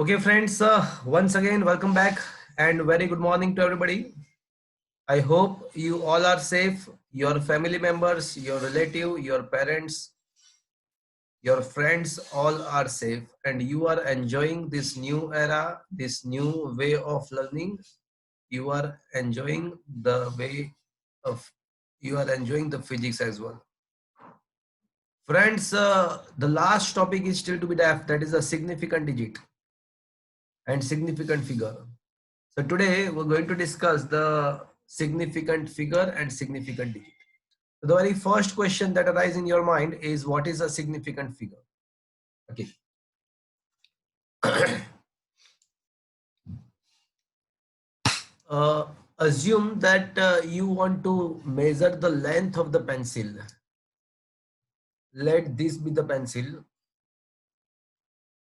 Okay, friends, once again, welcome back and very good morning to everybody. I hope you all are safe, your family members, your relative, your parents, your friends all are safe and you are enjoying this new era, this new way of learning. You are enjoying the way of, you are enjoying the physics as well. Friends, the last topic is still to be left, that is a significant digit and significant figure. So today we're going to discuss the significant figure and significant digit. So the very first question that arises in your mind is, what is a significant figure? Okay. Assume that you want to measure the length of the pencil. Let this be the pencil.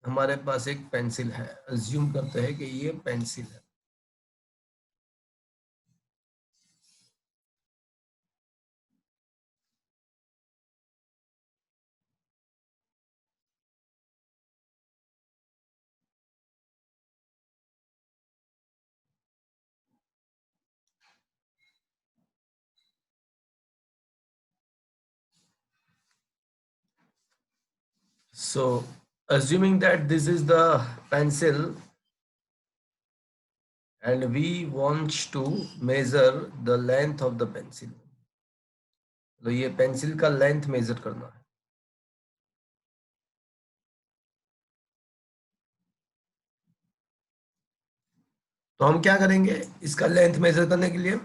हमारे पास एक pencil है. Assume करते हैं कि ये pencil है. So assuming that this is the pencil and we want to measure the length of the pencil. तो ये पेंसिल का लेंथ मेजर करना है. तो हम क्या करेंगे इसका लेंथ मेजर करने के लिए?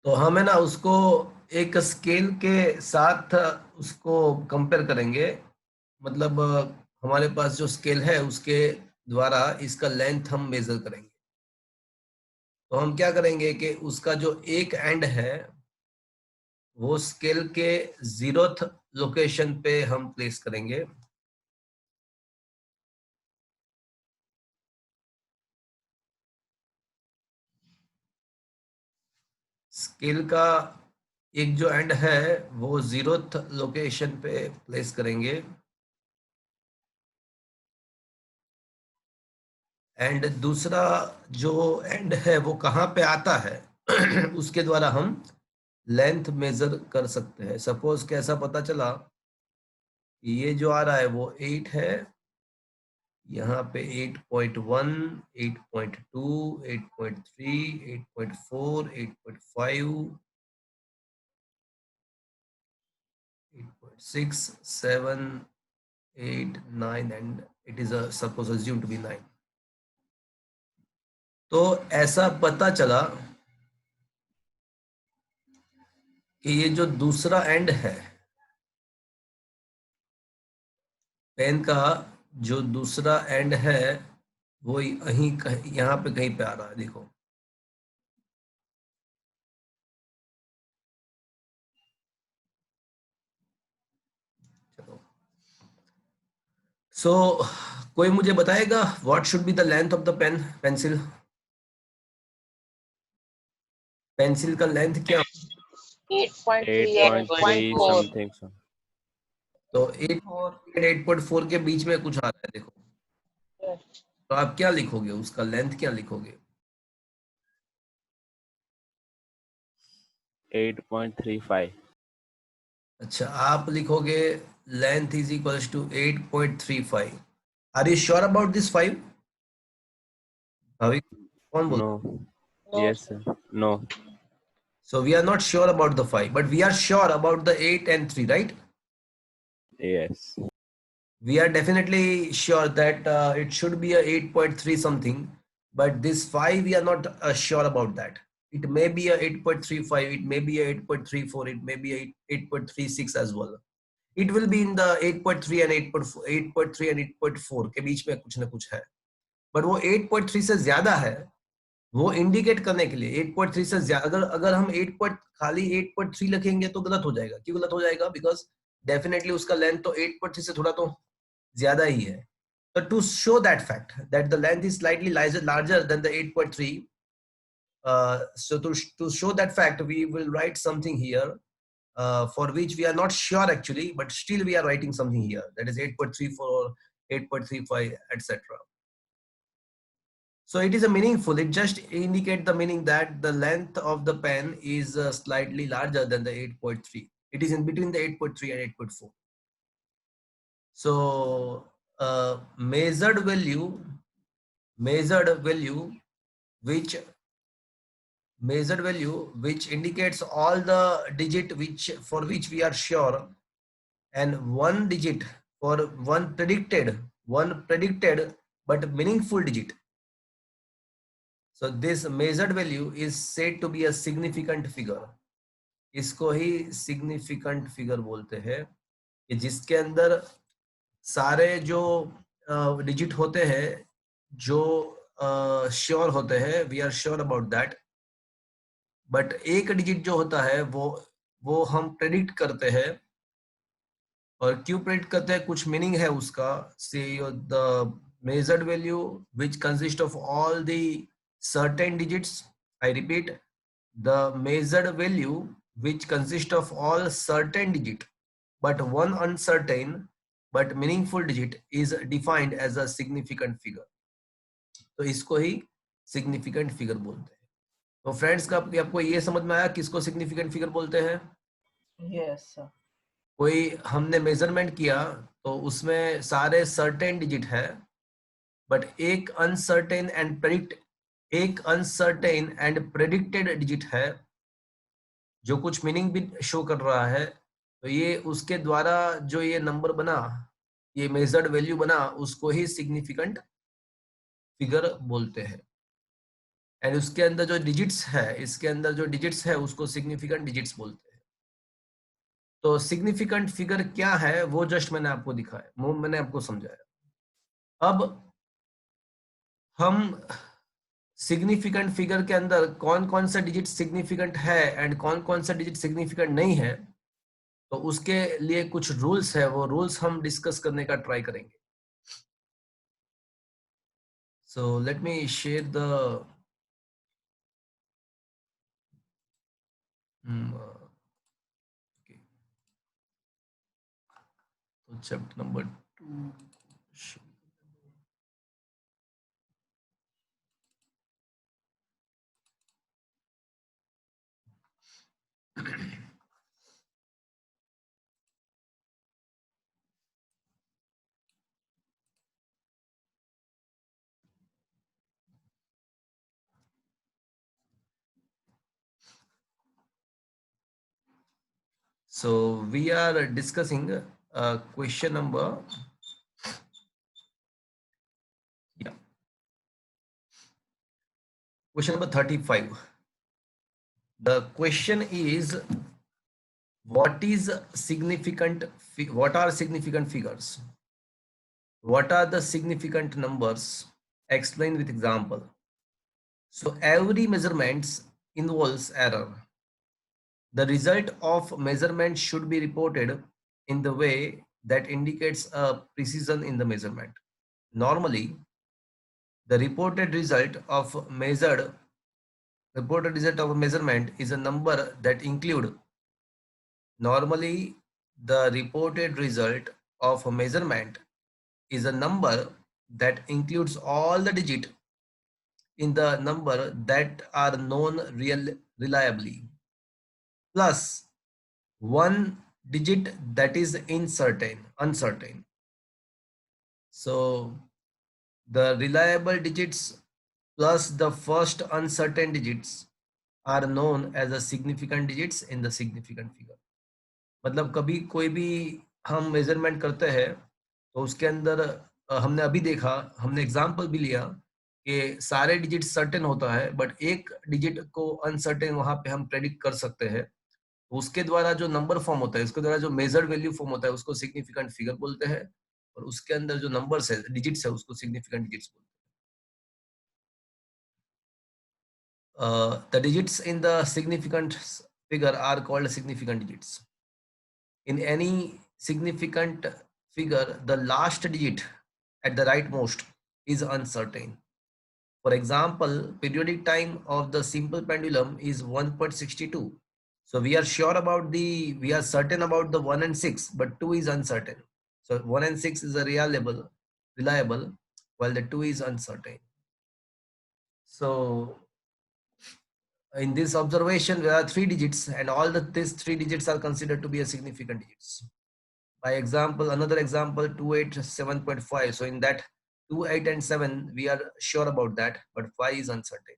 तो हम है ना उसको एक स्केल के साथ उसको कंपेयर करेंगे. मतलब हमारे पास जो स्केल है उसके द्वारा इसका लेंथ हम मेजर करेंगे. तो हम क्या करेंगे कि उसका जो एक एंड है वो स्केल के 0th लोकेशन पे हम प्लेस करेंगे. स्केल का एक जो एंड है वो 0th लोकेशन पे प्लेस करेंगे एंड दूसरा जो एंड है वो कहाँ पे आता है उसके द्वारा हम लेंथ मेजर कर सकते हैं. सपोज कैसा पता चला ये जो आ रहा है वो 8 है, यहाँ पे 8.1, 8.2, 8.3, 8.4, 8.5, 8.6, 7, 8, 9 and it is a suppose assumed to be 9. तो ऐसा पता चला कि ये जो दूसरा एंड है पेन का, जो दूसरा एंड है वो यहीं यहाँ पे कहीं पे आ रहा है. देखो चलो. सो कोई मुझे बताएगा what should be the length of the pencil? Pencil का लेंथ क्या? 8.3 something. तो 8.4 के बीच में कुछ आ रहा है. देखो तो आप क्या लिखोगे, उसका लेंथ क्या लिखोगे? 8.35. अच्छा, आप लिखोगे length is equals to 8.35. Are you sure about this 5? Bhavik कौन बोल? No. Yes, sir. No. So we are not sure about the 5, but we are sure about the 8 and 3, right? Yes. We are definitely sure that it should be a 8.3 something, but this 5 we are not sure about that. It may be a 8.35, it may be a 8.34, it may be a 8.36 as well. It will be in the 8.3 and 8.4, 8.3 and 8.4 के बीच में कुछ ना कुछ है. but वो 8.3 से ज्यादा है, वो इंडिकेट करने के लिए 8.3 से ज्यादा. अगर हम 8 खाली 8.3 लिखेंगे तो गलत हो जाएगा. क्यों गलत हो जाएगा? बिकॉज डेफिनेटली उसका लेंथ तो 8.3 से थोड़ा तो ज्यादा ही है. So to show that fact that the length is slightly larger than the 8.3, so to show that fact we will write something here. for which we are not sure actually, but still we are writing something here. That is 8.34, 8.35, etc. So it is a meaningful. It just indicate the meaning that the length of the pen is slightly larger than the 8.3. It is in between the 8.3 and 8.4. So measured value, which which indicates all the digit which for which we are sure, and one digit for one predicted but meaningful digit. So this measured value is said to be a significant figure. इसको ही significant figure बोलते हैं कि जिसके अंदर सारे जो digit होते हैं जो श्योर होते हैं, we are sure about that, but एक डिजिट जो होता है वो हम प्रेडिक्ट करते हैं. और क्यों प्रेडिक्ट करते हैं, कुछ मीनिंग है उसका. से the measured value which consists of all the certain digits, I repeat, the measured value which consists of all certain digit but one uncertain but meaningful digit is defined as a significant figure. तो इसको ही significant figure बोलते हैं. तो friends आपको ये समझ में आया किसको significant figure बोलते हैं? Yes, sir. कोई हमने मेजरमेंट किया तो उसमें सारे सर्टेन डिजिट है, बट एक अनसर्टेन एंड प्रेडिक्टेड डिजिट है जो कुछ मीनिंग भी शो कर रहा है. तो ये उसके द्वारा जो ये नंबर बना, ये मेजर्ड वैल्यू बना, उसको ही सिग्निफिकेंट फिगर बोलते हैं. एंड उसके अंदर जो डिजिट्स है, इसके अंदर जो डिजिट्स है उसको सिग्निफिकेंट डिजिट्स बोलते हैं. तो सिग्निफिकेंट फिगर क्या है वो जस्ट मैंने आपको दिखाया, वो मैंने आपको समझाया. अब हम सिग्निफिकेंट फिगर के अंदर कौन कौन सा डिजिट सिग्निफिकेंट है एंड कौन कौन सा डिजिट सिग्निफिकेंट नहीं है, तो उसके लिए कुछ रूल्स है, वो रूल्स हम डिस्कस करने का ट्राई करेंगे. So let me share the chapter number 2. So we are discussing question number, question number 35. The question is, what are significant figures? What are the significant numbers? Explain with example. So every measurement involves error. The result of measurement should be reported in the way that indicates a precision in the measurement. Normally, the reported result of a measurement is a number that include. Normally, the reported result of a measurement is a number that includes all the digits in the number that are known reliably, plus one digit that is uncertain. So the reliable digits plus the first uncertain digits are known as the significant digits in the significant figure. मतलब कभी कोई भी हम measurement करते हैं तो उसके अंदर हमने अभी देखा, हमने एग्जांपल भी लिया कि सारे डिजिट सर्टेन होता है बट एक डिजिट को अनसर्टेन वहां पे हम प्रेडिक्ट कर सकते हैं. उसके द्वारा जो नंबर फॉर्म होता है, उसके द्वारा जो मेजर्ड वैल्यू फॉर्म होता है उसको सिग्निफिकेंट फिगर बोलते हैं, और उसके अंदर जो नंबर्स है, डिजिट्स है, उसको सिग्निफिकेंट डिजिट्स बोलते हैं. The digits in the significant figure are called significant digits. In any significant figure, the last digit at the rightmost is uncertain. For example, periodic time of the simple pendulum is 1.62. So we are we are certain about the 1 and 6, but 2 is uncertain. So 1 and 6 is a reliable, while the 2 is uncertain. So in this observation, there are 3 digits, and all these 3 digits are considered to be a significant digits. By example, another example, 287.5. So in that 2, 8 and 7, we are sure about that, but 5 is uncertain.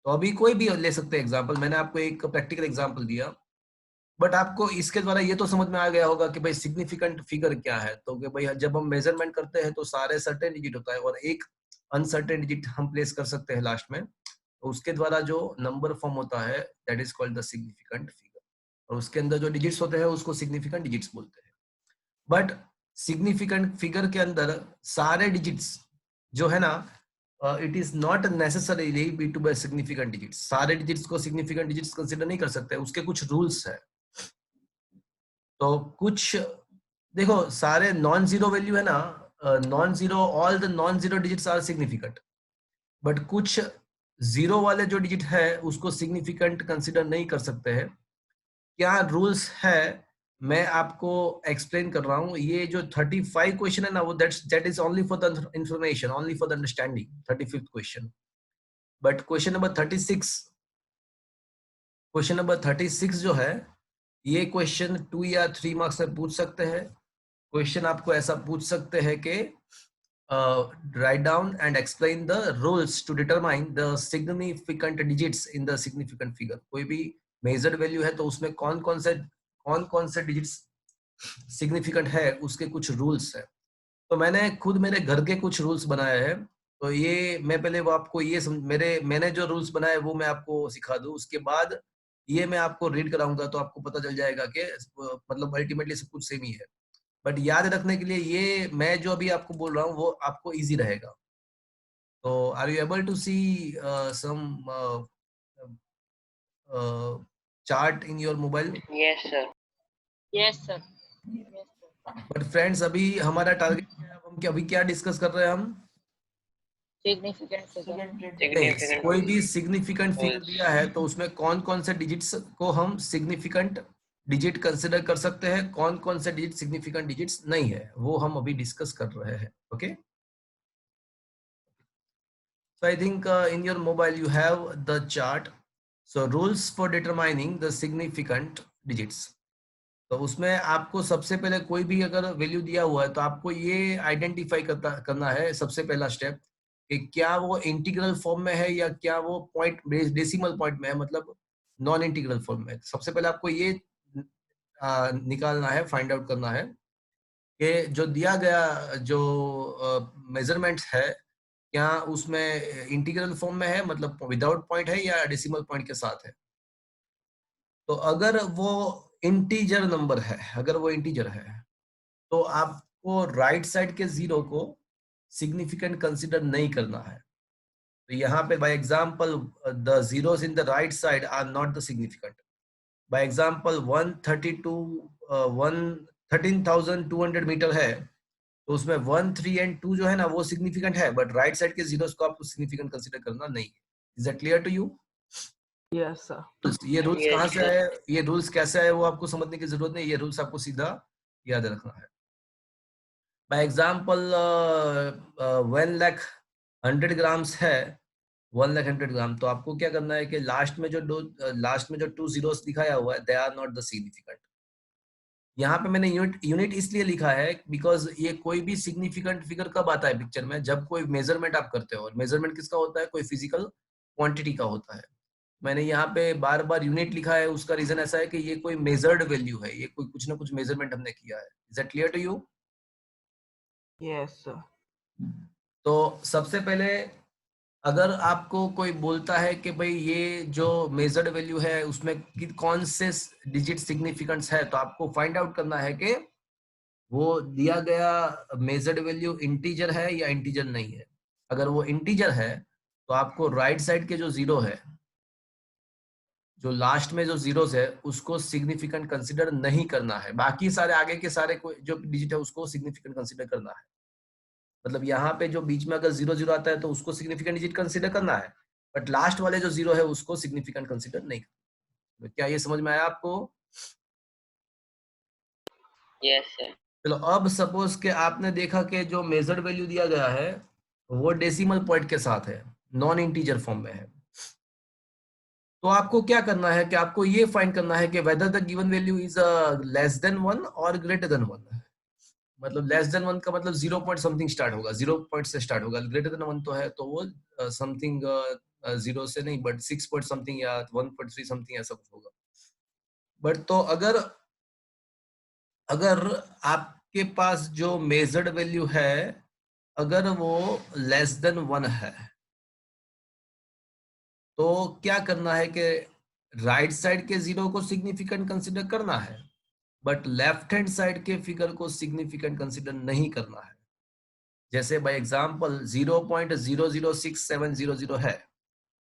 तो अभी कोई भी ले सकते हैं example, मैंने आपको एक प्रैक्टिकल एग्जाम्पल दिया, बट आपको इसके द्वारा ये तो समझ में आ गया होगा कि भाई सिग्निफिकेंट फिगर क्या है। तो कि भाई जब हम मेजरमेंट करते हैं तो सारे सर्टेन डिजिट होता है और एक अनसर्टेन डिजिट हम प्लेस कर सकते हैं लास्ट में, तो उसके द्वारा जो नंबर फॉर्म होता है that is called the significant figure, और उसके अंदर जो डिजिट्स होते हैं उसको सिग्निफिकेंट डिजिट्स बोलते हैं। बट सिग्निफिकेंट फिगर के अंदर सारे डिजिट्स जो है ना, it is not necessarily be to by significant digits. सारे डिजिट्स को सिग्निफिकेंट डिजिट्स कंसिडर नहीं कर सकते, उसके कुछ रूल्स है। तो कुछ देखो, सारे नॉन जीरो वैल्यू है ना, non zero, all the non zero digits are significant, but कुछ जीरो वाले जो डिजिट है उसको सिग्निफिकेंट कंसिडर नहीं कर सकते हैं। क्या रूल्स है मैं आपको एक्सप्लेन कर रहा हूँ। ये जो 35 क्वेश्चन है ना, वो that is only for the information, only for the understanding, 35th question. But question number 36 जो है, ये क्वेश्चन 2 या 3 मार्क्स में पूछ सकते हैं। क्वेश्चन आपको ऐसा पूछ सकते हैं कि write down and explain the rules to determine the significant digits in the significant figure। कोई भी मेजर्ड वैल्यू है तो उसमें कौन कौन से डिजिट्स सिग्निफिकेंट है, उसके कुछ रूल्स है। तो मैंने खुद मेरे घर के कुछ रूल्स बनाए हैं। तो ये मैं पहले वो आपको ये मैंने जो रूल्स बनाए वो मैं आपको सिखा दूं, उसके बाद ये मैं आपको रीड कराऊंगा तो आपको पता चल जाएगा कि मतलब अल्टीमेटली सब कुछ सेम ही है। बट याद रखने के लिए ये मैं जो अभी आपको बोल रहा हूँ वो आपको इजी रहेगा। तो are you able to see some chart in your mobile? Yes, sir. Yes, sir. Yes, sir. But friends, अभी हमारा टारगेट क्या है, हम अभी क्या डिस्कस कर रहे हैं हम? Significant figure. Significant. कोई भी सिग्निफिकेंट फिगर Yes. दिया है तो उसमें कौन कौन से डिजिट्स को हम सिग्निफिकेंट डिजिट कंसिडर कर सकते हैं, कौन कौन से डिजिट सिग्निफिकेंट डिजिट्स नहीं है, वो हम अभी डिस्कस कर रहे हैं। Okay, so I think in your mobile you have the chart, so rules for determining the significant digits। तो उसमें आपको सबसे पहले कोई भी अगर वैल्यू दिया हुआ है तो आपको ये आइडेंटिफाई करना है, सबसे पहला स्टेप, कि क्या वो इंटीग्रल फॉर्म में है या क्या वो पॉइंट डेसिमल पॉइंट में है, मतलब नॉन इंटीग्रल फॉर्म में। सबसे पहले आपको ये निकालना है, फाइंड आउट करना है कि जो दिया गया जो मेजरमेंट है क्या उसमें इंटीग्रल फॉर्म में है, मतलब विदाउट पॉइंट है, या डेसिमल पॉइंट के साथ है। तो अगर वो इंटीजर नंबर है, अगर वो इंटीजर है तो आपको राइट साइड के जीरो को सिग्निफिकेंट कंसिडर नहीं करना है। तो यहाँ पे by example the zeros in the right side are not the significant. By example 13,200 metre है तो उसमें 1, 3 एंड 2 जो है ना वो सिग्निफिकेंट है, बट राइट साइड के जीरोस को आपको सिग्निफिकेंट कंसिडर करना नहीं है। Is that clear to you? Yes, sir. ये रूल्स Yes, कहाँ से sir. आए, ये रूल्स कैसे आए वो आपको समझने की जरूरत नहीं, ये रूल्स आपको सीधा याद रखना है। बाय एग्जांपल 1 लाख 100 ग्राम्स है, 1 लाख 100 ग्राम, तो आपको क्या करना है कि लास्ट में जो 2 जीरोस दिखाया हुआ है they are not the significant. यहाँ पे मैंने यूनिट इसलिए लिखा है बिकॉज ये कोई भी सिग्निफिकेंट फिगर कब आता है पिक्चर में, जब कोई मेजरमेंट आप करते हो। और मेजरमेंट किसका होता है? कोई फिजिकल क्वांटिटी का होता है। मैंने यहाँ पे बार बार यूनिट लिखा है, उसका रीजन ऐसा है कि ये कोई मेजर्ड वैल्यू है, ये कोई कुछ ना कुछ मेजरमेंट हमने किया है। Is that clear to you? Yes, sir. तो सबसे पहले अगर आपको कोई बोलता है कि भाई ये जो मेजर्ड वैल्यू है उसमें कौन से डिजिट सिग्निफिकेंस है, तो आपको फाइंड आउट करना है कि वो दिया गया मेजर्ड वैल्यू इंटीजर है या इंटीजर नहीं है। अगर वो इंटीजर है तो आपको राइट साइड के जो जीरो है, जो लास्ट में जो जीरोस है, उसको सिग्निफिकेंट कंसिडर नहीं करना है। बाकी सारे आगे के सारे जो डिजिट है उसको सिग्निफिकेंट कंसिडर करना है। मतलब यहाँ पे जो बीच में अगर 0 0 आता है तो उसको सिग्निफिकेंट डिजिट कंसिडर करना है, बट लास्ट वाले जो जीरो है उसको सिग्निफिकेंट कंसिडर नहीं करना। तो क्या ये समझ में आया आपको? Yes sir. चलो अब सपोज के आपने देखा कि जो मेजर्ड वैल्यू दिया गया है वो डेसिमल पॉइंट के साथ है, नॉन इंटीजर फॉर्म में है। तो आपको क्या करना है कि आपको ये फाइंड करना है कि whether the given value is less than 1 और ग्रेटर देन 1। मतलब लेस देन 1 का मतलब 0 पॉइंट समथिंग स्टार्ट होगा, 0 पॉइंट से स्टार्ट होगा। ग्रेटर देन 1 तो है तो वो समथिंग 0 से नहीं बट 6 पॉइंट समथिंग या 1.3 समथिंग ऐसा कुछ होगा। बट तो अगर अगर आपके पास जो मेजर्ड वैल्यू है अगर वो लेस देन 1 है तो क्या करना है कि राइट साइड के जीरो को सिग्निफिकेंट कंसीडर करना है, बट लेफ्ट हैंड साइड के फिगर को सिग्निफिकेंट कंसीडर नहीं करना है। जैसे बाय एग्जांपल 0.006700 है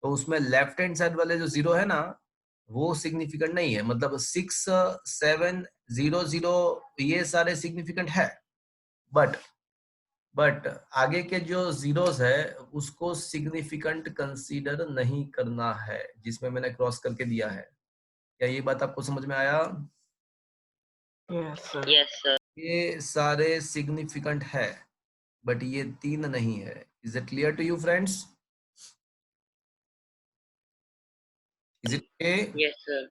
तो उसमें लेफ्ट हैंड साइड वाले जो जीरो है ना वो सिग्निफिकेंट नहीं है, मतलब 6700 ये सारे सिग्निफिकेंट है, बट आगे के जो जीरोस है उसको सिग्निफिकेंट कंसीडर नहीं करना है, जिसमें मैंने क्रॉस करके दिया है। क्या ये बात आपको समझ में आया? Yes sir. Yes sir. ये सारे सिग्निफिकेंट है बट ये 3 नहीं है। Is it clear to you friends? Is it okay? Yes sir.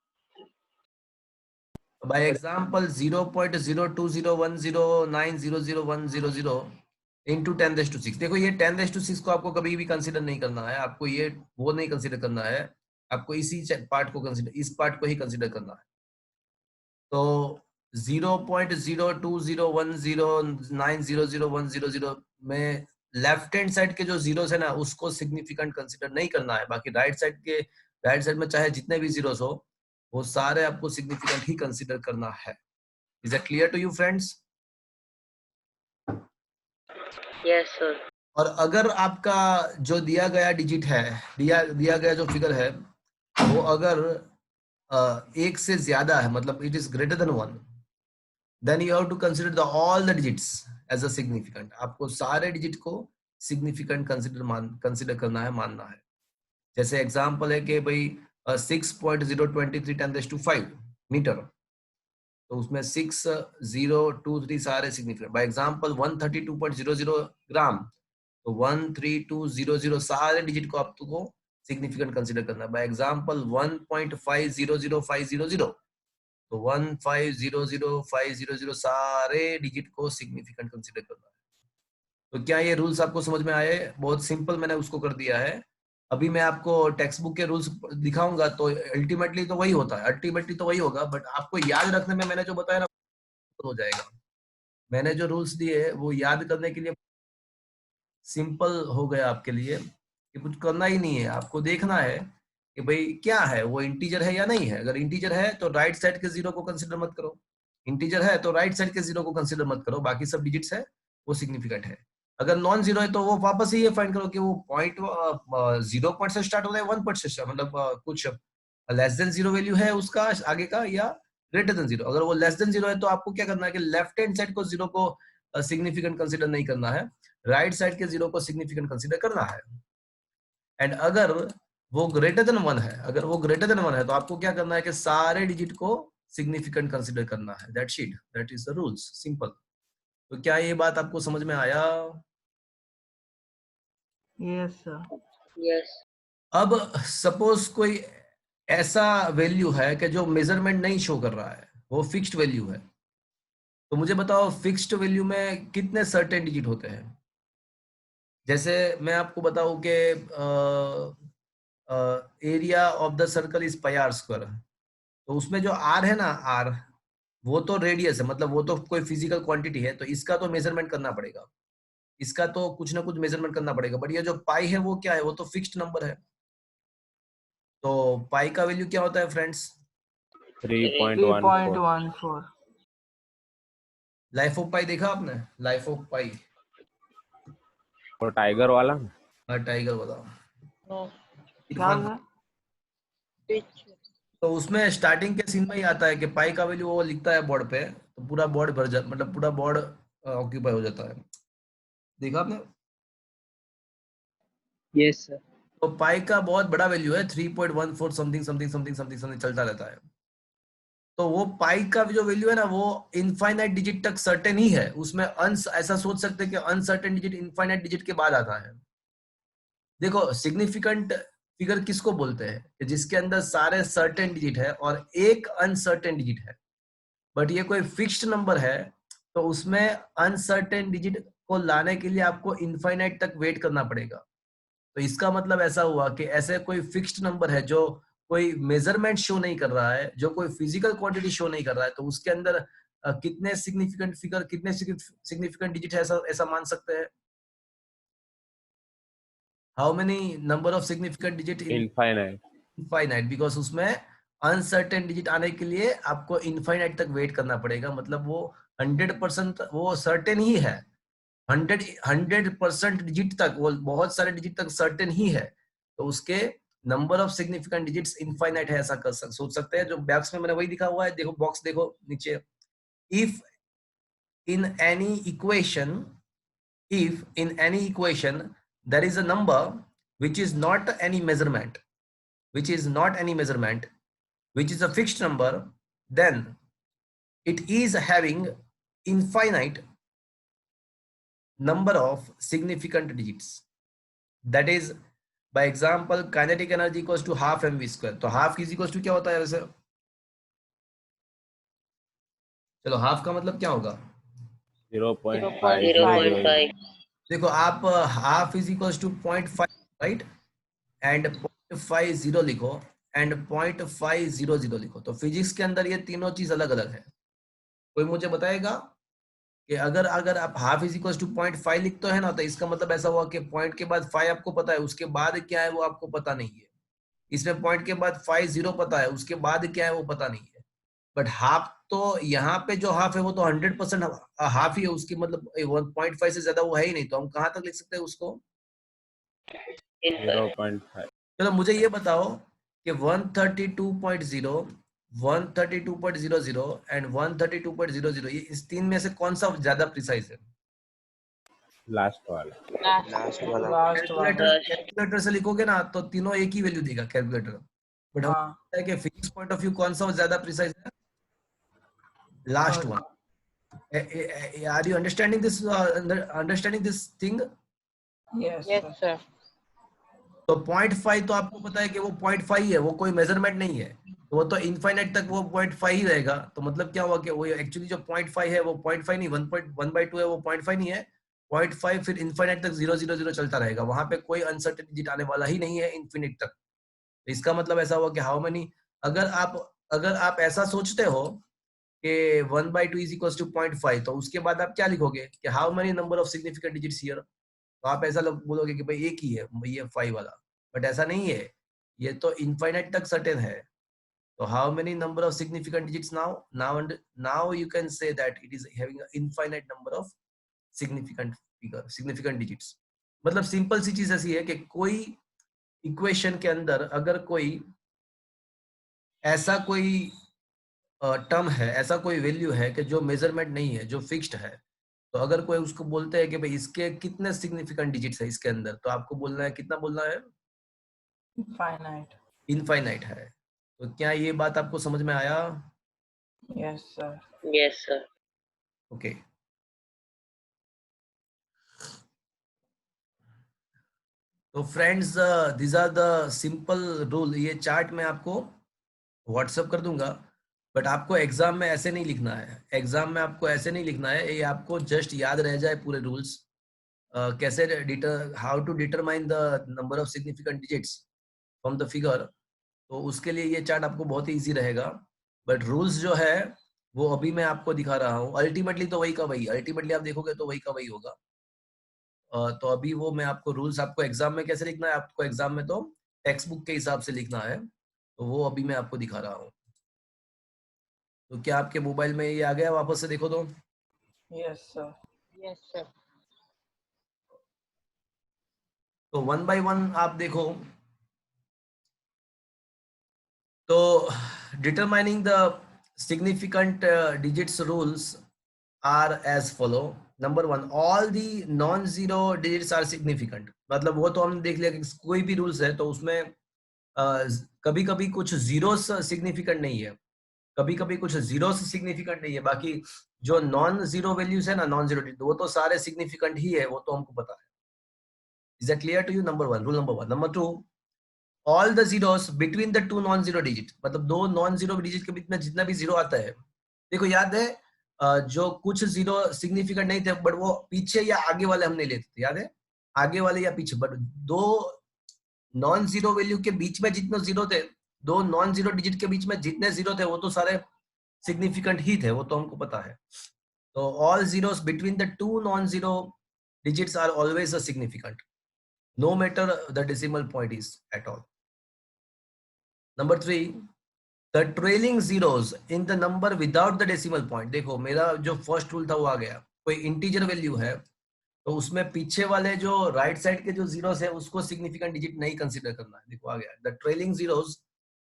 By example 0.02010900100 into 10⁻⁶। देखो ये 10⁻⁶ को आपको कभी भी कंसीडर नहीं करना है, आपको ये वो नहीं कंसीडर करना है, आपको इसी पार्ट को कंसीडर, इस पार्ट को ही कंसीडर करना है। तो 0.020109001000 में लेफ्ट हैंड साइड के जो जीरोस है ना उसको सिग्निफिकेंट कंसीडर नहीं करना है, बाकी राइट साइड में चाहे जितने भी जीरोस हो वो सारे आपको सिग्निफिकेंट ही कंसीडर करना है। Is it clear to you friends? Yes sir. और अगर आपका जो दिया गया डिजिट है, दिया गया जो फिगर है वो अगर एक से ज्यादा है, मतलब it is greater than 1, then you have to consider the all the digits as a significant. आपको सारे डिजिट को सिग्निफिकेंट कंसीडर करना है, मानना है। जैसे एग्जांपल है कि भाई 6.023 10⁵ मीटर, तो उसमें 6023 सारे सिग्निफिकेंट। बाय एग्जांपल 132.00 ग्राम, तो 13200 सारे डिजिट को आपको सिग्निफिकेंट कंसीडर करना है। बाय एग्जांपल 1.500500, तो 1500500 सारे डिजिट को सिग्निफिकेंट कंसीडर करना है। तो क्या ये रूल्स आपको समझ में आए? बहुत सिंपल मैंने उसको कर दिया है। अभी मैं आपको टेक्स्ट बुक के रूल्स दिखाऊंगा तो अल्टीमेटली तो वही होता है, अल्टीमेटली तो वही होगा, बट आपको याद रखने में मैंने जो बताया ना हो जाएगा। मैंने जो रूल्स दिए वो याद करने के लिए सिंपल हो गया आपके लिए, कि कुछ करना ही नहीं है, आपको देखना है कि भाई क्या है, वो इंटीजर है या नहीं है। अगर इंटीजर है तो राइट साइड के जीरो को कंसीडर मत करो, इंटीजर है तो राइट साइड के जीरो को कंसीडर मत करो, बाकी सब डिजिट्स है वो सिग्निफिकेंट है। अगर नॉन जीरो है तो वो वापस ही ये फाइंड करो कि वो पॉइंट 0 पॉइंट से स्टार्ट हो रहा है 1 पॉइंट से स्टार्ट, मतलब कुछ लेस देन जीरो वैल्यू है उसका आगे का, या ग्रेटर देन जीरो। अगर वो लेस देन जीरो है तो आपको क्या करना है कि लेफ्ट हैंड साइड को जीरो को सिग्निफिकेंट कंसीडर नहीं करना है, राइट साइड के जीरो को सिग्निफिकेंट कंसीडर करना है। एंड अगर वो ग्रेटर देन 1 है, अगर वो ग्रेटर देन 1 है तो आपको क्या करना है कि सारे डिजिट को सिग्निफिकेंट कंसीडर करना है। That's it, that is the rules, simple. तो क्या ये बात आपको समझ में आया? Yes sir. यस। अब सपोज कोई ऐसा वैल्यू है कि जो मेजरमेंट नहीं शो कर रहा है, वो फिक्स्ड वैल्यू है, तो मुझे बताओ फिक्स्ड वैल्यू में कितने सर्टेन डिजिट होते हैं। जैसे मैं आपको बताऊं कि area of the circle is pi r square, तो उसमें जो आर है ना, आर वो तो रेडियस है, मतलब वो तो कोई फिजिकल क्वांटिटी है, तो इसका तो मेजरमेंट करना पड़ेगा, इसका तो कुछ ना कुछ मेजरमेंट करना पड़ेगा। बट ये जो पाई है वो क्या है, वो तो फिक्स्ड नंबर है। तो पाई का वैल्यू क्या होता है फ्रेंड्स? 3.14। 3.14। लाइफ ऑफ पाई देखा आपने? लाइफ ऑफ पाई, और टाइगर वाला ना? टाइगर वाला। नो। क्या इरफान, है? तो उसमें स्टार्टिंग के सीन में ही आता है कि पाई का वैल्यू वो लिखता है बोर्ड पे, तो पूरा बोर्ड भर जाता, मतलब पूरा बोर्ड ऑक्यूपाई हो जाता है। देखा आपने? Yes sir. तो पाई का बहुत बड़ा वैल्यू है 3.14 something something something something something चलता रहता है। तो वो पाई का जो वैल्यू है ना वो इनफाइनाइट डिजिट तक सर्टेन ही है, उसमें अंश ऐसा सोच सकते हैं कि अनसर्टेन डिजिट इनफाइनाइट डिजिट के बाद आता है। देखो सिग्निफिकेंट फिगर किसको बोलते हैं कि जिसके अंदर सारे सर्टेन डिजिट है और एक अनसर्टेन डिजिट है, बट ये कोई फिक्स्ड नंबर है तो उसमें अनसर्टेन डिजिट को लाने के लिए आपको इनफाइनाइट तक वेट करना पड़ेगा। तो इसका मतलब ऐसा हुआ कि ऐसे कोई फिक्स्ड नंबर है जो कोई मेजरमेंट शो नहीं कर रहा है, जो कोई फिजिकल क्वांटिटी शो नहीं कर रहा है, तो उसके अंदर कितने सिग्निफिकेंट फिगर, कितने सिग्निफिकेंट डिजिट है, ऐसा ऐसा मान सकते हैं? How many number of significant digit in infinite. Infinite, because उसमें अनसर्टेन डिजिट आने के लिए आपको इनफाइनाइट तक वेट करना पड़ेगा। मतलब वो 100% वो सर्टेन ही है, 100% डिजिट तक, वो बहुत सारे डिजिट तक सर्टेन ही है, तो उसके number of significant digits infinite है, ऐसा सोच सकते हैं। जो बॉक्स में मैंने वही दिखा हुआ है, देखो बॉक्स देखो नीचे। If in any equation, if in any equation there is a number which is not any measurement, which is not any measurement, which is a fixed number, then it is having infinite number of significant digits. That is, by example, kinetic energy equals to half mv square. तो half is equals to क्या होता है वैसे? चलो half का मतलब क्या होगा? 0.500। 0.5। देखो आप half is equals to 0.5, right? And 0.50 लिखो एंड 0.500 लिखो। तो फिजिक्स के अंदर ये तीनों चीज अलग अलग है। कोई मुझे बताएगा कि अगर अगर आप हाफ इज इक्वल टू 0.5 लिखते है ना, तो इसका मतलब ऐसा हुआ कि पॉइंट के बाद 5 आपको पता है, उसके बाद क्या है वो आपको पता नहीं है। इसमें पॉइंट के बाद 50 पता है, उसके बाद क्या है वो पता नहीं है। बट हाफ तो यहाँ पे जो हाफ है वो तो 100% हाफ ही है, उसकी मतलब 1.5 से ज्यादा वो है ही नहीं, तो हम कहाँ तक लिख सकते हैं उसको? 0.5। चलो मुझे ये बताओ कि 132.0, 132.00 एंड 132.00, ये इस तीन में से कौन सा ज्यादा प्रिसाइज है? लास्ट वाला। लास्ट वाला। कैलकुलेटर से लिखोगे ना तो तीनों एक ही वैल्यू देगा कैलकुलेटर, बट हम हाँ। है कि फिजिक्स पॉइंट ऑफ व्यू कौन सा ज्यादा प्रिसाइज है? Last one. Are you understanding this thing? Yes sir. तो 0.5 तो आपको पता है कि वो 0.5 है, वो कोई मेजरमेंट नहीं है, तो वो तो इनफाइनाइट तक वो 0.5 ही रहेगा। तो मतलब क्या हुआ कि वो एक्चुअली जो 0.5 है वो 0.5 नहीं, 1.1/2 है, वो 0.5 नहीं है, 0.5 फिर इनफाइनाइट तक 000 चलता रहेगा, वहां पे कोई अनसर्टेन डिजिट आने वाला ही नहीं है इन्फिनिट तक। तो इसका मतलब ऐसा हुआ कि हाउ मेनी, अगर आप ऐसा सोचते हो कि 1/2 इज इक्वल टू 0.5, तो उसके बाद आप क्या लिखोगे कि how many number of significant digits here? तो आप ऐसा बोलोगे कि भाई एक ही है, ये 5 वाला, बट ऐसा नहीं है, ये तो इनफाइनाइट तक सर्टेन है। तो how many number of significant digits now you can say that it is having infinite number of significant digits. मतलब सिंपल सी चीज ऐसी है कि कोई इक्वेशन के अंदर अगर कोई ऐसा कोई टर्म है, ऐसा कोई वैल्यू है कि जो मेजरमेंट नहीं है, जो फिक्स्ड है, तो अगर कोई उसको बोलते हैं कि भाई इसके कितने सिग्निफिकेंट डिजिट्स है इसके अंदर, तो आपको बोलना है, कितना बोलना है? इनफाइनाइट। इनफाइनाइट है। तो क्या ये बात आपको समझ में आया? Yes sir. Yes sir. Okay. तो friends, this are the simple rule. ये चार्ट मैं आपको व्हाट्सएप कर दूंगा, बट आपको एग्जाम में ऐसे नहीं लिखना है, एग्जाम में आपको ऐसे नहीं लिखना है, ये आपको जस्ट याद रह जाए पूरे रूल्स। कैसे how to determine the number of significant digits from the figure, तो उसके लिए ये चार्ट आपको बहुत ही ईजी रहेगा। बट रूल्स जो है वो अभी मैं आपको दिखा रहा हूँ, अल्टीमेटली तो वही का वही, अल्टीमेटली आप देखोगे तो वही का वही होगा। तो अभी वो मैं आपको रूल्स, आपको एग्जाम में कैसे लिखना है, आपको एग्जाम में तो टेक्स्ट बुक के हिसाब से लिखना है, तो वो अभी मैं आपको दिखा रहा हूँ। तो क्या आपके मोबाइल में ये आ गया? वापस से देखो तो। Yes sir. Yes sir. तो 1 by 1 आप देखो। तो determining the significant digits rules are as follow. Number one, all the non zero digits are significant. मतलब वो तो हमने देख लिया कि कोई भी रूल्स है तो उसमें कभी कभी कुछ जीरो सिग्निफिकेंट नहीं है, कभी कभी कुछ जीरो सिग्निफिकेंट नहीं है, बाकी जो नॉन जीरो वैल्यूज है ना, नॉन जीरो डिजिट, वो तो सारे सिग्निफिकेंट ही है, वो तो हमको पता है। Is that clear to you? Number one, rule number one. Number two, all the zeros between the two non zero digit, मतलब दो नॉन जीरो डिजिट के बीच में जितना भी जीरो आता है, देखो याद है जो कुछ जीरो सिग्निफिकेंट नहीं थे बट वो पीछे या आगे वाले हम नहीं लेते थे, याद है? आगे वाले या पीछे, बट दो नॉन जीरो वैल्यू के बीच में जितने जीरो थे, दो नॉन जीरो डिजिट के बीच में जितने जीरो थे वो तो सारे सिग्निफिकेंट ही थे, वो तो हमको पता है। तो all zeros between the two non zero digits are always a significant, no matter the decimal point is at all. Number three, the trailing zeros in the number without the decimal point. देखो मेरा जो first rule था वो आ गया, कोई integer value है तो उसमें पीछे वाले जो राइट साइड के जो जीरोस है उसको सिग्निफिकेंट डिजिट नहीं कंसीडर करना है। देखो आ गया, the trailing zeros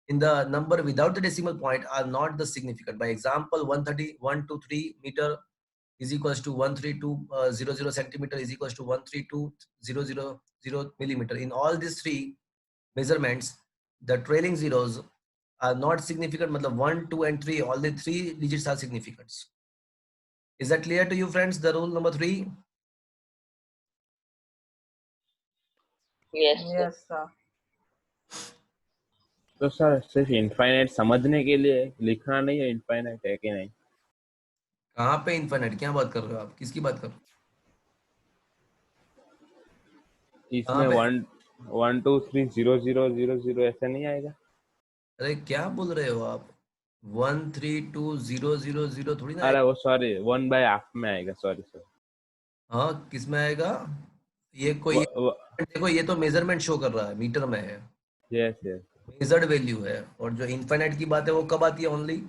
in the number without the decimal point are not the significant. By example, 13123 meter is equals to 13200 centimeter is equals to 132,000 millimeter. In all these three measurements, the trailing zeros are not significant. मतलब 1, 2 and 3, all the three digits are significant. Is that clear to you friends, the rule number 3? Yes, sir. तो sir सिर्फ infinite समझने के लिए लिखना नहीं है, infinite है कि नहीं? कहाँ पे इनफाइनाइट? क्या बात कर रहे हो आप, किसकी बात कर रहे हो? इसमें 1 1 2 3 0 0 0 0 ऐसा नहीं आएगा? अरे क्या बोल रहे हो आप? 132,000 थोड़ी ना अरे आएगा। वो सॉरी, 1/2 में आएगा, सॉरी सर। हाँ किस में आएगा? ये कोई, देखो ये तो मेजरमेंट शो कर रहा है, मीटर में है, यस यस। मेजर्ड वैल्यू है। और जो इनफाइनाइट की बात है वो कब आती है? Only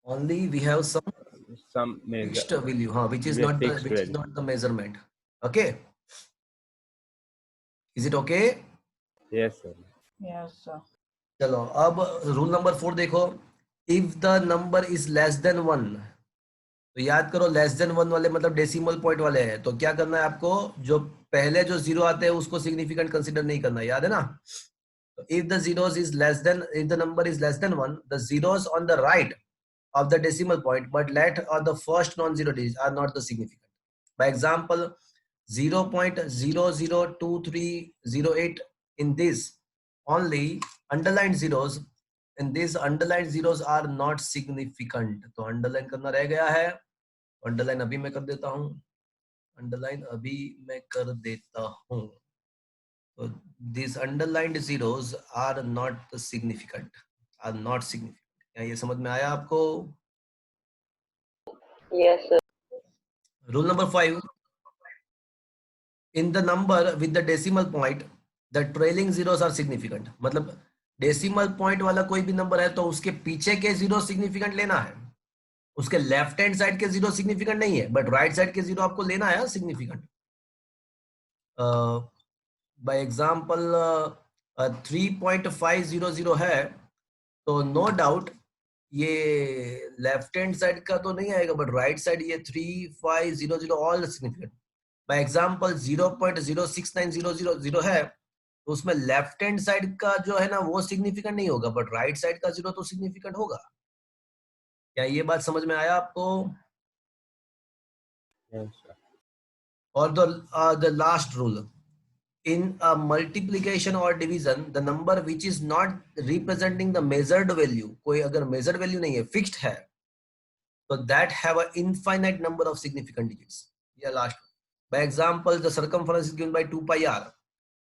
only we have some some fixed value, हाँ, fixed which is value. not the measurement. Okay, is it okay? Yes sir. Yes, sir. चलो अब रूल नंबर 4 देखो, if the number is less than 1, तो याद करो less than 1 वाले मतलब decimal point वाले हैं, तो क्या करना है आपको? जो पहले जो जीरो आते हैं उसको सिग्निफिकेंट कंसीडर नहीं करना, याद है ना? If the zeros is less than, if the number is less than 1, the zeros on the right of the decimal point but left or the first non-zero digit are not the significant. By example, 0.002308, in this only underlined zeros, and these underlined zeros are not significant. तो underline करना रह गया है, underline अभी मैं कर देता हूँ, underline अभी मैं कर देता हूँ। So these underlined zeros are not significant, are not significant. क्या ये समझ में आया आपको? Yes, sir. Rule number 5, in the number with the decimal point, the trailing zeros are significant. मतलब डेसिमल पॉइंट वाला कोई भी नंबर है तो उसके पीछे के जीरो सिग्निफिकेंट लेना है, उसके लेफ्ट हैंड साइड के जीरो सिग्निफिकेंट नहीं है, बट राइट साइड के जीरो आपको लेना है सिग्निफिकेंट। बाय एग्जांपल 3.500 है तो नो डाउट ये लेफ्ट हैंड साइड का तो नहीं आएगा, बट राइट साइड ये 3500 ऑल सिग्निफिकेंट। बाय एग्जांपल 0.069000 है तो उसमें लेफ्ट हैंड साइड का जो है ना वो सिग्निफिकेंट नहीं होगा, बट राइट साइड का जीरो तो सिग्निफिकेंट होगा। क्या ये बात समझ में आया आपको? Yes sir. और the last rule, in a multiplication or division, the number which is not representing the measured value, कोई अगर measured value नहीं है, fixed है, तो that have a infinite number of significant digits. ये last, by example the circumference is given by 2 pi r,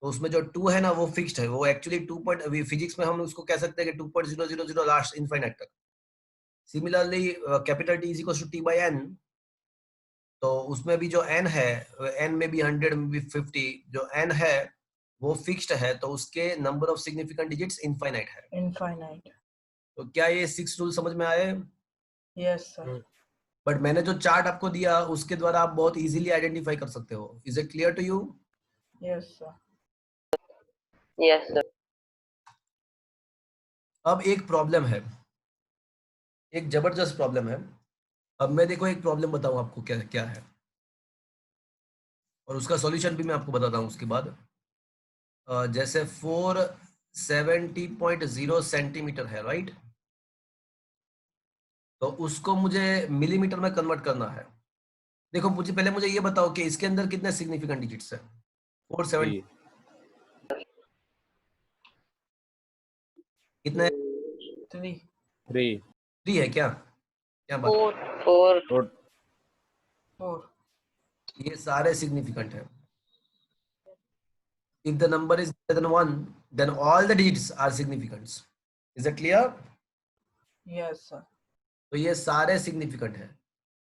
तो उसमें जो 2 है ना वो फिक्स्ड है, वो एक्चुअली 2 पॉइंट, फिजिक्स में हम उसको कह सकते हैं कि 2.000 लास्ट इनफाइनाइट तक। Similarly capital T is equal to T by N, तो उसमें भी जो n है, n में भी 100 में भी 50, जो n है वो फिक्स्ड है तो उसके number of significant digits infinite है। Infinite. तो क्या ये 6 रूल समझ में आए? Yes, sir. बट मैंने जो चार्ट आपको दिया उसके द्वारा आप बहुत इजीली आइडेंटिफाई कर सकते हो। Is it clear to you? Yes, sir. Yes sir. अब एक प्रॉब्लम है, एक जबरदस्त प्रॉब्लम है। अब मैं देखो एक प्रॉब्लम बताऊं आपको क्या क्या है। और उसका सॉल्यूशन भी मैं आपको बताता हूँ उसके बाद। जैसे 470.0 सेंटीमीटर है, राइट? तो उसको मुझे मिलीमीटर में कन्वर्ट करना है। देखो मुझे ये बताओ कि इसके अंदर कितने सिग्निफिकेंट डिजिट्स है? 470 3 कितने? 3 3 3 है क्या? क्या बात? 4 4 4 ये सारे सिग्निफिकेंट है। If the number is greater than 1, then all the digits are significant. Is that clear? yes sir तो ये सारे सिग्निफिकेंट है।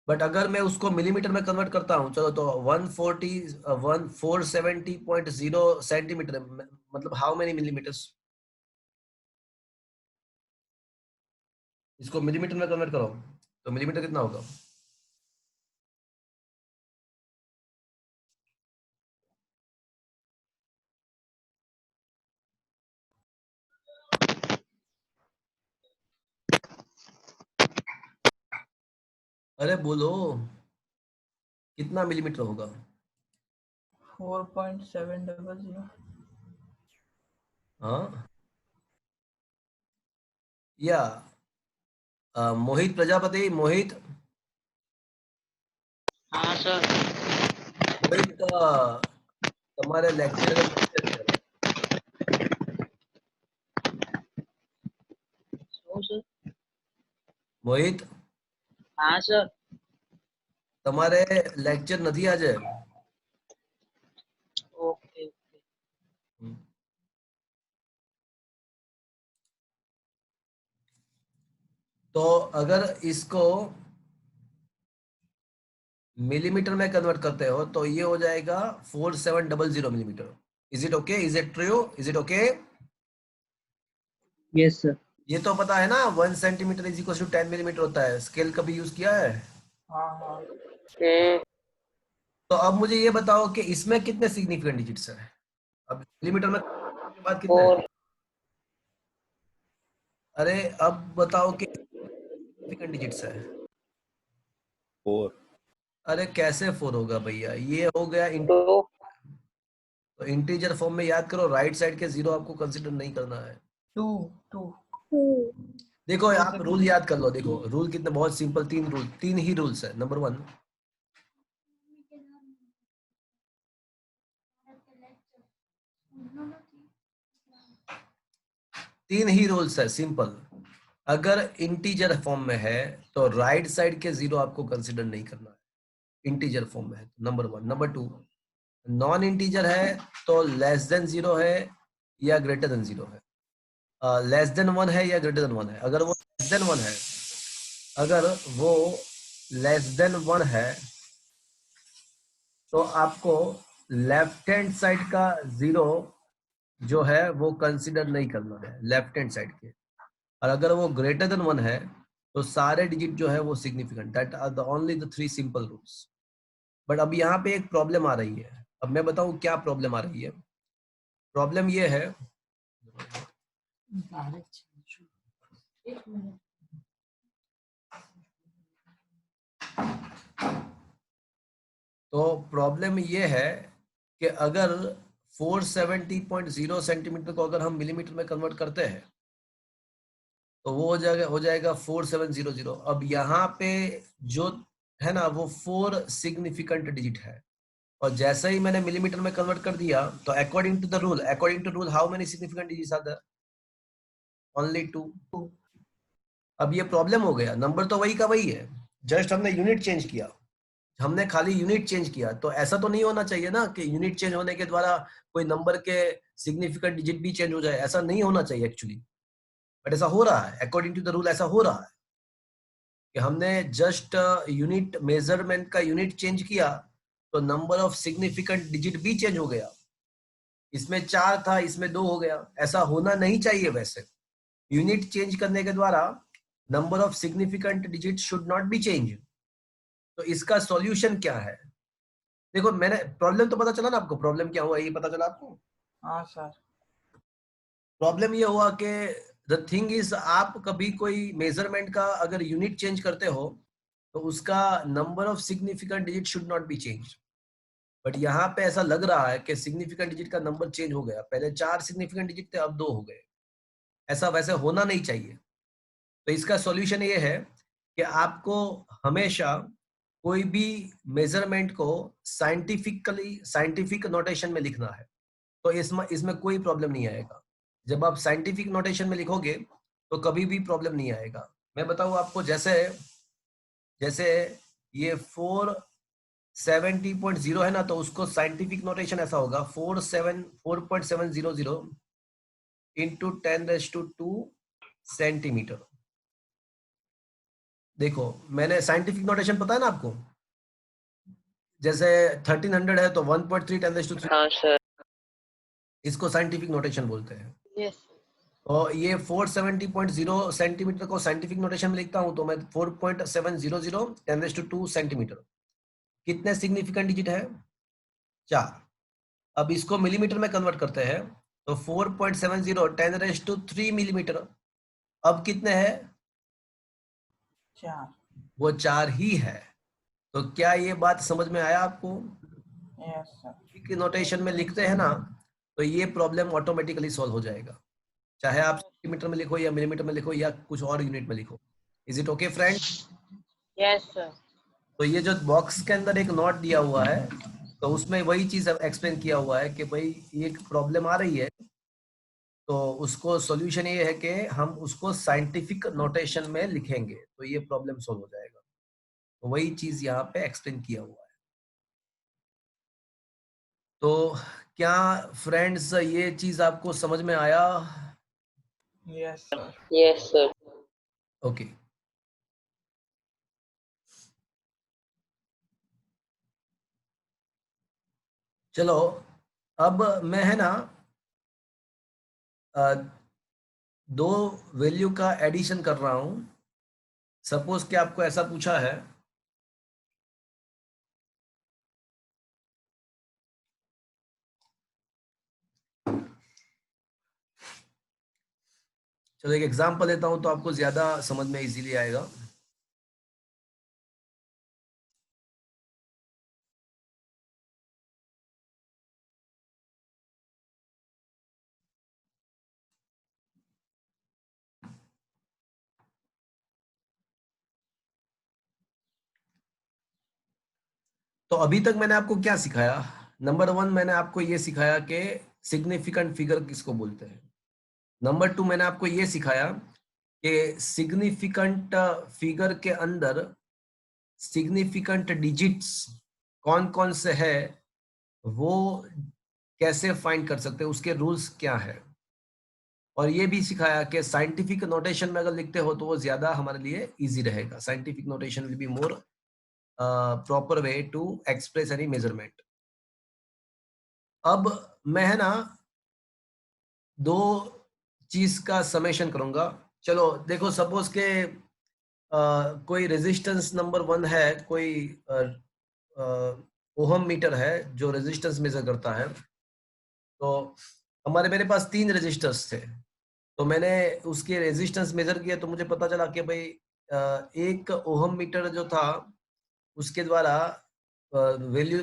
बट अगर मैं उसको मिलीमीटर में कन्वर्ट करता हूँ, चलो तो 470.0 सेंटीमीटर, मतलब हाउ मेनी मिलीमीटर्स? इसको मिलीमीटर में कन्वर्ट करो तो मिलीमीटर कितना होगा? अरे बोलो, कितना मिलीमीटर होगा? 4.700 हाँ, या मोहित प्रजापति, मोहित हाँ सर मोहित तुम्हारे लेक्चर का सर मोहित हाँ सर તમારે લેક્ચર નથી આજે? ओके तो अगर इसको मिलीमीटर में कन्वर्ट करते हो तो ये हो जाएगा 4700 millimetre. Is it okay? Is it true? Is it okay? Yes sir. ये तो पता है ना, 1 centimetre is equal to 10 millimetre होता है। स्केल कभी यूज किया है? हाँ हाँ तो अब मुझे ये बताओ कि इसमें कितने सिग्निफिकेंट डिजिट्स है? अब मिलीमीटर में के बाद कितने हैं? अरे अब बताओ कि सिग्निफिकेंट डिजिट्स है। 4 अरे कैसे 4 होगा भैया? ये हो गया तो इंटीजर फॉर्म में याद करो, राइट साइड के जीरो आपको कंसीडर नहीं करना है। 2 देखो आप रूल याद कर लो। देखो रूल कितने बहुत सिंपल, तीन ही रूल्स है। नंबर 1, तीन ही रूल्स है सिंपल। अगर इंटीजर फॉर्म में है तो राइट साइड के जीरो आपको कंसीडर नहीं करना है, इंटीजर फॉर्म में है। नंबर 1। नंबर 2, नॉन इंटीजर है तो लेस देन जीरो है या ग्रेटर देन जीरो है, लेस देन 1 है या ग्रेटर देन 1 है। अगर वो लेस देन 1 है, अगर वो लेस देन 1 है तो आपको लेफ्ट हैंड साइड का जीरो जो है वो कंसीडर नहीं करना है, लेफ्ट हैंड साइड के। और अगर वो ग्रेटर देन 1 है तो सारे डिजिट जो है वो significant. That are the only the 3 simple rules. But अब यहाँ पे एक प्रॉब्लम आ रही है। अब मैं बताऊं क्या प्रॉब्लम आ रही है। प्रॉब्लम ये है, तो प्रॉब्लम ये है कि अगर 470.0 सेंटीमीटर को अगर हम मिलीमीटर में कन्वर्ट करते हैं तो वो हो जाएगा 4700। अब यहाँ पे जो है ना वो 4 सिग्निफिकेंट डिजिट है, और जैसे ही मैंने मिलीमीटर में कन्वर्ट कर दिया तो according to the rule how many significant digits are there? Only 2। अब ये प्रॉब्लम हो गया। नंबर तो वही का वही है, जस्ट हमने यूनिट चेंज किया। हमने खाली यूनिट चेंज किया, तो ऐसा तो नहीं होना चाहिए ना कि यूनिट चेंज होने के द्वारा कोई नंबर के सिग्निफिकेंट डिजिट भी चेंज हो जाए। ऐसा नहीं होना चाहिए एक्चुअली, बट ऐसा हो रहा है। अकॉर्डिंग टू द रूल ऐसा हो रहा है कि हमने जस्ट यूनिट मेजरमेंट का यूनिट चेंज किया तो नंबर ऑफ सिग्निफिकेंट डिजिट भी चेंज हो गया। इसमें 4 था, इसमें 2 हो गया। ऐसा होना नहीं चाहिए। वैसे यूनिट चेंज करने के द्वारा number of significant digit should not be change. तो इसका सॉल्यूशन क्या है? देखो मैंने प्रॉब्लम तो पता चला ना आपको, प्रॉब्लम क्या हुआ ये पता चला आपको? हाँ सर प्रॉब्लम ये हुआ कि द थिंग इज, आप कभी कोई मेजरमेंट का अगर यूनिट चेंज करते हो तो उसका number of significant digit should not be change. But यहाँ पे ऐसा लग रहा है कि सिग्निफिकेंट डिजिट का नंबर चेंज हो गया, पहले 4 सिग्निफिकेंट डिजिट थे, अब 2 हो गए। ऐसा वैसे होना नहीं चाहिए। तो इसका सॉल्यूशन ये है कि आपको हमेशा कोई भी मेजरमेंट को साइंटिफिक नोटेशन में लिखना है, तो इसमें इसमें कोई प्रॉब्लम नहीं आएगा। जब आप साइंटिफिक नोटेशन में लिखोगे तो कभी भी प्रॉब्लम नहीं आएगा। मैं बताऊं आपको, जैसे जैसे ये 470.0 है ना, तो उसको साइंटिफिक नोटेशन ऐसा होगा 4.700 इंटू 10⁻² सेंटीमीटर। देखो, मैंने साइंटिफिक नोटेशन पता है ना आपको, जैसे 1300 है तो 1.3 10⁻3। हाँ सर। इसको साइंटिफिक नोटेशन बोलते हैं। यस। और ये 470.0 सेंटीमीटर को साइंटिफिक नोटेशन में लिखता हूं तो मैं 4.700 10⁻² सेंटीमीटर। कितने सिग्निफिकेंट डिजिट है? 4। अब इसको मिलीमीटर में कन्वर्ट करते हैं तो 4.70 10⁻³ मिलीमीटर। अब कितने हैं? 4। वो 4 ही है। तो क्या ये बात समझ में आया आपको? Yes sir. कि नोटेशन में लिखते हैं ना, तो ये प्रॉब्लम ऑटोमेटिकली सॉल्व हो जाएगा, चाहे आप सेंटीमीटर में लिखो या मिलीमीटर में लिखो या कुछ और यूनिट में लिखो। Is it okay friend? Yes sir. तो ये जो बॉक्स के अंदर एक नोट दिया हुआ है, तो उसमें वही चीज एक्सप्लेन किया हुआ है कि भाई एक प्रॉब्लम आ रही है, तो उसको सॉल्यूशन ये है कि हम उसको साइंटिफिक नोटेशन में लिखेंगे तो ये प्रॉब्लम सॉल्व हो जाएगा। तो वही चीज यहाँ पे एक्सप्लेन किया हुआ है। तो क्या फ्रेंड्स ये चीज आपको समझ में आया? Yes sir. Yes sir. Okay. चलो, अब मैं है ना दो वैल्यू का एडिशन कर रहा हूं। सपोज कि आपको ऐसा पूछा है, चलो एक एग्जांपल देता हूं तो आपको ज्यादा समझ में इजीली आएगा। तो अभी तक मैंने आपको क्या सिखाया? नंबर 1 मैंने आपको ये सिखाया कि सिग्निफिकेंट फिगर किसको बोलते हैं। नंबर 2 मैंने आपको ये सिखाया कि सिग्निफिकेंट फिगर के अंदर सिग्निफिकेंट डिजिट्स कौन कौन से है, वो कैसे फाइंड कर सकते हैं, उसके रूल्स क्या है। और ये भी सिखाया कि साइंटिफिक नोटेशन में अगर लिखते हो तो वो ज्यादा हमारे लिए इजी रहेगा। Scientific notation will be more proper way to express any measurement. अब मैं है ना दो चीज का समेशन करूंगा। चलो देखो, सपोज के कोई रेजिस्टेंस नंबर 1 है, कोई ओहम मीटर है जो रेजिस्टेंस मेजर करता है। तो मेरे पास 3 रेजिस्टर्स थे, तो मैंने उसके रेजिस्टेंस मेजर किया तो मुझे पता चला कि भाई एक ओहम मीटर जो था उसके द्वारा वैल्यू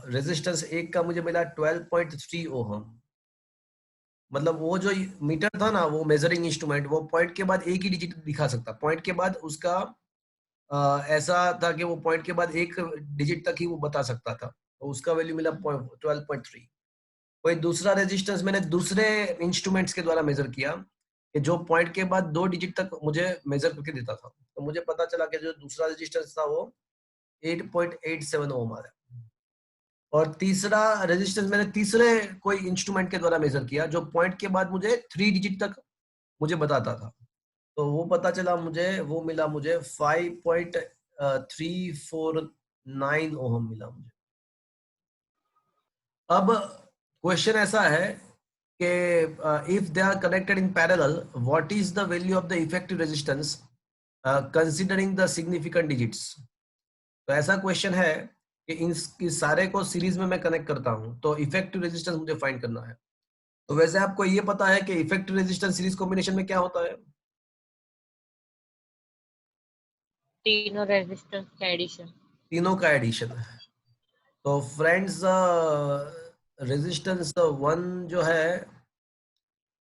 रेजिस्टेंस एक का मुझे मिला 12.3 ओहम। मतलब वो जो मीटर था ना, वो मेजरिंग इंस्ट्रूमेंट, वो पॉइंट के बाद एक ही डिजिट दिखा सकता, पॉइंट के बाद उसका ऐसा था कि वो पॉइंट के बाद एक डिजिट तक ही वो बता सकता था, तो उसका वैल्यू मिला 12.3। कोई दूसरा रेजिस्टेंस मैंने दूसरे इंस्ट्रूमेंट्स के द्वारा मेजर किया कि जो पॉइंट के बाद 2 डिजिट तक मुझे मेजर करके देता था, तो मुझे पता चला कि जो दूसरा रेजिस्टेंस था वो 8.87 ओम आ रहा है। और तीसरा रेजिस्टेंस मैंने तीसरे कोई इंस्ट्रूमेंट के द्वारा मेजर किया जो पॉइंट के बाद मुझे 3 डिजिट तक मुझे बताता था, तो वो पता चला मुझे, वो मिला मुझे 5.349 ओम मिला मुझे। अब क्वेश्चन ऐसा है कि if they are connected in parallel, what is the value of the effective resistance considering the significant digits. तो ऐसा क्वेश्चन है कि इन सारे को सीरीज में मैं कनेक्ट करता हूं तो इफेक्टिव रेजिस्टेंस मुझे फाइंड करना है। तो वैसे आपको ये पता है कि इफेक्टिव रेजिस्टेंस सीरीज कॉम्बिनेशन में क्या होता है? तीनों रेजिस्टेंस का एडिशन। तीनों का एडिशन। तो फ्रेंड्स रेजिस्टेंस 1 जो है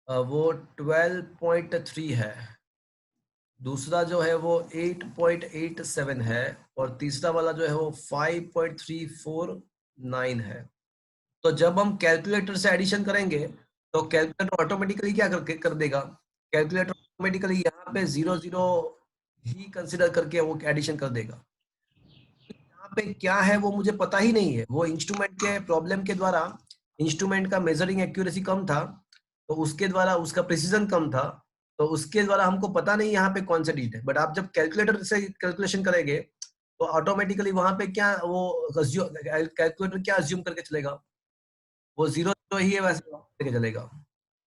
वो 12.3 है, दूसरा जो है वो 8.87 है, और तीसरा वाला जो है वो 5.349 है। तो जब हम कैलकुलेटर से एडिशन करेंगे तो कैलकुलेटर ऑटोमेटिकली क्या कर देगा, कैलकुलेटर ऑटोमेटिकली यहाँ पे 0 ही कंसिडर करके वो एडिशन कर देगा। यहाँ पे क्या है वो मुझे पता ही नहीं है, वो इंस्ट्रूमेंट के प्रॉब्लम के द्वारा, इंस्ट्रूमेंट का मेजरिंग एक्यूरेसी कम था, तो उसके द्वारा उसका प्रिसीजन कम था, तो उसके द्वारा हमको पता नहीं यहाँ पे कौन सा डिजिट है। बट आप जब कैलकुलेटर से कैलकुलेशन करेंगे तो ऑटोमेटिकली वहां पे क्या वो कैलकुलेटर क्या अज्यूम करके चलेगा, वो 0 ही है वैसे करके चलेगा।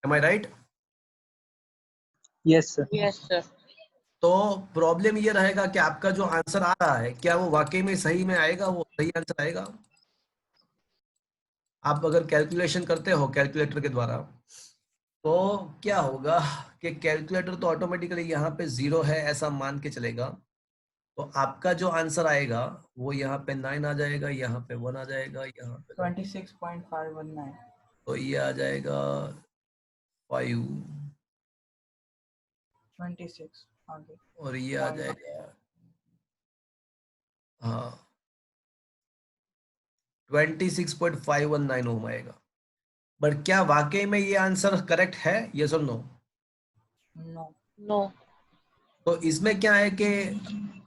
Am I right? Yes, sir. Yes, sir. तो प्रॉब्लम ये रहेगा कि आपका जो आंसर आ रहा है क्या वो वाकई में सही में आएगा, वो सही आंसर आएगा। आप अगर कैलकुलेशन करते हो कैलकुलेटर के द्वारा तो क्या होगा कि कैलकुलेटर तो ऑटोमेटिकली यहाँ पे 0 है ऐसा मान के चलेगा, तो आपका जो आंसर आएगा वो यहाँ पे 9 आ जाएगा, यहाँ पे 1 आ जाएगा, यहाँ पे 26.519. तो ये आ जाएगा 5, 26 आगे. और ये आ जाएगा हाँ 26.519 ओम आएगा। बट क्या वाकई में ये आंसर करेक्ट है, यस और नो? No. No. तो इसमें क्या है कि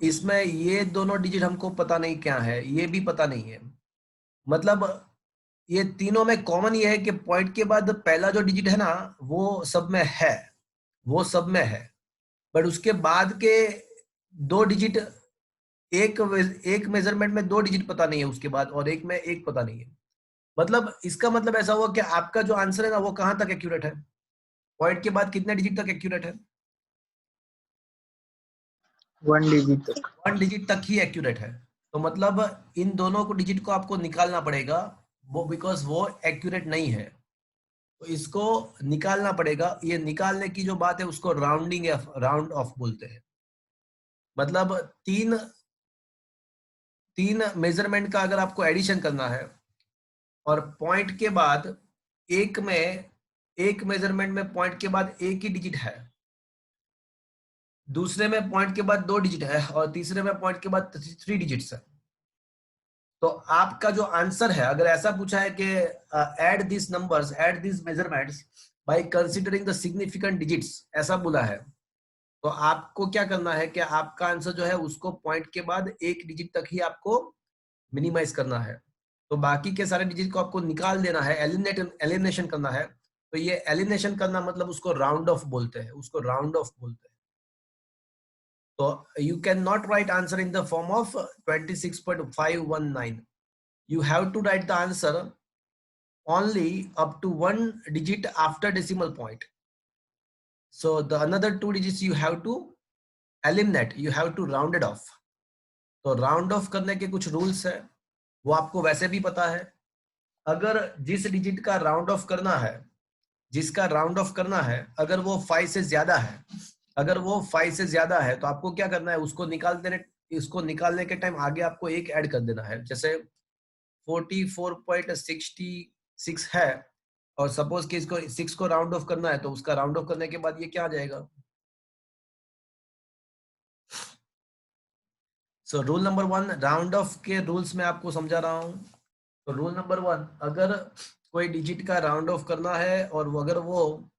इसमें ये दोनों डिजिट हमको पता नहीं क्या है, ये भी पता नहीं है। मतलब ये तीनों में कॉमन ये है कि पॉइंट के बाद पहला जो डिजिट है ना वो सब में है, वो सब में है, बट उसके बाद के दो डिजिट, एक मेजरमेंट में 2 डिजिट पता नहीं है उसके बाद, और एक में एक पता नहीं है। मतलब इसका मतलब ऐसा हुआ कि आपका जो आंसर है ना वो कहां तक एक्यूरेट है, पॉइंट के बाद कितने डिजिट तक एक्यूरेट है? 1 digit तक। 1 डिजिट तक ही एक्यूरेट है। तो मतलब इन दोनों को डिजिट को आपको निकालना पड़ेगा, वो बिकॉज वो एक्यूरेट नहीं है, तो इसको निकालना पड़ेगा। ये निकालने की जो बात है उसको राउंडिंग या राउंड ऑफ बोलते हैं। मतलब तीन मेजरमेंट का अगर आपको एडिशन करना है और पॉइंट के बाद एक मेजरमेंट में पॉइंट के बाद एक ही डिजिट है, दूसरे में पॉइंट के बाद 2 डिजिट है, और तीसरे में पॉइंट के बाद 3 डिजिट्स है, तो आपका जो आंसर है, अगर ऐसा पूछा है कि add this numbers, add this measurements by considering the significant digits, ऐसा बोला है, तो आपको क्या करना है कि आपका आंसर जो है उसको पॉइंट के बाद एक डिजिट तक ही आपको मिनिमाइज करना है। तो बाकी के सारे डिजिट को आपको निकाल देना है, एलिमिनेशन करना है। तो ये एलिमिनेशन करना मतलब उसको राउंड ऑफ बोलते हैं, उसको राउंड ऑफ बोलते हैं। तो you can not right answer in the form of 26.519, you have to write the answer only up to 1 digit after decimal point. So the another 2 digits you have to eliminate, you have to round it off. तो round of करने के कुछ rules है, वो आपको वैसे भी पता है। अगर जिस डिजिट का राउंड ऑफ करना है, जिसका राउंड ऑफ करना है, अगर वो 5 से ज्यादा है, अगर वो 5 से ज्यादा है तो आपको क्या करना है, उसको इसको निकालने के टाइम आगे आपको एक ऐड कर देना है। जैसे 44.66 है, और सपोज कि इसको 6 को राउंड ऑफ करना है, तो उसका राउंड ऑफ करने के बाद ये क्या आ जाएगा। So rule number 1, round of के रूल्स में आपको समझा रहा हूं। तो रूल नंबर 1, अगर कोई डिजिट का राउंड ऑफ करना है और अगर वो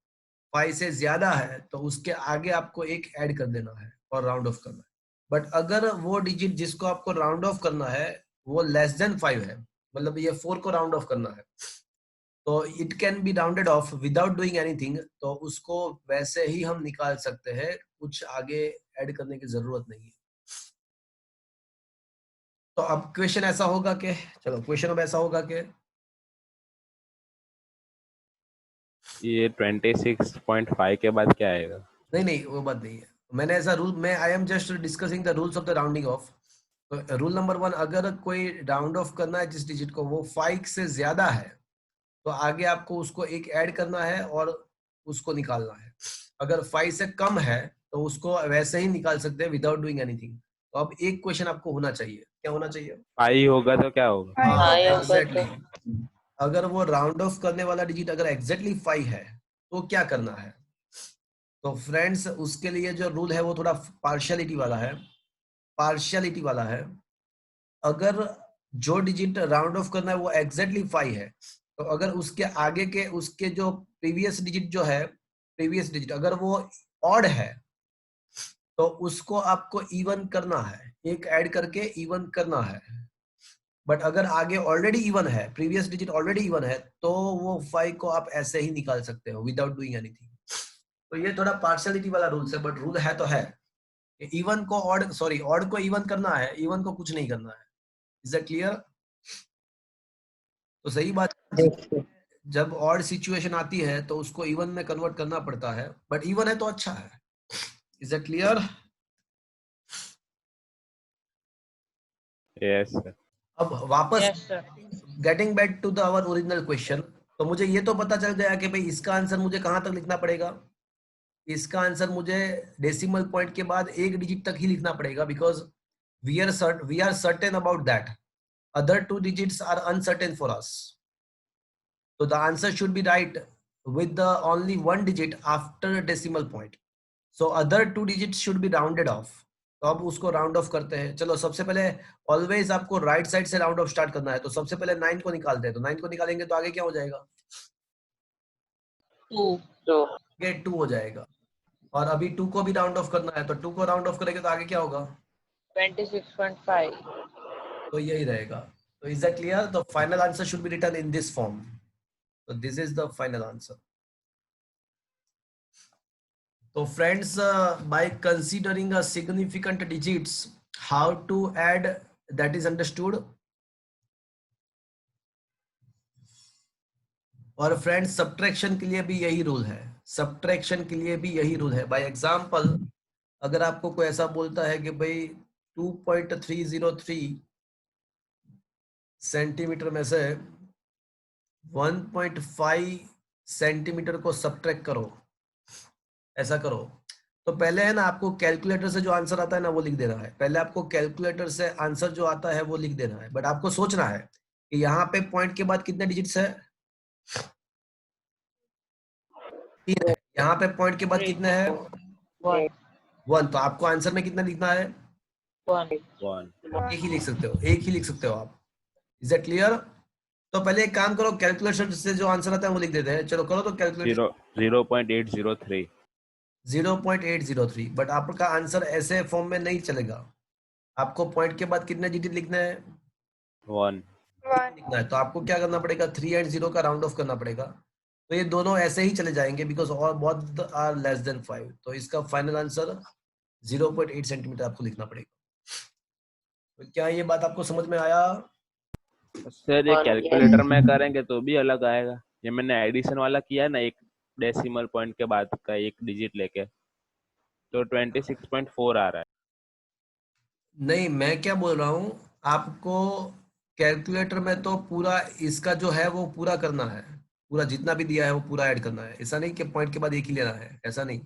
5 से ज्यादा है तो उसके आगे आपको एक ऐड कर देना है और राउंड ऑफ करना है। बट अगर वो डिजिट जिसको आपको राउंड ऑफ करना है वो लेस देन 5 है, मतलब ये 4 को राउंड ऑफ करना है, तो it can be rounded of without doing anything, तो उसको वैसे ही हम निकाल सकते हैं, कुछ आगे ऐड करने की जरूरत नहीं है। तो अब क्वेश्चन ऐसा होगा कि चलो क्वेश्चन अब ऐसा होगा कि ये 26.5 के बाद क्या आएगा? नहीं वो बात नहीं है, मैंने ऐसा रूल, मैं I am just discussing the rules of the rounding off. तो रूल नंबर 1, अगर कोई राउंड ऑफ करना है जिस डिजिट को, वो 5 से ज्यादा है, तो आगे आपको उसको एक ऐड करना है और उसको निकालना है। अगर 5 से कम है तो उसको वैसे ही निकाल सकते हैं विदाउट डूइंग एनीथिंग। तो अब एक क्वेश्चन आपको होना चाहिए, क्या होना चाहिए? 5 होगा तो क्या होगा? हाँ ये होगा एग्जैक्टली। अगर वो राउंड ऑफ करने वाला डिजिट अगर एग्जैक्टली 5 है तो क्या करना है? तो फ्रेंड्स उसके लिए जो रूल है वो थोड़ा पार्शियलिटी वाला है, पार्शियलिटी वाला है। अगर जो डिजिट राउंड ऑफ करना है वो एग्जैक्टली 5 है, तो अगर उसके आगे के उसके जो प्रीवियस डिजिट जो है, प्रीवियस डिजिट अगर वो ऑड है तो उसको आपको इवन करना है, एक ऐड करके इवन करना है। बट अगर आगे ऑलरेडी इवन है, प्रीवियस डिजिट ऑलरेडी इवन है, तो वो 5 को आप ऐसे ही निकाल सकते हो विदाउट डूइंग एनीथिंग। तो ये थोड़ा पार्शियलिटी वाला रूल है, बट रूल है तो है। इवन को ऑड, सॉरी ऑड को इवन करना है, इवन को कुछ नहीं करना है। Is that clear? तो सही बात, Yes, sir. जब ऑड सिचुएशन आती है तो उसको इवन में कन्वर्ट करना पड़ता है, बट इवन है तो अच्छा है। Is that clear? Yes sir. अब वापस yes sir. Getting back to the our original question, तो मुझे ये तो पता चल गया कि भाई इसका आंसर मुझे कहां तक लिखना पड़ेगा। इसका आंसर मुझे डेसिमल पॉइंट के बाद एक डिजिट तक ही लिखना पड़ेगा, because we are certain about that, other two digits are uncertain for us. So the answer should be right with the only one digit after decimal point. So other two digits should be rounded off. तो अब उसको round of करते हैं। चलो सबसे पहले always आपको right side से राउंड ऑफ स्टार्ट करना है, तो सबसे पहले 9 को निकालते हैं। तो 9 को निकालेंगे तो आगे क्या हो जाएगा? 2 आगे 2 हो जाएगा। और अभी 2 को भी राउंड ऑफ करना है, तो 2 को राउंड ऑफ करेंगे तो आगे क्या होगा? 26.5 तो यही रहेगा। तो is that clear? The final answer should be written in this form. So this is the final answer. So friends, by considering a significant digits, how to add, that is understood. और friends subtraction के लिए भी यही rule है, subtraction के लिए भी यही रूल है। बाय एग्जांपल अगर आपको कोई ऐसा बोलता है कि भाई 2.303 सेंटीमीटर में से 1.5 सेंटीमीटर को सब्ट्रैक्ट करो, ऐसा करो, तो पहले है ना आपको कैलकुलेटर से जो आंसर आता है ना वो लिख देना है। पहले आपको कैलकुलेटर से आंसर जो आता है वो लिख देना है, बट आपको सोचना है कि यहाँ पे पॉइंट के बाद कितने डिजिट्स है? 3 है। यहाँ पे पॉइंट के बाद कितने हैं? 1। तो आपको आंसर में कितना लिखना है? 1 एक ही लिख सकते हो, एक ही लिख सकते हो आप। Is that clear? तो पहले एक काम करो, कैलकुलेटर से जो आंसर आता है वो लिख देते हैं। चलो करो तो कैलकुलेटर। 0.803 0.803, बट आपका आंसर ऐसे फॉर्म में नहीं चलेगा। आपको पॉइंट के बाद कितने डिजिट लिखना है? 1 लिखना है। तो आपको क्या करना पड़ेगा? 3 एंड 0 का राउंड ऑफ करना पड़ेगा। तो ये दोनों ऐसे ही चले जाएंगे because all both are less than 5। तो इसका फाइनल आंसर 0.8 सेंटीमीटर आपको लिखना पड़ेगा। तो क्या ये बात आपको समझ में आया? सर ये कैलकुलेटर में करेंगे तो भी अलग आएगा। ये मैंने एडिशन वाला किया ना, एक डेसिमल पॉइंट के बाद का एक डिजिट लेके, तो 26.4 आ रहा है। नहीं, मैं क्या बोल रहा हूँ, आपको कैलकुलेटर में तो पूरा इसका जो है वो पूरा करना है, पूरा जितना भी दिया है वो पूरा ऐड करना है। ऐसा नहीं कि पॉइंट के बाद एक ही लेना है, ऐसा नहीं।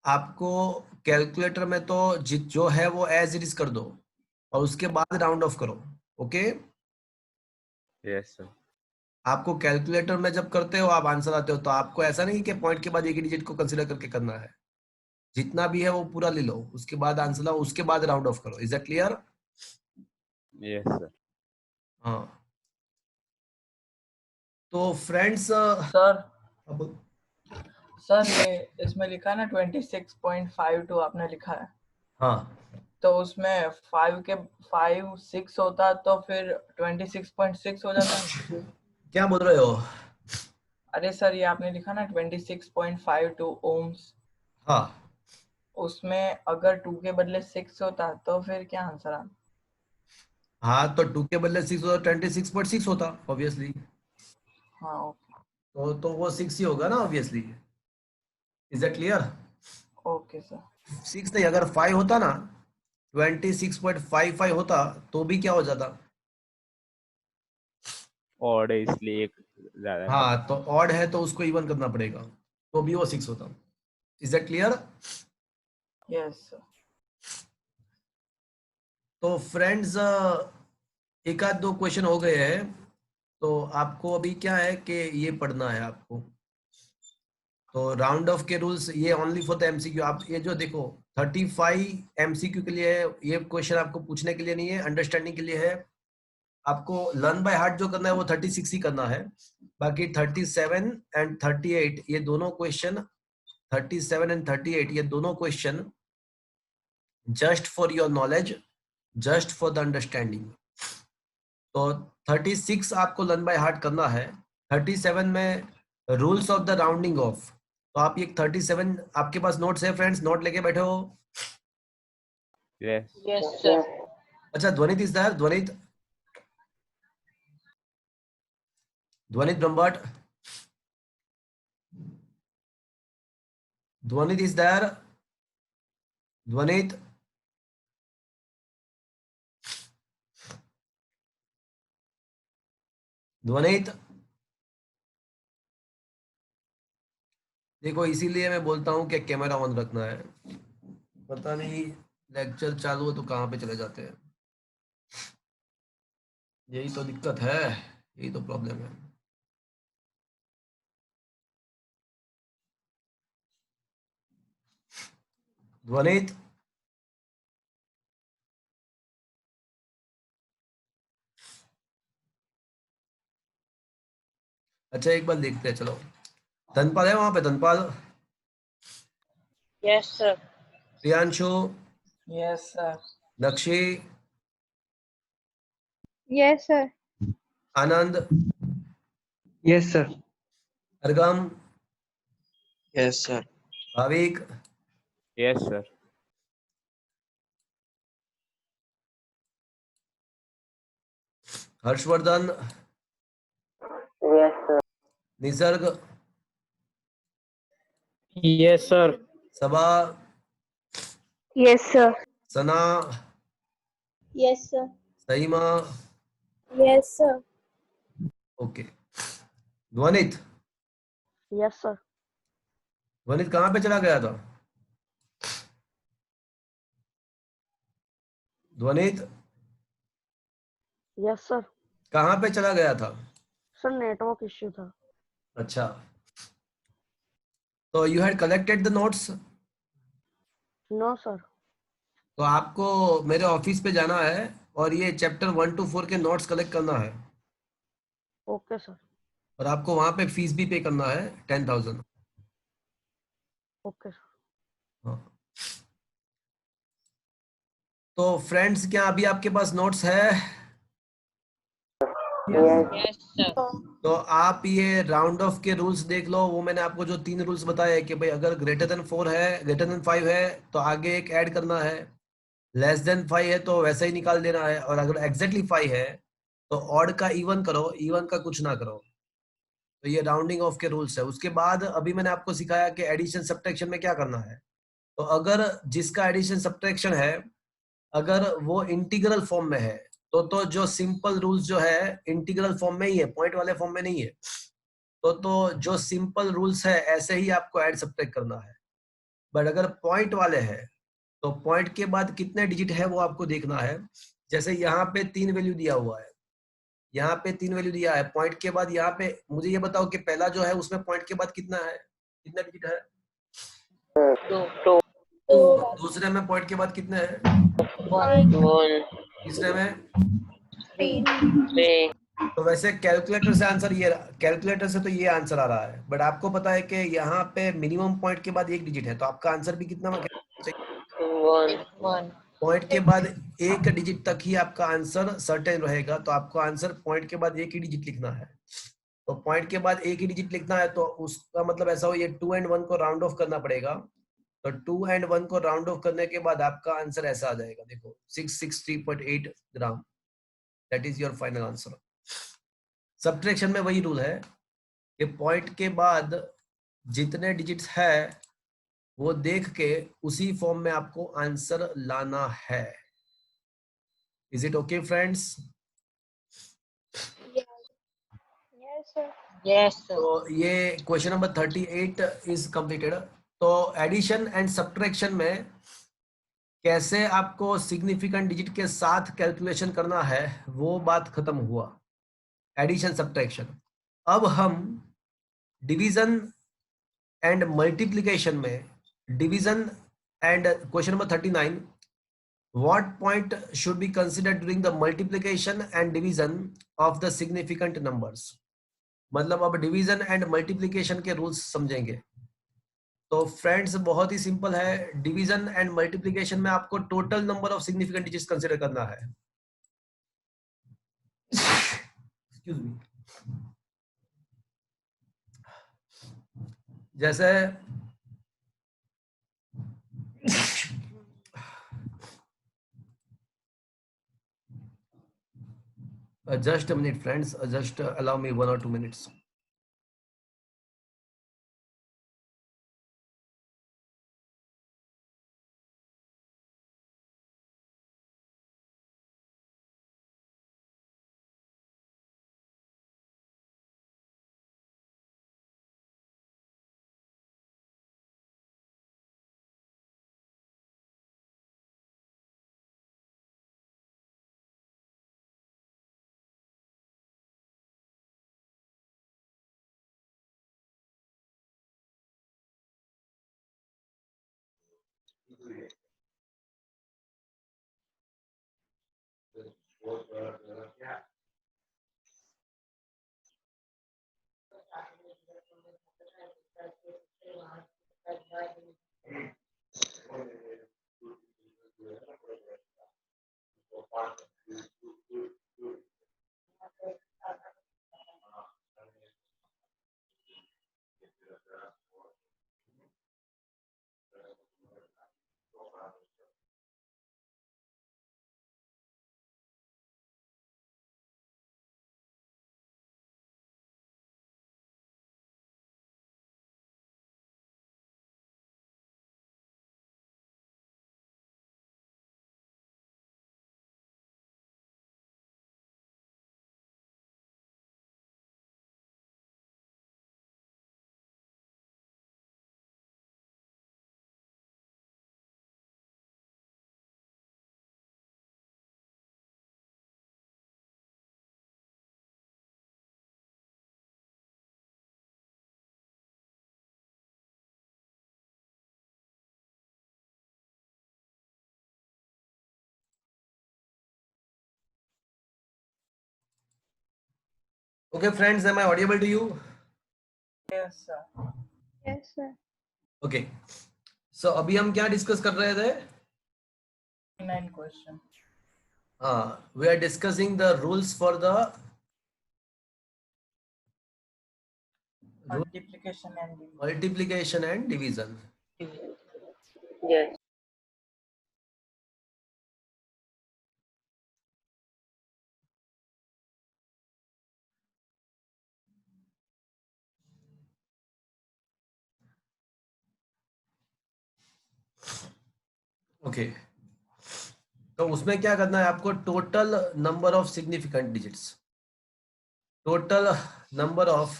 आपको कैलकुलेटर में तो जो है वो एज इट इज कर दो और उसके बाद राउंड ऑफ करो। ओके? Yes sir. आपको कैलकुलेटर में जब करते हो आप आंसर आते हो, तो आपको ऐसा नहीं कि पॉइंट के बाद एक ही डिजिट को कंसीडर करके करना है। जितना भी है वो पूरा ले लो, उसके बाद आंसर लाओ, उसके बाद राउंड ऑफ करो। Is that clear? Yes sir. हाँ। तो फ्रेंड्स सर अब सर ये इसमें लिखा है ना 26.52 आपने लिखा है, हाँ, तो उसमें 5 6 होता तो फिर 26.6 हो जाता। क्या बोल रहे हो? अरे सर ये आपने लिखा ना 26.52 ओम्स, हाँ उसमें अगर 2 के बदले 6 होता तो फिर क्या आंसर आता? हाँ, तो 2 के बदले 6 होता, 26.6 होता ऑब्वियसली। हाँ ओके तो वो 6 ही होगा ना obviously. Is that clear? Okay sir. 6 नहीं, अगर 5 होता ना, 26.55 होता तो भी क्या हो जाता? ऑड है इसलिए एक ज्यादा है। हाँ, तो ऑड है तो उसको इवन करना पड़ेगा, तो भी वो 6 होता। Is that clear? Yes sir. तो फ्रेंड्स एक आध दो क्वेश्चन हो गए हैं, तो आपको अभी क्या है कि ये पढ़ना है आपको। तो राउंड ऑफ के रूल्स ये ओनली फॉर द एमसीक्यू। आप ये जो देखो 35 एमसीक्यू के लिए है, ये क्वेश्चन आपको पूछने के लिए नहीं है, अंडरस्टैंडिंग के लिए है। आपको लर्न बाय हार्ट जो करना है वो 36 ही करना है। बाकी 37 एंड 38 ये दोनों क्वेश्चन, 37 एंड 38 ये दोनों question just for your knowledge, just for the understanding. तो 36 आपको लर्न बाय हार्ट करना है। 37 में rules of the rounding off. तो आप ये 37 आपके पास नोट्स है फ्रेंड्स, नोट लेके बैठे हो? Yes Yes, sir. अच्छा Dhvanit is there, Dhvanit, Dhvanit Brahmbhatt, Dhvanit is there, Dhvanit, Dhvanit. देखो इसीलिए मैं बोलता हूँ कि कैमरा ऑन रखना है, पता नहीं लेक्चर चालू हो तो कहाँ पे चले जाते हैं। यही तो दिक्कत है, यही तो प्रॉब्लम है। ध्वनित, अच्छा एक बार देखते हैं, चलो। धनपाल है वहां पे? Dhanpal, Yes, sir. Priyanshu, Yes, sir. Nakshi, Yes, sir. Anand, Yes, sir. Argam, Yes, sir. Bhavik, yes sir. Harshvardhan, Yes, sir. Nisarg, Yes, sir. Saba, Yes, sir. Sana, Yes, sir. Sahima, Yes, sir. Okay. Dhvanit, Yes, sir. Dhvanit कहाँ पे चला गया था? ध्वनित Yes, sir. कहाँ पे चला गया था? Sir, network issue था। अच्छा, तो you had collected the notes? No, sir. तो आपको मेरे ऑफिस पे जाना है और ये चैप्टर 1 to 4 के नोट्स कलेक्ट करना है, Okay, sir. और आपको वहां पे फीस भी पे करना है 10,000। Okay, sir. हाँ। तो फ्रेंड्स क्या अभी आपके पास नोट्स है? Yes, sir. तो आप ये राउंड ऑफ के रूल्स देख लो। वो मैंने आपको जो 3 रूल्स बताए कि भाई अगर ग्रेटर देन 4 है, ग्रेटर देन 5 है तो आगे एक ऐड करना है, लेस देन 5 है तो वैसा ही निकाल देना है, और अगर एग्जैक्टली 5 है तो ऑड का इवन करो, इवन का कुछ ना करो। तो ये राउंडिंग ऑफ के रूल्स है। उसके बाद अभी मैंने आपको सिखाया कि एडिशन सब्ट्रैक्शन में क्या करना है। तो अगर जिसका एडिशन सब्ट्रैक्शन है अगर वो इंटीग्रल फॉर्म में है तो जो सिंपल रूल्स जो है इंटीग्रल फॉर्म में ही है, पॉइंट वाले फॉर्म में नहीं है। तो जो सिंपल रूल्स है ऐसे ही आपको ऐड सब्ट्रैक्ट करना है। बट अगर पॉइंट वाले हैं तो पॉइंट के बाद कितने डिजिट है वो आपको देखना है। जैसे यहाँ पे 3 वैल्यू दिया हुआ है, यहाँ पे 3 वैल्यू दिया है, पॉइंट के बाद यहाँ पे मुझे ये बताओ कि पहला जो है उसमें पॉइंट के बाद कितना है, कितना डिजिट है? 2, दूसरे में पॉइंट के बाद कितने हैं? 1, तीसरे में? 3. तो वैसे कैलकुलेटर से आंसर ये, कैलकुलेटर से तो ये आंसर आ रहा है, बट आपको पता है कि यहाँ पे मिनिमम पॉइंट के बाद 1 डिजिट है, तो आपका आंसर भी कितना चाहिए? 1. पॉइंट के बाद 1 डिजिट तक ही आपका आंसर सर्टेन रहेगा। तो आपको आंसर पॉइंट के बाद 1 ही डिजिट लिखना है। तो पॉइंट के बाद 1 ही डिजिट लिखना है तो उसका मतलब ऐसा हो, ये 2 and 1 को राउंड ऑफ करना पड़ेगा। तो 2 and 1 को राउंड ऑफ करने के बाद आपका आंसर ऐसा आ जाएगा, देखो 663.8 gram. That is your final answer. Subtraction में वही रूल है कि पॉइंट के बाद जितने डिजिट्स है वो देख के उसी फॉर्म में आपको आंसर लाना है। Is it okay friends? Yes, sir. Yes, sir. तो ये क्वेश्चन नंबर 38 इज कंप्लीटेड। तो एडिशन एंड सब्ट्रैक्शन में कैसे आपको सिग्निफिकेंट डिजिट के साथ कैलकुलेशन करना है वो बात खत्म हुआ, एडिशन सब्ट्रैक्शन। अब हम डिवीजन एंड मल्टीप्लिकेशन में, division and question number 39, what point should be considered during the multiplication and division of the significant numbers। मतलब अब डिवीजन एंड मल्टीप्लिकेशन के रूल्स समझेंगे। तो फ्रेंड्स बहुत ही सिंपल है, डिवीजन एंड मल्टीप्लिकेशन में आपको total number of significant digits consider करना है। Excuse me. जैसे just a minute friends, just allow me 1 or 2 minutes। Okay friends, am I audible to you? Yes, sir. Yes, sir. Okay, so अभी हम क्या discuss कर रहे थे? 9 question. We are discussing the rules for the Multiplication and division. multiplication and division। Yes. Okay, तो उसमें क्या करना है आपको? Total number of significant digits, total number of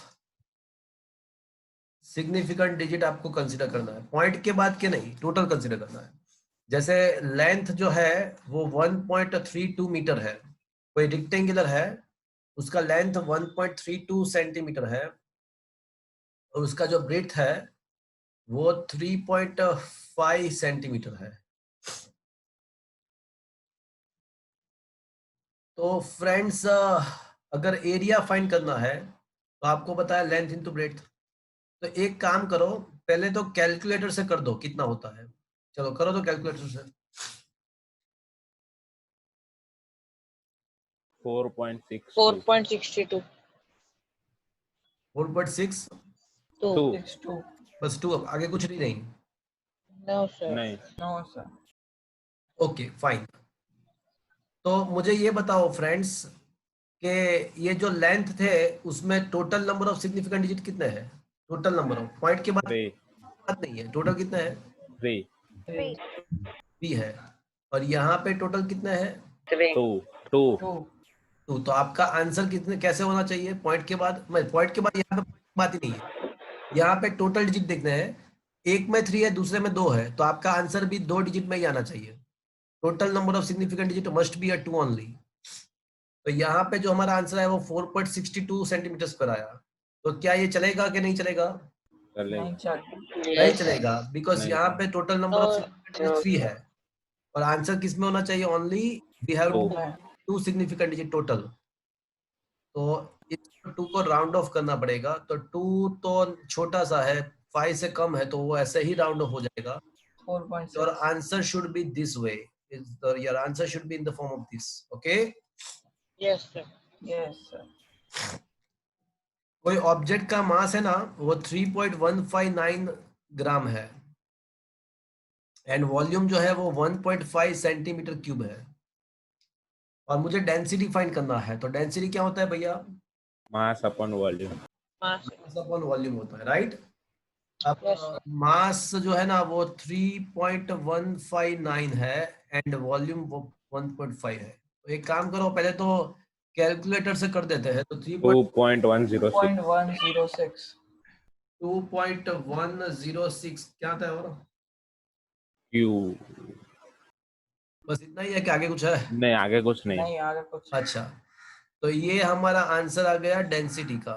significant digit आपको कंसीडर करना है, पॉइंट के बाद के नहीं, टोटल कंसीडर करना है। जैसे लेंथ जो है वो 1.32 मीटर है, कोई रेक्टेंगुलर है, उसका लेंथ 1.32 सेंटीमीटर है और उसका जो ब्रेथ है वो 3.5 सेंटीमीटर है। तो फ्रेंड्स अगर एरिया फाइंड करना है तो आपको पता है लेंथ इनटू ब्रेथ। तो एक काम करो, पहले तो कैलकुलेटर से कर दो कितना होता है। चलो करो तो कैलकुलेटर से। 4.6 4.62. 4.6 2. 6 2. बस 2, अब आगे कुछ नहीं। No, sir. नहीं, No, sir. Okay fine. तो मुझे ये बताओ फ्रेंड्स कि ये जो लेंथ थे उसमें total number of significant digit कितने हैं? टोटल नंबर ऑफ, पॉइंट के बाद 3 बात नहीं है, टोटल कितने हैं? 3 Three. 3 है। और यहाँ पे टोटल कितने हैं? 3. 2 2. 2। तो आपका आंसर कितने कैसे होना चाहिए? पॉइंट के बाद, मैं पॉइंट के बाद यहाँ पे बात ही नहीं है, यहाँ पे टोटल डिजिट देखने हैं। एक में 3 है, दूसरे में 2 है, तो आपका आंसर भी 2 डिजिट में ही आना चाहिए। Total number of significant digit must be a 2 only. तो यहाँ पे जो हमारा आंसर है वो 4.62 सेंटीमीटर स्क्वायर आया। तो क्या ये चलेगा कि नहीं चलेगा? चलेगा। नहीं चल नहीं Yes. चलेगा, बिकॉज नहीं। यहाँ पे total number of No. Significant digit 3 है और आंसर किस में होना चाहिए? Only we have Two. 2 significant digit total. तो इस 2 को राउंड ऑफ करना पड़ेगा। तो 2 तो छोटा सा है, 5 से कम है, तो वो ऐसे ही राउंड ऑफ हो जाएगा। 4.6. Your answer should be this way. Your answer should be in the form of this. Okay? Yes, sir. Yes, sir. कोई ऑब्जेक्ट का मास है ना, वो 3.159 ग्राम है एंड वॉल्यूम जो है वो 1.5 सेंटीमीटर क्यूब है और मुझे डेंसिटी फाइंड करना है। तो डेंसिटी क्या होता है भैया? Mass upon volume. Mass. Mass upon volume होता है, राइट? अब Yes. मास जो है ना वो 3.159 है एंड वॉल्यूम 1.5 है। तो एक काम करो, पहले तो कैलकुलेटर से कर देते हैं। तो 2.106 2.106. 2.106 क्या था और क्यू। बस इतना ही है कि आगे कुछ है? नहीं, आगे कुछ नहीं। नहीं आगे कुछ. अच्छा, तो ये हमारा आंसर आ गया डेंसिटी का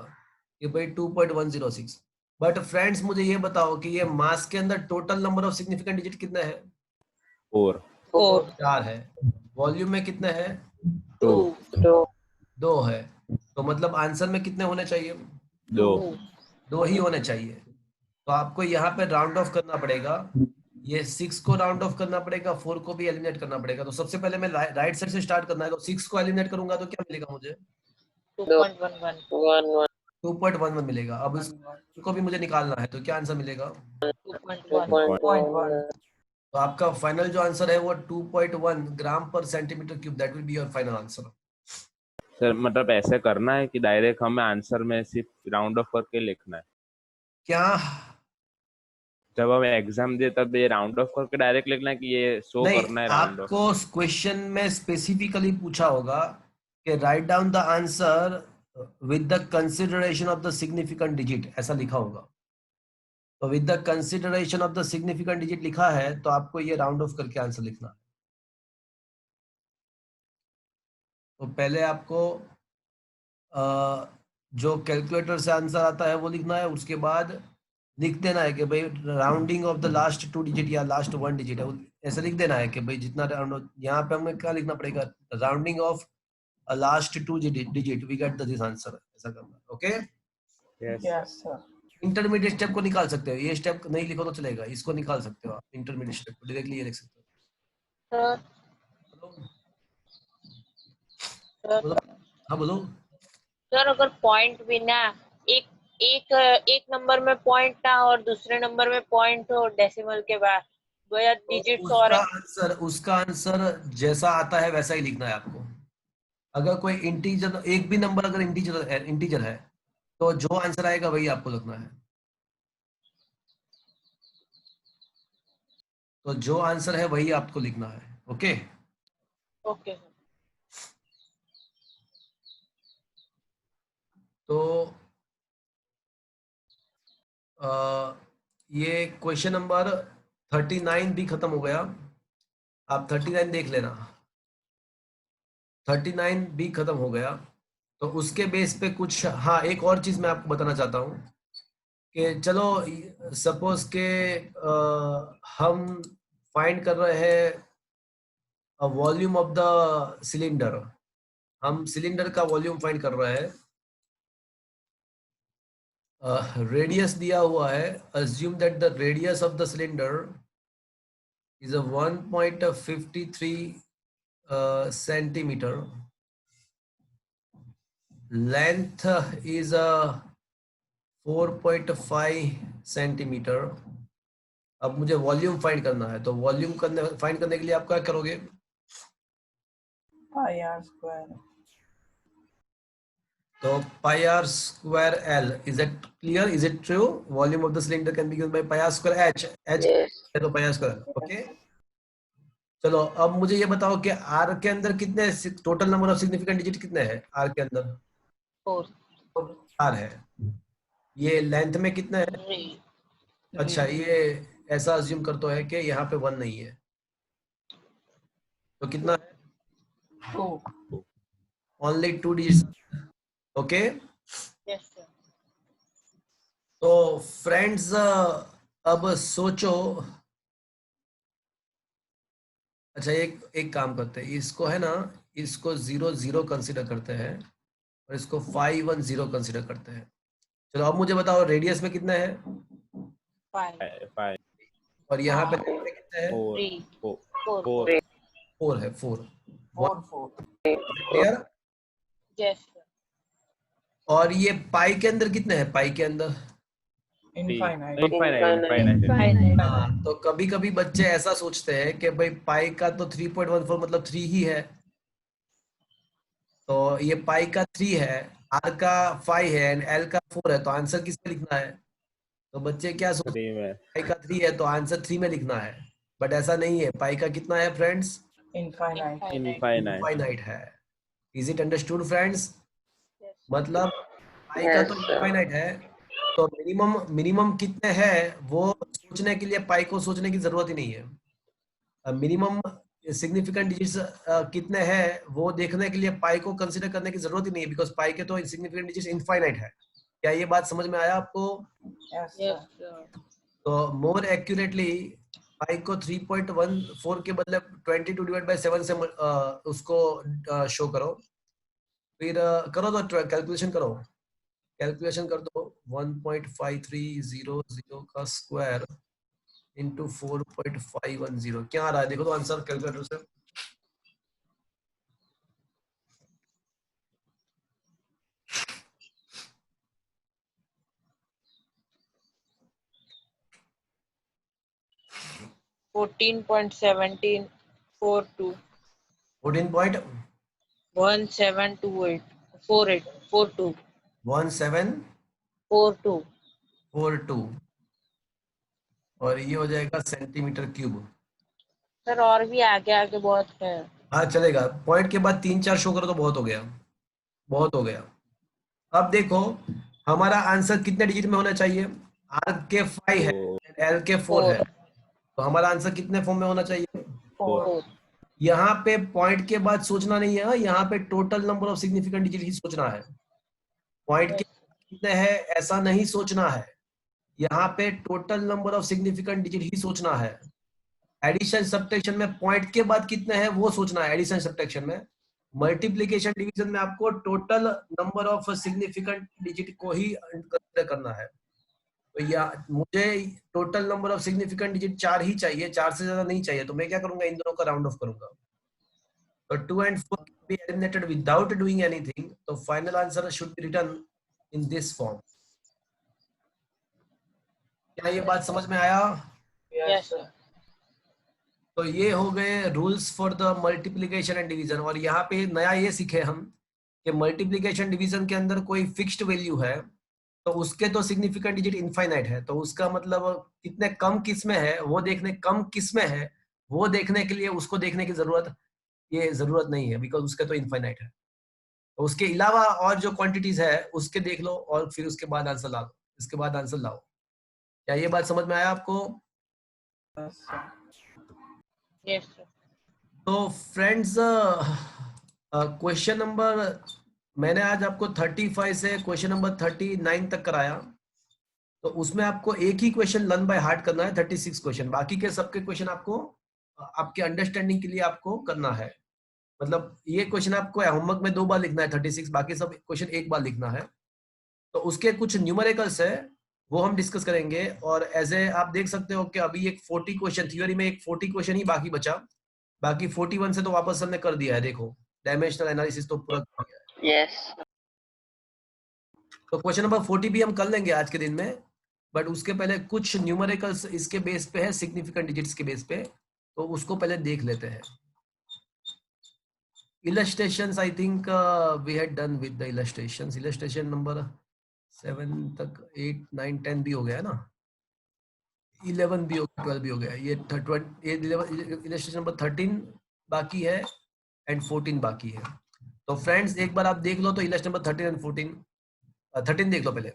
कि भाई 2.106। बट फ्रेंड्स मुझे ये बताओ कि ये मास के अंदर total number of significant digit कितने हैं? 4। 4. 4 है। वॉल्यूम में कितने हैं? 2। 2 है। तो मतलब आंसर में कितने होने चाहिए? 2। 2 ही होने चाहिए। तो आपको यहाँ पे राउंड ऑफ करना पड़ेगा। ये 6 को राउंड ऑफ करना पड़ेगा, 4 को भी एलिमिनेट करना पड़ेगा। तो सबसे पहले मैं राइट साइड से स्टार्ट करना है। तो 6 को एलिमिनेट करूंगा तो क्या मिलेगा मुझे? 2.11. 2.11 मिलेगा। अब इसको भी मुझे निकालना है, तो क्या आंसर मिलेगा? 2.1. 2.1. तो आपका फाइनल जो आंसर है वो 2.1 ग्राम पर centimetre cube. That will be your final answer. Sir मतलब ऐसे करना है कि डायरेक्ट हमें आंसर में सिर्फ राउंड ऑफ करके लिखना है? क्या? जब हम एग्जाम दे तब ये राउंड ऑफ करके डायरेक्ट लिखना है कि ये शो नहीं, करना है राउंड ऑफ? आपको क्वेश्चन में स्पेसिफिकली पूछा होगा कि write down the answer with the consideration of the significant digit, ऐसा लिखा होगा। तो with the consideration of the significant digit लिखा है, तो आपको ये राउंड ऑफ करके आंसर लिखना है। तो पहले आपको जो कैलकुलेटर से आंसर आता है वो लिखना है, उसके बाद लिख देना है कि भाई rounding off the last 2 digit या लास्ट 1 डिजिट है, ऐसा लिख देना है कि भाई जितना राउंड। यहाँ पे हमें क्या लिखना पड़ेगा? Rounding off last 2 digit we get this answer, ऐसा करना। Okay, Yes, sir. Intermediate step को निकाल सकते हो। ये स्टेप नहीं लिखो तो चलेगा, इसको निकाल सकते हो आप। इंटरमीडिएट स्टेप को डायरेक्टली ये लिख सकते हो। बोलो। हाँ बोलो। सर अगर पॉइंट भी ना एक नंबर में पॉइंट ना और दूसरे नंबर में पॉइंट हो डेसिमल के बाद दो या डिजिट्स और उसका आंसर जैसा आता है वैसा ही लिखना है आपको। अगर कोई इंटीजर, एक भी नंबर अगर इंटीजर है तो जो आंसर आएगा वही आपको लिखना है। तो जो आंसर है वही आपको लिखना है। ओके, ओके तो ये क्वेश्चन नंबर 39 भी खत्म हो गया। आप 39 देख लेना। 39 भी खत्म हो गया। तो उसके बेस पे कुछ, हाँ एक और चीज मैं आपको बताना चाहता हूँ कि चलो सपोज के हम फाइंड कर रहे हैं वॉल्यूम ऑफ द सिलेंडर। हम सिलेंडर का वॉल्यूम फाइंड कर रहे हैं। रेडियस दिया हुआ है। assume that the radius of the cylinder is a 1.53 centimeter. Length is a 4.5 centimeter. अब मुझे वॉल्यूम फाइंड करना है। तो वॉल्यूम फाइंड करने के लिए आप क्या करोगे? Pi r square. तो pi r square L, is it clear? Is it true? Volume of the cylinder can be given by pi r square H. H है तो pi r square L. Okay? चलो अब मुझे ये बताओ कि R के अंदर कितने total number of significant digit कितने हैं? R के अंदर 4 है। ये लेंथ में कितने है? अच्छा, ये ऐसा अज्यूम करता है कि यहाँ पे 1 नहीं है। तो कितना है? 2. Only 2 digits. Okay. Yes sir. तो फ्रेंड्स अब सोचो. अच्छा, एक काम करते हैं, इसको है ना, इसको 0 0 कंसिडर करते हैं और इसको 5 1 0 कंसिडर करते हैं. चलो अब मुझे बताओ रेडियस में कितना है 5 5 और यहाँ पे कितना है? 4 3 4 4 4 4 है. 4. 4 4. क्लियर. Yes sir. और ये पाई के अंदर कितने हैं? पाई के अंदर Infinite. infinite. हाँ, तो कभी कभी बच्चे ऐसा सोचते हैं कि भाई पाई का तो 3.14 मतलब 3 ही है. तो ये पाई का 3 है, आर का 5 है एंड एल का 4 है, तो आंसर किसमें लिखना है? तो बच्चे क्या सोचते 3 में हैं? पाई का 3 है तो आंसर 3 में लिखना है. बट ऐसा नहीं है. पाई का कितना है फ्रेंड्स? Infinite. infinite. इनफाइनाइट है. Is it understood friends? Yes मतलब पाई का तो इनफाइनाइट है, तो मिनिमम कितने हैं वो सोचने के लिए पाई को सोचने की जरूरत ही नहीं है. मिनिमम सिग्निफिकेंट डिजिट्स कितने हैं वो देखने के लिए पाई को कंसीडर करने की जरूरत ही नहीं है, बिकॉज पाई के तो सिग्निफिकेंट डिजिट्स इनफाइनाइट है. क्या ये बात समझ में आया आपको? Yes, yes sir. सर. तो मोर एक्यूरेटली पाई को 3.14 के बदले 22 डिवाइड बाय 7 से उसको शो करो. फिर करो तो कैलकुलेशन करो. कैलकुलेशन कर दो. 1.5300 का स्क्वायर इंटू 4.510 क्या आ रहा है? देखो तो आंसर कैलकुलेटर से. फोर्टीन पॉइंट 1742 1728 42 1742 और ये हो जाएगा सेंटीमीटर क्यूब. सर. और भी आगे आगे बहुत है. हाँ चलेगा. पॉइंट के बाद 3 4 शो करो तो बहुत हो गया. बहुत हो गया. अब देखो हमारा आंसर कितने डिजिट में होना चाहिए? आर के 5 है, एल के 4 है, तो हमारा आंसर कितने फॉर्म में होना चाहिए? 4. 4. यहाँ पे पॉइंट के बाद सोचना नहीं है, यहाँ पे total number of significant digit ही सोचना है. पॉइंट के कितने है ऐसा नहीं सोचना है. यहाँ पे total number of significant digit ही सोचना है. एडिशन सब्ट्रैक्शन में पॉइंट के बाद कितने हैं वो सोचना है. एडिशन सब्ट्रैक्शन में, मल्टीप्लिकेशन डिवीजन में आपको total number of significant digit को ही कंसीडर करना है. तो या मुझे total number of significant digit 4 ही चाहिए, 4 से ज्यादा नहीं चाहिए. तो मैं क्या करूंगा? इन दोनों का राउंड ऑफ करूंगा. तो 2 and 4 can be eliminated without doing anything. तो final answer should be written in this form. क्या ये बात समझ में आया? Yes, sir. तो ये हो गए rules for the multiplication and division. और यहाँ पे नया ये सीखे हम कि मल्टीप्लिकेशन डिवीजन के अंदर कोई फिक्स्ड वैल्यू है तो उसके तो सिग्निफिकेंट डिजिट इनफाइनाइट है. तो उसका मतलब कितने कम किस में है वो देखने, कम किस में है वो देखने के लिए उसको देखने की जरूरत नहीं है, बिकॉज उसके तो इनफाइनाइट है. तो उसके अलावा और जो क्वांटिटीज है उसके देख लो और फिर उसके बाद आंसर ला लो. इसके बाद आंसर लाओ. क्या ये बात समझ में आया आपको? Yes, sir. Yes sir. तो फ्रेंड्स क्वेश्चन नंबर मैंने आज आपको 35 से क्वेश्चन नंबर 39 तक कराया. तो उसमें आपको एक ही क्वेश्चन लर्न बाय हार्ट करना है, 36 क्वेश्चन. बाकी के सबके क्वेश्चन आपको आपके अंडरस्टैंडिंग के लिए आपको करना है. मतलब ये क्वेश्चन आपको होमवर्क में 2 बार लिखना है 36, बाकी सब क्वेश्चन 1 बार लिखना है. तो उसके कुछ न्यूमेरिकल्स है वो हम डिस्कस करेंगे. और एज ए आप देख सकते हो कि अभी एक 40 क्वेश्चन थ्योरी में, एक 40 क्वेश्चन ही बाकी बचा. बाकी 41 से तो वापस हमने कर दिया है. देखो डायमेंशनल एनालिसिस तो पूरा कर दिया है. Yes. तो क्वेश्चन नंबर 40 भी हम कर लेंगे आज के दिन में. बट उसके पहले कुछ न्यूमेरिकल्स इसके बेस पे है, सिग्निफिकेंट डिजिट्स के बेस पे, तो उसको पहले देख लेते हैं. illustrations I think we had done with the illustrations. illustration number 7 तक 8 9 10 भी हो गया है ना, 11 भी हो गया, 12 भी हो गया. ये 11 illustration number 13 बाकी है एंड 14 बाकी है. तो फ्रेंड्स एक बार आप देख लो तो illustration number 13 एंड 13 देख लो पहले.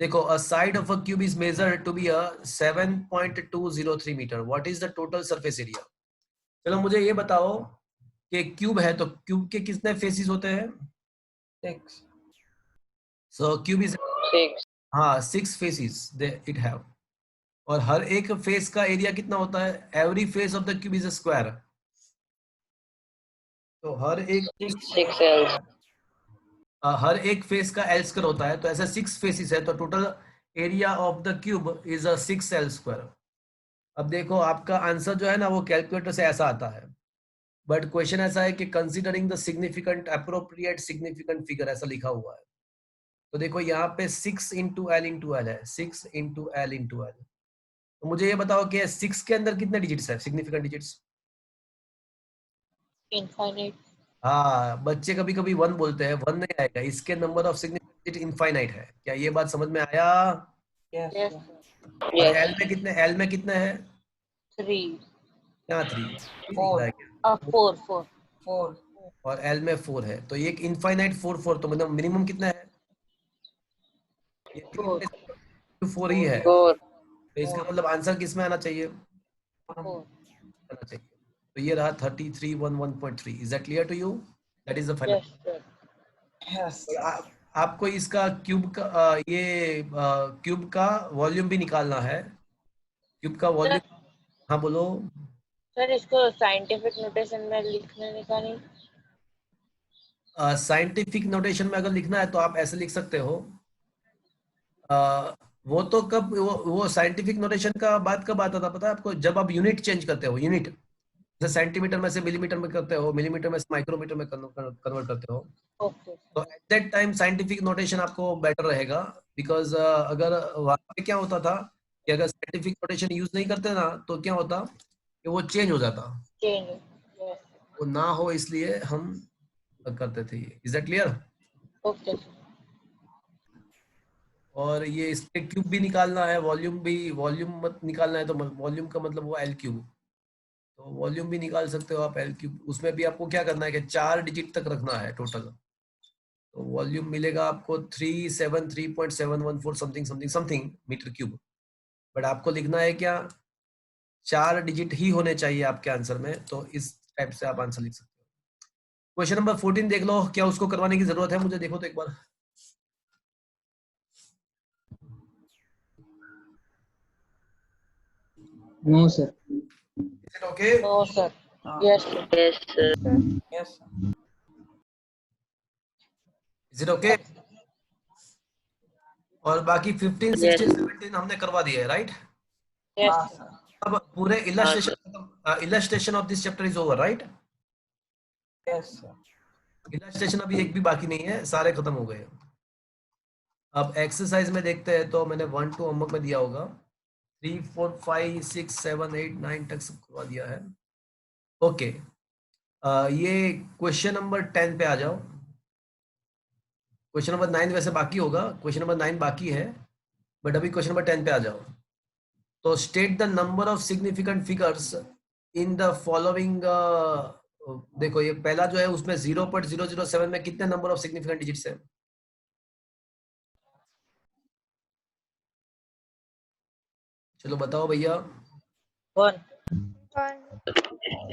देखो, a side of a cube is measured to be a 7.203 meter. What is the total surface area? चलो मुझे ये बताओ कि क्यूब है तो क्यूब के कितने फेसेस होते हैं? 6. सो क्यूब इज 6. हाँ 6 फेसेस दे इट हैव। और हर एक फेस का एरिया कितना होता है? Every face of the cube is a square. तो हर एक फेस का एल स्क्वायर होता है, तो ऐसे 6 फेसेस है तो total area of the cube is a 6 L square. अब देखो आपका आंसर जो है ना वो कैलकुलेटर से ऐसा आता है, बट क्वेश्चन ऐसा है कि considering the significant appropriate significant figure ऐसा लिखा हुआ है। तो देखो यहाँ पे 6 इंटू एल इंटू एल है, 6 इंटू एल इंटू एल। तो मुझे ये बताओ कि 6 के अंदर कितने डिजिट्स है, सिग्निफिकेंट डिजिट्स? इनफाइनाइट। हाँ बच्चे कभी कभी 1 बोलते हैं, 1 नहीं आएगा, इसके नंबर ऑफ सिग्निफिकेंट इनफाइनाइट है। क्या ये बात समझ में आया? Yes, yes sir. और Yes. एल में कितने हैं? 3 क्या 3? 4. 4 4 4. और एल में 4 है, तो ये एक इनफाइनाइट 4 4, तो मतलब मिनिमम कितना है? ये 3 में 4 ही है, 4. तो इसका मतलब आंसर किस में आना चाहिए? 4 आना चाहिए। तो ये रहा 3311.3। Is that clear to you? That is the final. Yes sir. Yes. आपको इसका क्यूब का ये क्यूब का वॉल्यूम भी निकालना है। क्यूब का वॉल्यूम, हाँ बोलो। सर इसको साइंटिफिक नोटेशन में लिखने का नहीं? साइंटिफिक नोटेशन में अगर लिखना है तो आप ऐसे लिख सकते हो। वो तो कब वो साइंटिफिक नोटेशन का बात कब आता था पता है आपको? जब आप यूनिट चेंज करते हो, यूनिट जैसे सेंटीमीटर में से मिलीमीटर में करते हो, मिलीमीटर में से माइक्रोमीटर में कन्वर्ट करते हो, ओके तो at that time scientific notation आपको बेटर रहेगा। बिकॉज अगर वहां पे क्या होता था कि अगर साइंटिफिक नोटेशन यूज नहीं करते ना तो क्या होता कि वो चेंज हो जाता, चेंज। यस वो ना हो इसलिए हम करते थे। Is that clear? Okay sir. और ये इसके क्यूब भी निकालना है, वॉल्यूम भी, वॉल्यूम मत निकालना है तो वॉल्यूम का मतलब वो एल क्यूब, तो वॉल्यूम भी निकाल सकते हो आप एल क्यूब। उसमें भी आपको क्या करना है कि 4 डिजिट तक रखना है टोटल। तो वॉल्यूम मिलेगा आपको 373.714 something something something metre cube. But आपको लिखना है क्या? 4 डिजिट ही होने चाहिए आपके आंसर में, तो इस टाइप से आप आंसर लिख सकते हो। क्वेश्चन नंबर 14 देख लो, क्या उसको करवाने की जरूरत है? मुझे देखो तो एक बार। No, sir. Is it okay? No sir. Yes sir. Yes, sir. Yes, sir. Is it okay? और बाकी 15, Yes. 16, 17 हमने करवा दिया है, राइट? यस हाँ, सर। sir. अब पूरे हाँ, illustration of this chapter is over, right? Yes, sir. Illustration अभी एक भी बाकी नहीं है, सारे खत्म हो गए। अब एक्सरसाइज में देखते हैं, तो मैंने 1 2 होमवर्क में दिया होगा, 3 4 5 6 7 8 9 तक सब करवा दिया है। ओके, ये क्वेश्चन नंबर 10 पे आ जाओ। क्वेश्चन नंबर 9 वैसे बाकी होगा, क्वेश्चन नंबर 9 बाकी है, बट अभी क्वेश्चन नंबर 10 पे आ जाओ। तो state the number of significant figures in the following. देखो ये पहला जो है उसमें 0.007 में कितने नंबर ऑफ सिग्निफिकेंट डिजिट्स है? चलो बताओ भैया। 1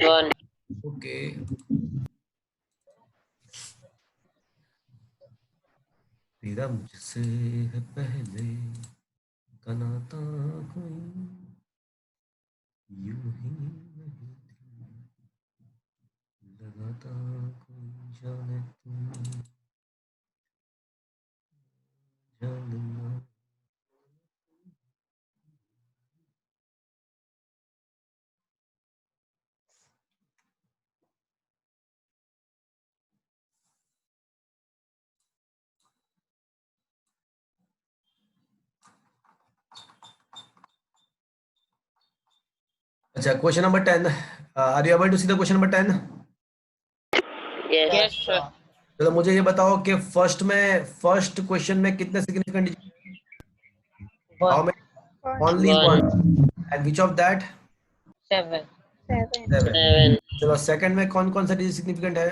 1. ओके, तेरा मुझसे है पहले का नाता कोई यूं ही नहीं लगाता कोई जाने तुम जानना। अच्छा, question number 10, are you able to see the question number 10? Yes. Yes sir. चलो मुझे ये बताओ कि फर्स्ट क्वेश्चन में कितने significant digit? How 1 many? Only 1। 1. And which of that? 7 7. 7। 7. चलो सेकंड में कौन कौन सा डिजिट सिग्निफिकेंट है?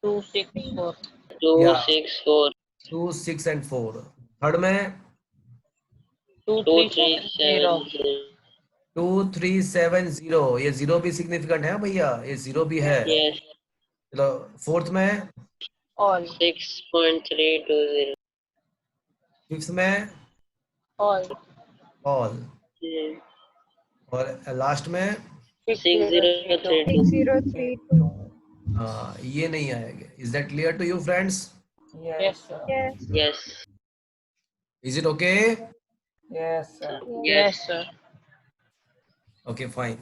2 6 4 2, या 6, 4. 2 6 एंड 4। थर्ड में 2 2, 3 3, 7 0 7, 0. 2370, ये जीरो भी सिग्निफिकेंट है भैया, ये जीरो भी है। Yes. चलो फोर्थ में, All. 6.320. फिफ्थ में All. ऑल, और लास्ट में 6032. 6032. हाँ ये नहीं आएगा। Is that clear to you friends? Yes, sir. Yes. Yes. Is it okay? Yes, sir. Yes, sir. Okay fine.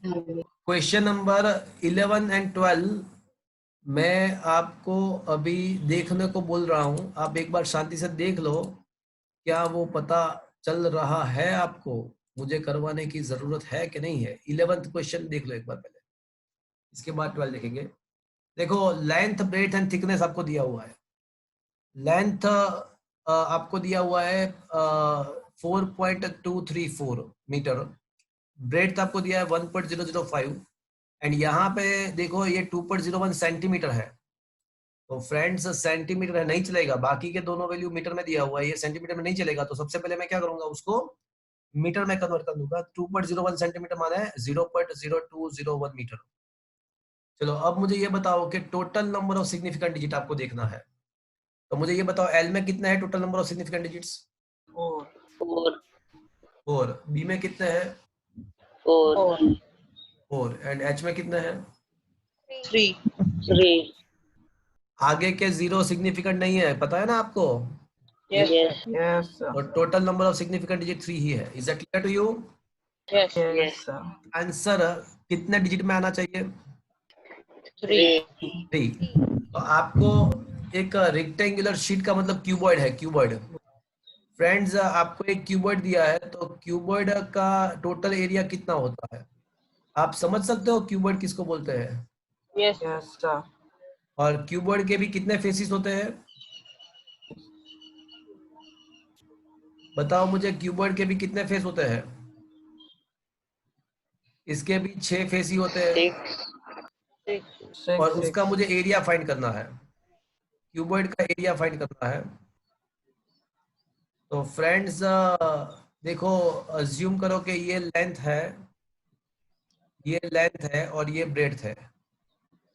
Question number 11 and 12 मैं आपको अभी देखने को बोल रहा हूं, आप एक बार शांति से देख लो, क्या वो पता चल रहा है आपको, मुझे करवाने की जरूरत है कि नहीं है। 11th क्वेश्चन देख लो एक बार पहले, इसके बाद 12 देखेंगे। देखो लेंथ, ब्रेथ एंड थिकनेस आपको दिया हुआ है। लेंथ आपको दिया हुआ है 4.234 मीटर, ब्रेथ आपको दिया है 1.005, एंड यहाँ पे देखो ये 2.01 सेंटीमीटर है। तो फ्रेंड्स सेंटीमीटर है, नहीं चलेगा, बाकी के दोनों वैल्यू मीटर में दिया हुआ है, ये सेंटीमीटर में नहीं चलेगा। तो सबसे पहले मैं क्या करूंगा, उसको मीटर में कन्वर्ट कर दूंगा। 2.01 सेंटीमीटर माना है 0.0201 मीटर। चलो अब मुझे ये बताओ कि total number of significant digit आपको देखना है। तो मुझे ये बताओ एल में कितना है total number of significant digits? 4. 4. 4। B में कितने हैं? 4. 4। एंड एच में कितने हैं? 3. 3. आगे के जीरो सिग्निफिकेंट नहीं है, पता है ना आपको? Yes, Yes. sir. Yes, sir. और total number of significant digit 3 ही है। Is that clear to you? Yes. Yes, sir. Answer कितने डिजिट में आना चाहिए? 3. 3। तो आपको एक रेक्टेंगुलर शीट का मतलब क्यूबॉइड है, क्यूबॉइड। फ्रेंड्स आपको एक क्यूबॉइड दिया है, तो क्यूबॉइड का टोटल एरिया कितना होता है? आप समझ सकते हो क्यूबॉइड किसको बोलते हैं? Yes. Yes, sir. और क्यूबॉइड के भी कितने फेसिस होते हैं? बताओ मुझे, क्यूबॉइड के भी कितने फेस होते हैं? इसके भी 6 फेस ही होते हैं। 6. 6. और उसका मुझे एरिया फाइंड करना है, क्यूबॉइड का एरिया फाइंड करना है। तो फ्रेंड्स देखो, अज्यूम करो कि ये लेंथ है, ये लेंथ है और ये ब्रेड्थ है।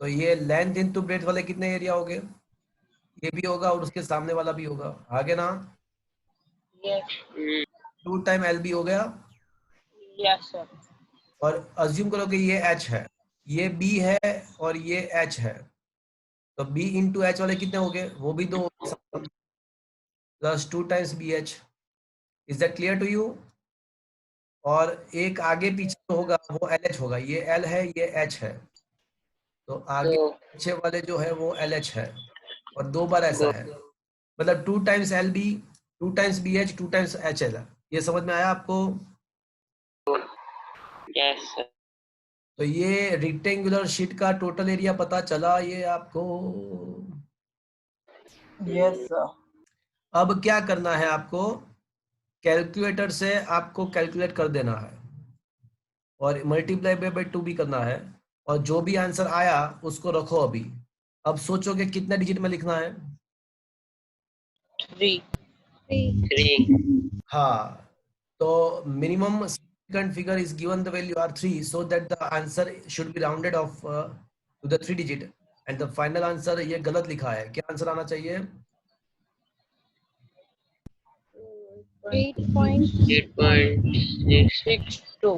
तो ये लेंथ इनटू ब्रेड्थ वाले कितने एरिया हो गए? ये भी होगा और उसके सामने वाला भी होगा, आगे ना? Yes. 2 टाइम एल बी हो गया। Yes, sir. और अज्यूम करो कि ये एच है, ये बी है और ये एच है। तो बी इंटू एच वाले कितने हो गए? वो भी 2 plus 2 times B H. Is that clear to you? और एक आगे पीछे होगा वो एल एच होगा, ये एल है ये एच है, तो आगे 2. पीछे वाले जो है वो एल एच है, और 2 बार ऐसा है, मतलब 2 times L B, 2 times B H, 2 times H L. ये समझ में आया आपको? Yes, sir. तो ये रेक्टेंगुलर शीट का टोटल एरिया पता चला ये आपको। Yes, sir. अब क्या करना है आपको, कैलकुलेटर से आपको कैलकुलेट कर देना है और मल्टीप्लाई बाय 2 भी करना है, और जो भी आंसर आया उसको रखो अभी। अब सोचो कि कितने डिजिट में लिखना है। 3. 3. हाँ, तो minimum significant figure is given, the value are 3, so that the answer should be rounded off to the 3 digit, and the final answer ये गलत लिखा है। क्या आंसर आना चाहिए? 8.6. 8.6. 6.2.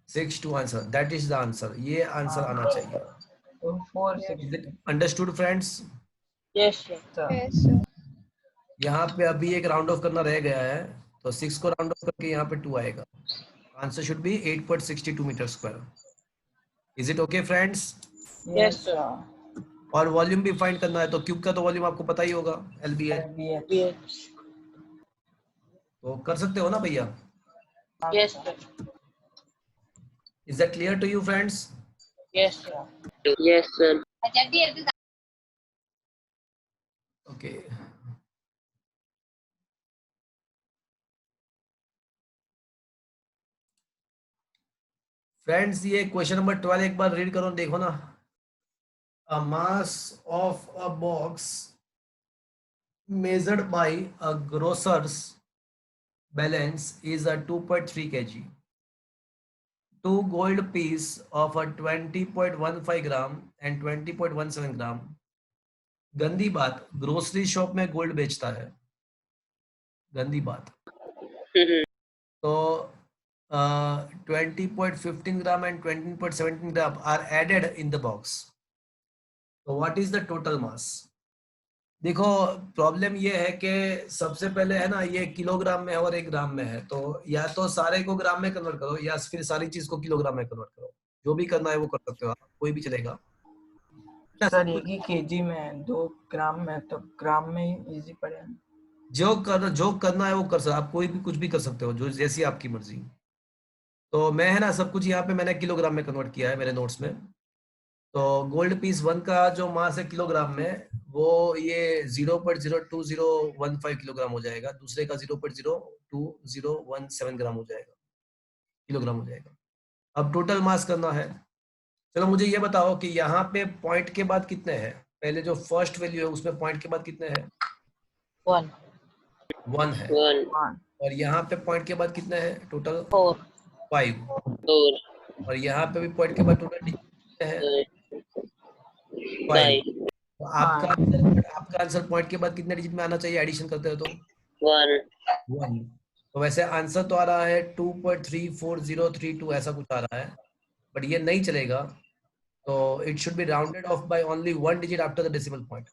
6 to answer, that is the answer, ये आंसर आना चाहिए। 460. Is it understood friends? Yes, sir. Sir. Yes, sir. यहाँ पे अभी एक राउंड ऑफ करना रह गया है, तो 6 को राउंड ऑफ करके यहाँ पे 2 आएगा। Answer should be 8.62 metre square. Is it okay friends? Yes, sir. और वॉल्यूम भी फाइंड करना है, तो क्यूब का तो वॉल्यूम आपको पता ही होगा, LBH। LBH. BH. तो कर सकते हो ना भैया? Yes, sir. Is that clear to you friends? Yes, sir. Yes, sir. Okay, friends ये क्वेश्चन नंबर 12 एक बार रीड करो, देखो ना। A mass of a box measured by a grocer's balance is a 2.3 kg. two gold piece of a 20.15 gram and 20.17 gram. गंदी बात, grocery shop में gold बेचता है, गंदी बात। तो 20.15 gram and 20.17 gram are added in the box. So what is the total mass? देखो problem ये है कि सबसे पहले है ना, ये किलोग्राम में है और 1 ग्राम में है, तो या तो सारे को ग्राम में कन्वर्ट करो या फिर सारी चीज को किलोग्राम में कन्वर्ट करो, जो भी करना है वो कर सकते हो आप, कोई भी चलेगा। सर एक ही केजी में है, 2 ग्राम में, तो ग्राम में ही इजी पड़ेगा। जो करना है वो कर सकते हो आप, कोई भी कुछ भी कर सकते हो, जो जैसी आपकी मर्जी। तो मैं है ना सब कुछ यहाँ पे मैंने किलोग्राम में कन्वर्ट किया है मेरे नोट्स में। तो गोल्ड पीस 1 का जो मास है किलोग्राम में, वो ये 0.02015 किलोग्राम हो जाएगा, दूसरे का 0.02017 ग्राम हो जाएगा, किलोग्राम हो जाएगा। अब टोटल मास करना है। चलो मुझे ये बताओ कि यहाँ पे पॉइंट के बाद कितने हैं, पहले जो फर्स्ट वैल्यू है उसमें पॉइंट के बाद कितने हैं? 1 1 है। 1 और यहाँ पे पॉइंट के बाद कितने हैं टोटल? 4 5। 4 और यहाँ पे भी पॉइंट के बाद टोटल कितने हैं? 5। 5 तो आपका आंसर पॉइंट के बाद कितने डिजिट में आना चाहिए एडिशन करते हो तो? 1 तो वैसे आंसर तो आ रहा है 2.34032 ऐसा कुछ आ रहा है, बट ये नहीं चलेगा। तो it should be rounded off by only 1 digit after the decimal point.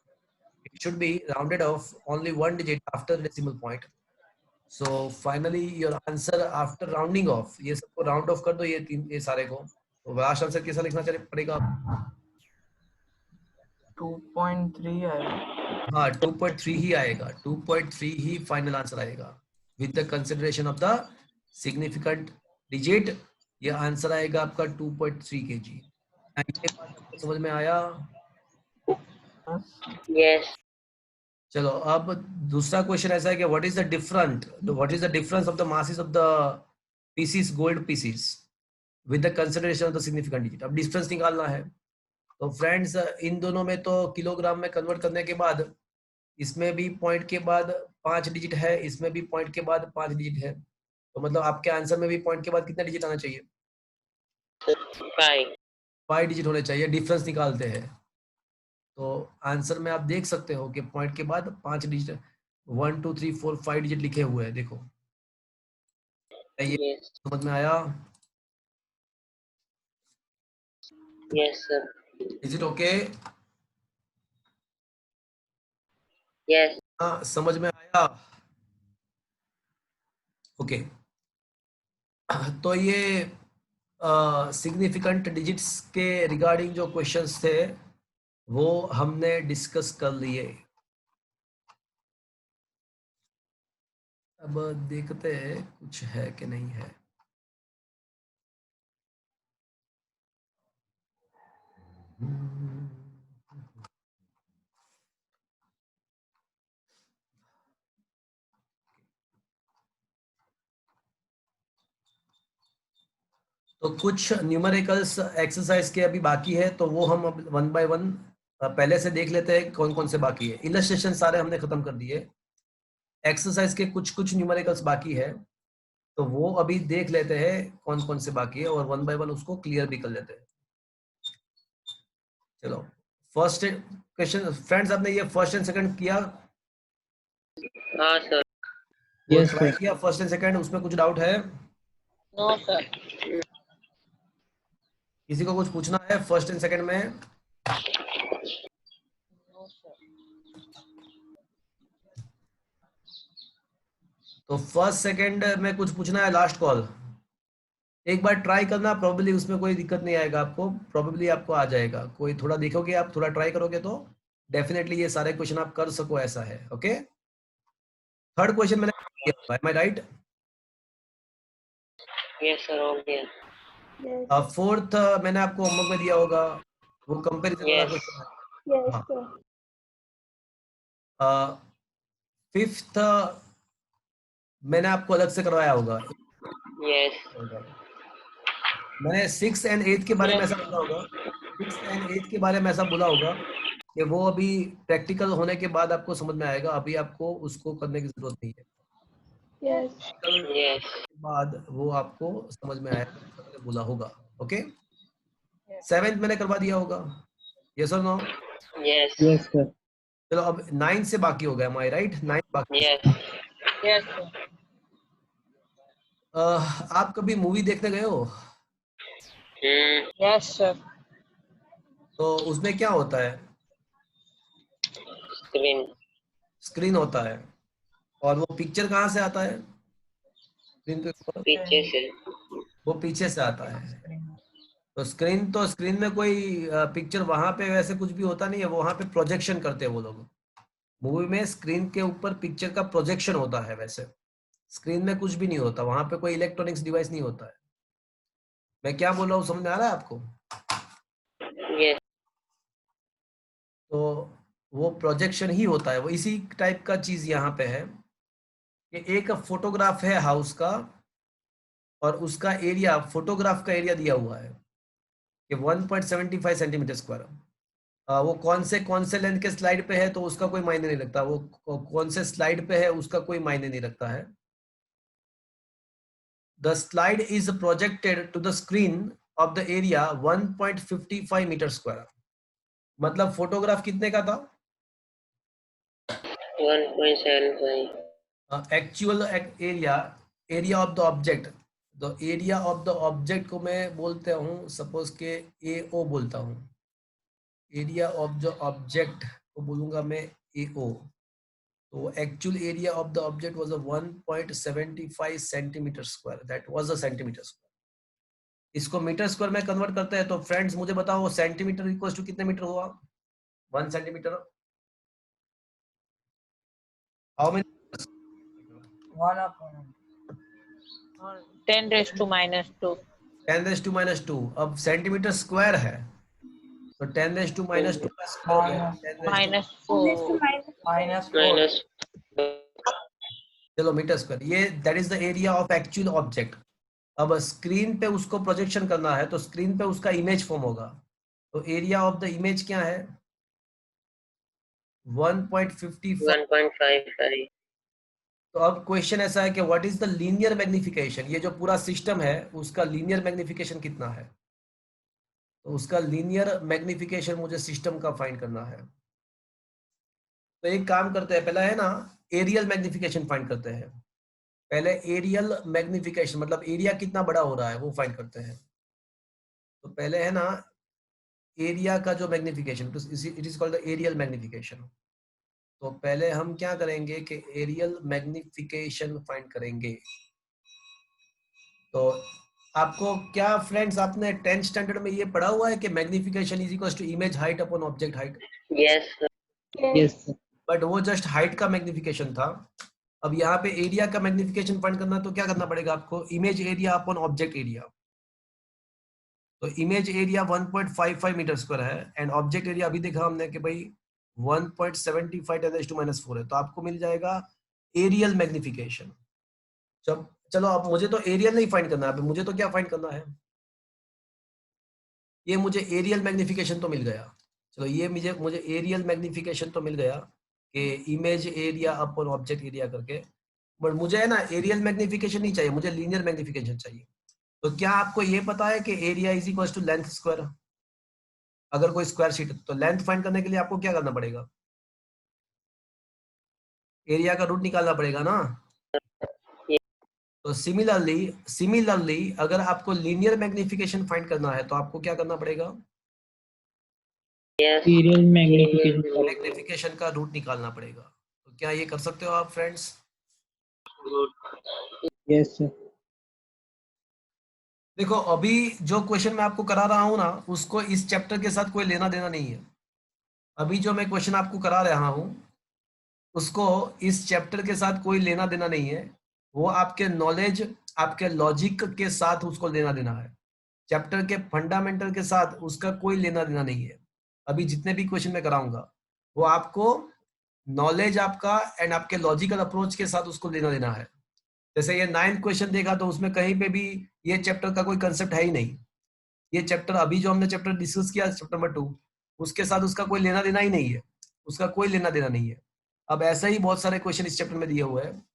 It should be rounded off only 1 digit after the decimal point. So finally your answer after rounding off, ये सबको round of कर दो, ये सारे को। तो last answer कैसा लिखना पड़ेगा? 2.3 है। हाँ 2.3 ही आएगा, 2.3 ही फाइनल आंसर आएगा with the consideration of the significant digit. ये आंसर आएगा आपका 2.3 kg। समझ में आया? Yes. चलो अब दूसरा क्वेश्चन ऐसा है कि what is the difference of the masses of the pieces, gold pieces with the consideration of the significant digit. अब डिफरेंस निकालना है। तो फ्रेंड्स इन दोनों में तो किलोग्राम में कन्वर्ट करने के बाद इसमें भी पॉइंट के बाद 5 डिजिट है, इसमें भी पॉइंट के बाद 5 डिजिट है, तो मतलब आपके आंसर में भी पॉइंट के बाद कितना डिजिट आना चाहिए? 5 5 डिजिट होने चाहिए। डिफरेंस निकालते हैं तो आंसर में आप देख सकते हो कि पॉइंट के बाद 5 डिजिट, 1 2 3 4 5 डिजिट लिखे हुए हैं। देखो ये Yes. समझ में आया? Yes, sir. Is it okay? Yes. हाँ समझ में आया? ओके तो ये सिग्निफिकेंट डिजिट्स के रिगार्डिंग जो क्वेश्चंस थे वो हमने डिस्कस कर लिए। अब देखते हैं कुछ है कि नहीं है। तो कुछ न्यूमेरिकल्स एक्सरसाइज के अभी बाकी है, तो वो हम अब 1 by 1 पहले से देख लेते हैं कौन कौन से बाकी है। इलस्ट्रेशन सारे हमने खत्म कर दिए, एक्सरसाइज के कुछ न्यूमेरिकल्स बाकी है, तो वो अभी देख लेते हैं कौन कौन से बाकी है और 1 by 1 उसको क्लियर भी कर लेते हैं। चलो फर्स्ट क्वेश्चन फ्रेंड्स, आपने ये फर्स्ट एंड सेकंड किया? हाँ सर। Yes, try sir. किया फर्स्ट एंड सेकंड, उसमें कुछ डाउट है? No sir. किसी को कुछ पूछना है फर्स्ट एंड सेकंड में? No sir. तो फर्स्ट सेकंड में कुछ पूछना है? लास्ट कॉल, एक बार ट्राई करना, प्रोबेबली उसमें कोई दिक्कत नहीं आएगा आपको, प्रोबेबली आपको आ जाएगा। कोई थोड़ा देखोगे आप, थोड़ा ट्राई करोगे तो डेफिनेटली ये सारे क्वेश्चन आप कर सको, ऐसा है। ओके थर्ड क्वेश्चन मैंने किया, M I right? Yes, sir. हो गया. Yes. फोर्थ मैंने आपको होमवर्क में दिया होगा, वो कंपैरिजन वाला Yes. क्वेश्चन है। Yes, हाँ। sir. फिफ्थ मैंने आपको अलग से करवाया होगा। Yes. मैंने 6 एंड 8 के बारे में ऐसा बोला होगा, 6 एंड 8 के बारे में ऐसा बोला होगा कि वो अभी प्रैक्टिकल होने के बाद आपको समझ में आएगा, अभी आपको उसको करने की जरूरत नहीं है। Yes. Yes. के बाद वो आपको समझ में आएगा। बोला होगा. ओके, 7th मैंने करवा दिया होगा. यस और नो? Yes. Yes, sir. चलो अब 9 से बाकी हो गया. My right? 9 बाकी. Yes. Yes, sir. आप कभी मूवी देखने गए हो? Yes, sir. तो उसमें क्या होता है? Screen. स्क्रीन होता है. और वो पिक्चर कहाँ से आता है? स्क्रीन के ऊपर पीछे से. वो पीछे से आता है. तो स्क्रीन में कोई पिक्चर वहां पे वैसे कुछ भी होता नहीं है. वहां पे प्रोजेक्शन करते हैं वो लोग. मूवी में स्क्रीन के ऊपर पिक्चर का प्रोजेक्शन होता है. वैसे स्क्रीन में कुछ भी नहीं होता. वहां पे कोई इलेक्ट्रॉनिक्स डिवाइस नहीं होता है. मैं क्या बोल रहा हूँ समझ में आ रहा है आपको? Yes. तो वो प्रोजेक्शन ही होता है. वो इसी टाइप का चीज यहाँ पे है कि एक फोटोग्राफ है हाउस का और उसका एरिया, फोटोग्राफ का एरिया दिया हुआ है कि 1.75 सेंटीमीटर स्क्वायर. वो कौन से लेंथ के स्लाइड पे है तो उसका कोई मायने नहीं रखता. वो कौन से स्लाइड पे है उसका कोई मायने नहीं रखता है. The slide is projected to the screen of the area 1.55 metre square. मतलब फोटोग्राफ कितने का था? 1.75. Actual area of the object. The area of the object को मैं बोलते हूँ सपोज के AO बोलता हूँ. एरिया ऑफ द ऑब्जेक्ट को बोलूंगा मैं AO. तो actual area of the object was 1.75 centimetre square. That was a centimetre square. इसको मीटर स्क्वायर में कन्वर्ट करते हैं. तो फ्रेंड्स मुझे बताओ सेंटीमीटर इक्वल्स टू कितने मीटर हुआ? 1 centimetre. How many? 10 raised to minus 2. 10 raised to minus 2. अब सेंटीमीटर स्क्वायर है तो 10 raised to minus 2 का स्क्वायर है 10 raised to -4. Minus. चलो मीटर स्क्वायर. ये that is the area of actual object. अब स्क्रीन पे उसको प्रोजेक्शन करना है तो स्क्रीन पे उसका इमेज फॉर्म होगा. तो एरिया ऑफ द इमेज क्या है? 1.55. 1.55. तो अब क्वेश्चन ऐसा है कि what is the linear magnification. ये जो पूरा सिस्टम है उसका लीनियर मैग्निफिकेशन कितना है? तो उसका लीनियर मैग्निफिकेशन मुझे सिस्टम का फाइंड करना है. तो एक काम करते हैं, पहला है ना एरियल मैग्निफिकेशन फाइंड करते हैं. पहले एरियल मैग्निफिकेशन मतलब एरिया कितना बड़ा हो रहा है वो फाइंड करते हैं. तो पहले है ना एरिया का जो magnification, it is called the areal magnification. तो पहले हम क्या करेंगे कि एरियल मैग्निफिकेशन फाइंड करेंगे. तो आपको क्या फ्रेंड्स आपने 10th स्टैंडर्ड में ये पढ़ा हुआ है कि magnification is equals to image height upon object height. Yes, sir. Yes, sir. But वो जस्ट हाइट का मैग्निफिकेशन था. अब यहाँ पे एरिया का मैग्निफिकेशन फाइंड करना है तो क्या करना पड़ेगा आपको? Image area upon object area. तो इमेज एरिया 1.55 मीटर स्क्वायर है एंड ऑब्जेक्ट एरिया अभी देखा हमने कि भाई 1.75 10 raised to minus 4 है. तो आपको मिल जाएगा एरियल मैग्निफिकेशन. चलो अब मुझे तो एरियल नहीं फाइंड करना है. मुझे तो क्या फाइंड करना है? ये मुझे एरियल मैग्निफिकेशन तो मिल गया. चलो ये मुझे एरियल मैग्निफिकेशन तो मिल गया कि image area upon object area करके. बट मुझे है ना एरियल मैग्निफिकेशन नहीं चाहिए, मुझे लीनियर मैग्निफिकेशन चाहिए. तो क्या आपको ये पता है कि area is equal to length square? अगर कोई स्क्वायर शीट तो लेंथ फाइंड करने के लिए आपको क्या करना पड़ेगा? एरिया का रूट निकालना पड़ेगा ना. तो सिमिलरली अगर आपको लीनियर मैग्निफिकेशन फाइंड करना है तो आपको क्या करना पड़ेगा? Yes. Serial magnification. मैग्निफिकेशन का रूट निकालना पड़ेगा. तो क्या ये कर सकते हो आप फ्रेंड्स? Yes, sir. देखो अभी जो क्वेश्चन मैं आपको करा रहा हूं ना उसको इस चैप्टर के साथ कोई लेना देना नहीं है. अभी जो मैं क्वेश्चन आपको करा रहा हूं उसको इस चैप्टर के साथ कोई लेना देना नहीं है. वो आपके नॉलेज, आपके लॉजिक के साथ उसको लेना देना है. चैप्टर के फंडामेंटल के साथ उसका कोई लेना देना नहीं है. अभी जितने भी क्वेश्चन मैं कराऊंगा वो आपको नॉलेज आपका एंड आपके लॉजिकल अप्रोच के साथ उसको लेना देना है. जैसे ये 9th क्वेश्चन देखा तो उसमें कहीं पे भी ये चैप्टर का कोई कंसेप्ट है ही नहीं. ये चैप्टर अभी जो हमने चैप्टर डिस्कस किया चैप्टर नंबर 2 उसके साथ उसका कोई लेना देना ही नहीं है. उसका कोई लेना देना नहीं है. अब ऐसा ही बहुत सारे क्वेश्चन इस चैप्टर में दिए हुए हैं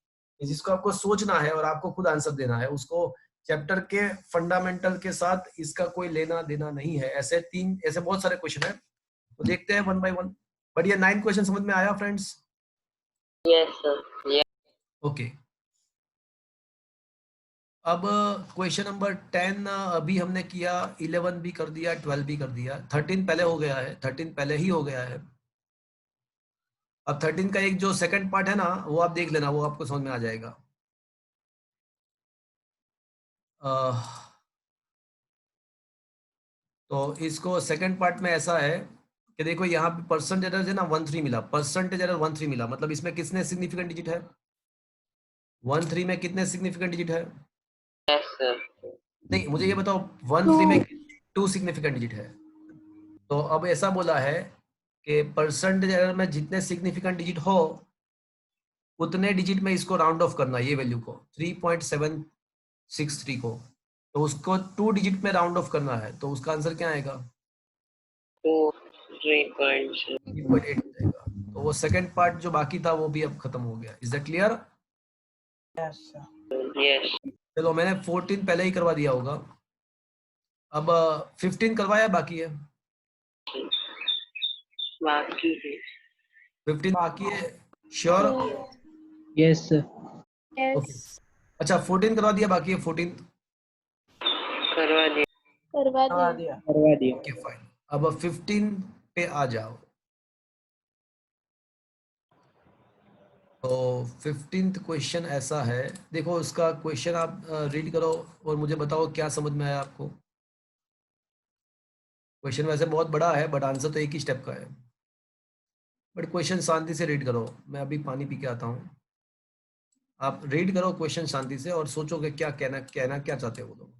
जिसको आपको सोचना है और आपको खुद आंसर देना है. उसको चैप्टर के फंडामेंटल के साथ इसका कोई लेना देना नहीं है। ऐसे बहुत सारे क्वेश्चन है, तो देखते हैं वन बाय वन। बट ये 9 क्वेश्चन समझ में आया friends? Yes, sir. Yes. Okay, अब क्वेश्चन नंबर 10 अभी हमने किया, 11 भी कर दिया, 12 भी कर दिया, 13 पहले हो गया है, 13 पहले ही हो गया है। अब 13 का एक जो सेकंड पार्ट है ना, वो आप देख लेना, वो आपको समझ में आ जाएगा। तो इसको सेकंड पार्ट में ऐसा है कि देखो यहाँ पे परसेंटेज एरर है ना 13 मिला, परसेंटेज एरर 13 मिला, मतलब इसमें कितने सिग्निफिकेंट डिजिट है? 13 में कितने सिग्निफिकेंट डिजिट है? Yes, sir. नहीं, मुझे ये बताओ 13 में 2 सिग्निफिकेंट डिजिट है। तो अब ऐसा बोला है कि परसेंटेज एरर में जितने सिग्निफिकेंट डिजिट हो उतने डिजिट में इसको राउंड ऑफ करना, ये वैल्यू को 3.763 को, तो उसको 2 डिजिट में राउंड ऑफ करना है, तो उसका आंसर क्या आएगा? 3.7. 3.8 हो जाएगा। तो वो सेकंड पार्ट जो बाकी था वो भी अब खत्म हो गया। Is that clear? Yes sir. Yes. चलो, मैंने 14 पहले ही करवा दिया होगा, अब 15 करवाया बाकी है? बाकी है। 15 बाकी है, श्योर? Yes, sir. ओके, अच्छा 14 करवा दिया, बाकी है 14? करवा दिया। करवा करवा दिया। दिया। करवा दिया। ओके फाइन, अब 15 पे आ जाओ। तो 15th क्वेश्चन ऐसा है, देखो उसका क्वेश्चन आप रीड करो और मुझे बताओ क्या समझ में आया आपको। क्वेश्चन वैसे बहुत बड़ा है बट आंसर तो एक ही स्टेप का है, बट क्वेश्चन शांति से रीड करो। मैं अभी पानी पी के आता हूँ, आप रीड करो क्वेश्चन शांति से और सोचो कि क्या कहना क्या चाहते हो वो लोग।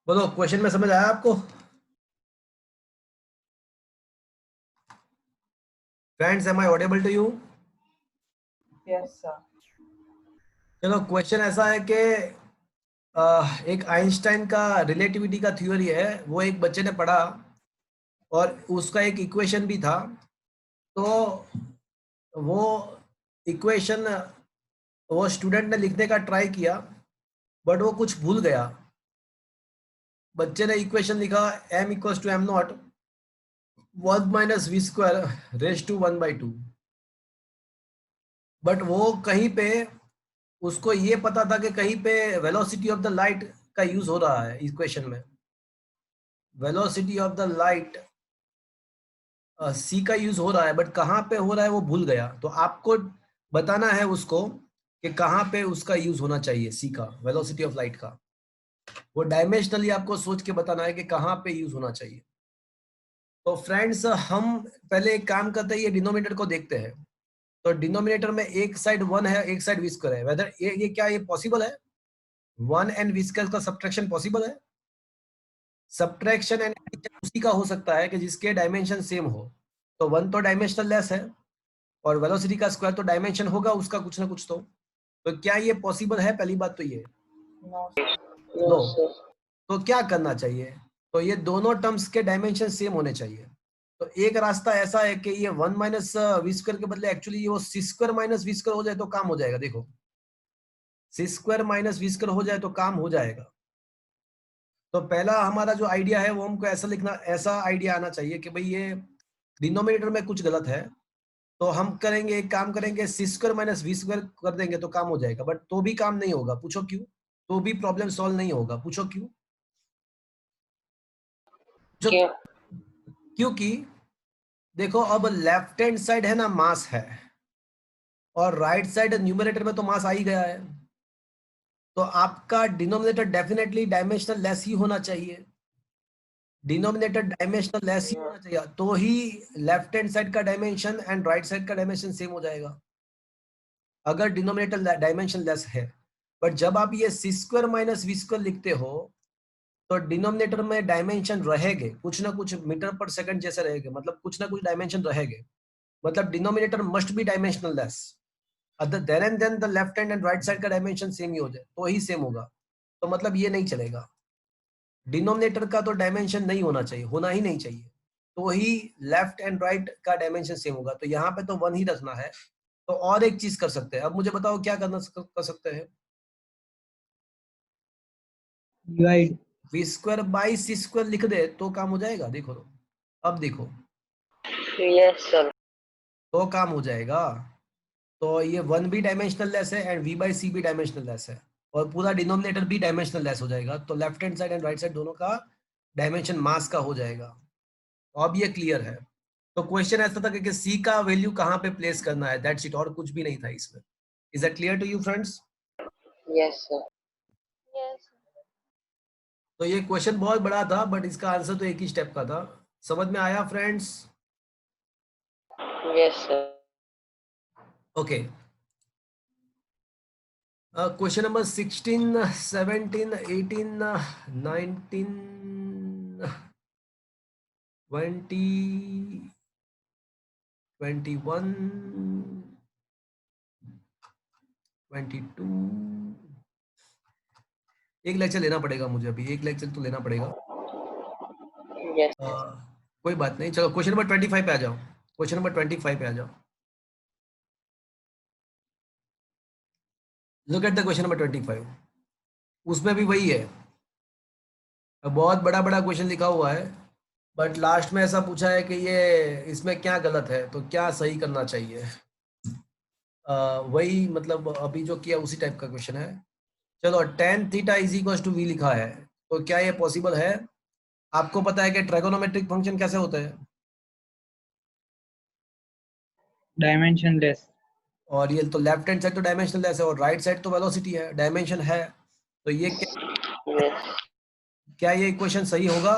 बोलो, क्वेश्चन में समझ आया आपको? Friends, am I audible to you? Yes sir. चलो, क्वेश्चन ऐसा है कि एक आइंस्टाइन का रिलेटिविटी का थ्योरी है, वो एक बच्चे ने पढ़ा और उसका एक इक्वेशन भी था तो वो इक्वेशन वो स्टूडेंट ने लिखने का ट्राई किया, बट वो कुछ भूल गया। बच्चे ने इक्वेशन लिखा m equals to m not 1 minus V square raise to 1/2, but वो कहीं पे उसको ये पता था कि कहीं पे वेलोसिटी ऑफ द लाइट का यूज हो रहा है इक्वेशन में। वेलोसिटी ऑफ द लाइट सी का यूज हो रहा है, बट कहाँ पे हो रहा है वो भूल गया। तो आपको बताना है उसको कि कहाँ पे उसका यूज होना चाहिए, सी का, वेलोसिटी ऑफ लाइट का। वो डायमेंशनली आपको सोच के बताना है कि कहाँ पे यूज होना चाहिए। तो फ्रेंड्स, हम पहले एक काम करते हैं, ये डिनोमिनेटर को देखते हैं। तो डिनोमिनेटर में एक साइड 1 है, एक साइड वी स्क्वायर है। वेदर ये क्या ये पॉसिबल है? 1 एंड वी स्क्वायर का सब्ट्रैक्शन पॉसिबल है? सब्ट्रैक्शन एंड एडिशन उसी का हो सकता है कि जिसके डायमेंशन सेम हो। तो 1 तो डायमेंशनल लेस है, और वेलोसिटी का स्क्वायर तो डायमेंशन होगा उसका कुछ ना कुछ। तो क्या ये पॉसिबल है? पहली बात तो ये नो नो। तो क्या करना चाहिए? तो ये दोनों टर्म्स के डायमेंशन सेम होने चाहिए। तो एक रास्ता ऐसा है कि ये 1 माइनस वी स्क्वायर के बदले एक्चुअली वो सी स्क्वायर माइनस वी स्क्वायर हो जाए तो काम हो जाएगा। देखो, सी स्क्वायर माइनस वी स्क्वायर हो जाए तो काम हो जाएगा। तो पहला हमारा जो आइडिया है वो हमको ऐसा लिखना, ऐसा आइडिया आना चाहिए कि भाई ये डिनोमिनेटर में कुछ गलत है, तो हम करेंगे, एक काम करेंगे, सी स्क्वायर माइनस वी स्क्वायर कर देंगे तो काम हो जाएगा। बट तो भी काम नहीं होगा। पूछो क्यों? तो भी प्रॉब्लम सॉल्व नहीं होगा। पूछो क्यों? क्यों? क्योंकि देखो, अब लेफ्ट हैंड साइड है ना, मास है, और राइट साइड न्यूमरेटर में तो मास आ ही गया है। तो आपका डिनोमिनेटर डेफिनेटली डायमेंशनल लेस ही होना चाहिए। डिनोमिनेटर डायमेंशनल लेस ही होना चाहिए, तो ही लेफ्ट हैंड साइड का डायमेंशन एंड राइट साइड का डायमेंशन सेम हो जाएगा, अगर डिनोमिनेटर डायमेंशन लेस है। बट जब आप ये सी स्क्वायर माइनस वी स्क्वायर लिखते हो तो डिनोमिनेटर में डायमेंशन रहेंगे, कुछ ना कुछ मीटर पर सेकंड जैसे रहेंगे, मतलब कुछ ना कुछ डायमेंशन रहेंगे। मतलब denominator must be dimensional less, other than the left hand and right side का डायमेंशन सेम ही हो जाए तो ही सेम होगा। तो मतलब ये नहीं चलेगा, डिनोमिनेटर का तो डायमेंशन नहीं होना चाहिए, होना ही नहीं चाहिए, तो ही लेफ्ट एंड राइट का डायमेंशन सेम होगा। तो यहाँ पे तो 1 ही रखना है। तो और एक चीज कर सकते हैं। अब मुझे बताओ क्या कर सकते हैं? Divide. V square by C square लिख दे तो काम हो जाएगा। देखो, तो अब देखो, यस सर। तो काम हो जाएगा। तो ये 1 भी डायमेंशनल लेस है एंड v बाई सी भी डायमेंशनल लेस है, और पूरा डिनोमिनेटर भी डायमेंशनल लेस हो जाएगा। तो left hand side and right side दोनों का डायमेंशन मास का हो जाएगा। तो अब ये क्लियर है। तो क्वेश्चन ऐसा था कि सी का वैल्यू कहाँ पे प्लेस करना है, दैट्स इट, और कुछ भी नहीं था इसमें। Is that clear to you friends? Yes sir. Yes तो ये क्वेश्चन बहुत बड़ा था, बट इसका आंसर तो एक ही स्टेप का था। समझ में आया friends? Yes sir. Okay. Question number 16, 17, 18, 19, 20, 21, 22। एक लेक्चर लेना पड़ेगा मुझे, अभी एक लेक्चर तो लेना पड़ेगा। यस। कोई बात नहीं, चलो क्वेश्चन नंबर 25 पे आ जाओ। क्वेश्चन नंबर 25 पे आ जाओ। Look at the question number 25। उसमें भी वही है, बहुत बड़ा बड़ा क्वेश्चन लिखा हुआ है, बट लास्ट में ऐसा पूछा है कि ये इसमें क्या गलत है, तो क्या सही करना चाहिए। वही मतलब अभी जो किया उसी टाइप का क्वेश्चन है। चलो, tan theta is equal to v लिखा है, तो क्या ये पॉसिबल है? आपको पता है कि ट्राइगोनोमेट्रिक फंक्शन कैसे होते हैं, डायमेंशन लेस। और ये तो लेफ्ट हैंड साइड तो डायमेंशनल लेस है और राइट साइड तो वेलोसिटी है, डायमेंशन है। तो ये यस। क्या ये इक्वेशन सही होगा?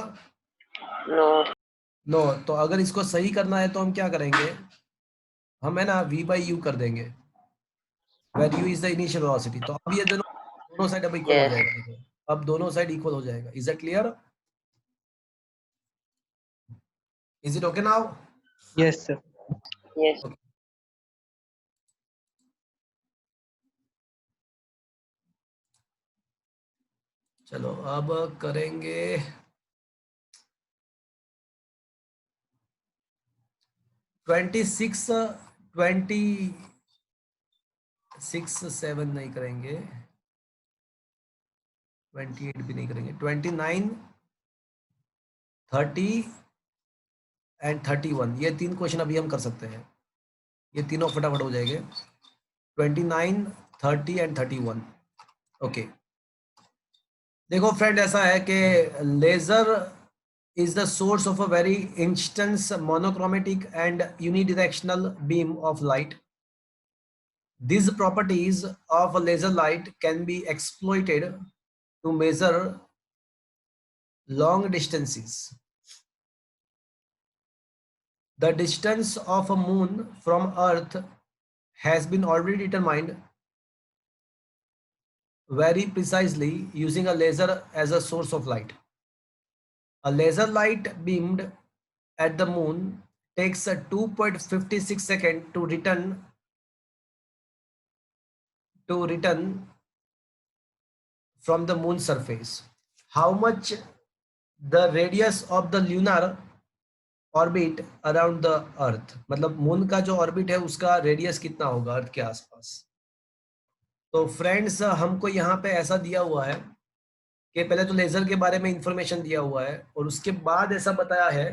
नो। नो। तो अगर इसको सही करना है तो हम क्या करेंगे, हम है ना v बाई यू कर देंगे, where u is the initial velocity. तो अब ये दोनों साइड अब इक्वल हो यस। जाएगा। देखो, अब दोनों साइड इक्वल हो जाएगा। Is that clear? Is it okay now? Yes sir. Yes. चलो अब करेंगे 26 7 नहीं करेंगे, 28 भी नहीं करेंगे, 29 30 एंड 31, ये 3 क्वेश्चन अभी हम कर सकते हैं, ये तीनों फटाफट हो जाएंगे। 29 30 एंड 31। ओके, देखो फ्रेंड, ऐसा है कि laser is the source of a very intense monochromatic and unidirectional beam of light. These properties of a laser light can be exploited to measure long distances. The distance of a moon from Earth has been already determined very precisely using a laser as a source of light. A laser light beamed at the moon takes a 2.56 seconds to return from the moon's surface. How much the radius of the lunar orbit around the earth? मतलब moon का जो orbit है उसका radius कितना होगा अर्थ के आसपास। तो फ्रेंड्स, हमको यहाँ पे ऐसा दिया हुआ है कि पहले तो लेजर के बारे में इंफॉर्मेशन दिया हुआ है और उसके बाद ऐसा बताया है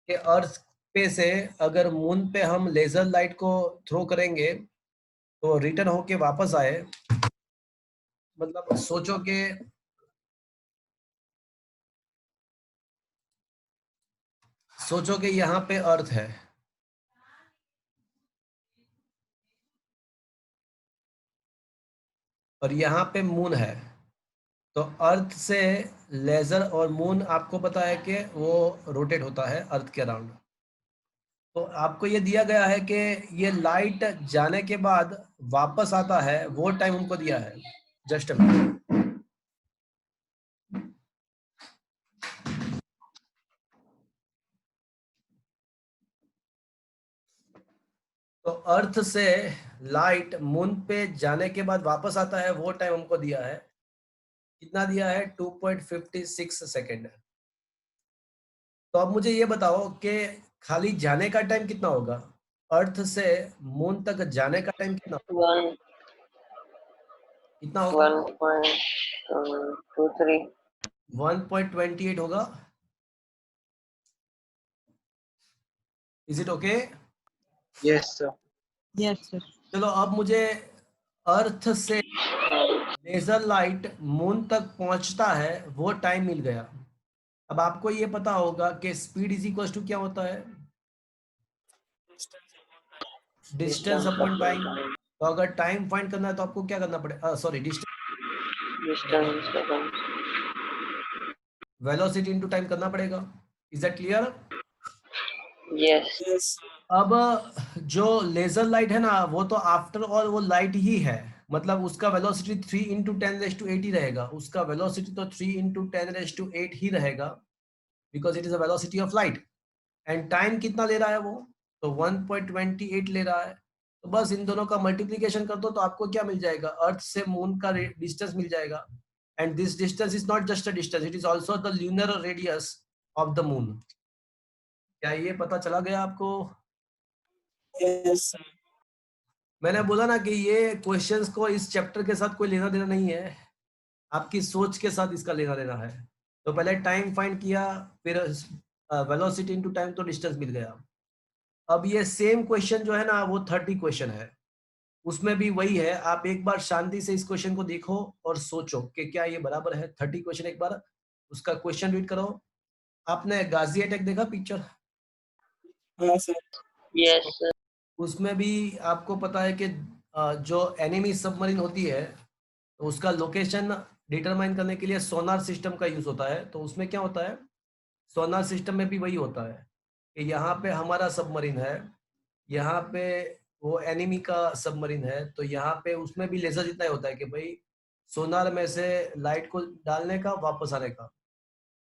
कि अर्थ पे से अगर मून पे हम लेजर लाइट को थ्रो करेंगे तो रिटर्न होके वापस आए। मतलब सोचो कि यहाँ पे अर्थ है और यहाँ पे मून है, तो अर्थ से लेजर और मून आपको पता है कि वो रोटेट होता है अर्थ के अराउंड। तो आपको ये दिया गया है कि ये लाइट जाने के बाद वापस आता है, वो टाइम उनको दिया है। Just a minute. तो अर्थ से लाइट मून पे जाने के बाद वापस आता है, वो टाइम हमको दिया है। कितना दिया है? 2.56 सेकेंड। तो अब मुझे ये बताओ कि खाली जाने का टाइम कितना होगा? अर्थ से मून तक जाने का टाइम कितना होगा? कितना होगा? 1.23 1.28 होगा। Is it okay? Yes, sir. Yes, sir. चलो, अब मुझे अर्थ से लेजर लाइट मून तक पहुंचता है वो टाइम मिल गया। अब आपको ये पता होगा कि स्पीड इज इक्वल टू क्या होता है? Distance upon time. तो अगर टाइम फाइंड करना है तो आपको क्या करना पड़ेगा? Sorry, distance velocity into time करना पड़ेगा। Is that clear? yes अब जो लेजर लाइट है ना, वो तो आफ्टर ऑल वो लाइट ही है, मतलब उसका वेलोसिटी 3 इंटू 10⁻8 ही रहेगा। उसका वेलोसिटी तो 3 इंटू 10⁻8 ही रहेगा, because it is a velocity of light. And time कितना ले रहा है वो? तो 1.28 ले रहा है। तो बस इन दोनों का मल्टीप्लीकेशन कर दो तो आपको क्या मिल जाएगा? अर्थ से मून का डिस्टेंस मिल जाएगा। And this distance is not just a distance, it is also the lunar radius of the moon. क्या ये पता चला गया आपको? Yes, sir. मैंने बोला ना कि ये क्वेश्चंस को इस चैप्टर के साथ कोई लेना देना नहीं है, आपकी सोच के साथ इसका लेना देना है। तो पहले टाइम फाइंड किया, फिर वेलोसिटी इनटू टाइम, तो डिस्टेंस मिल गया। अब ये सेम क्वेश्चन जो है ना, वो 30 क्वेश्चन है, उसमें भी वही है। आप एक बार शांति से इस क्वेश्चन को देखो और सोचो कि क्या ये बराबर है। 30 क्वेश्चन, एक बार उसका क्वेश्चन रीड करो। आपने गाजी अटैक देखा पिक्चर? हाँ सर। yes उसमें भी आपको पता है कि जो एनिमी सबमरीन होती है तो उसका लोकेशन डिटरमाइन करने के लिए सोनार सिस्टम का यूज होता है। तो उसमें क्या होता है, सोनार सिस्टम में भी वही होता है कि यहाँ पे हमारा सबमरीन है, यहाँ पे वो एनिमी का सबमरीन है, तो यहाँ पे उसमें भी लेजर जितना ही होता है कि भाई सोनार में से लाइट को डालने का, वापस आने का।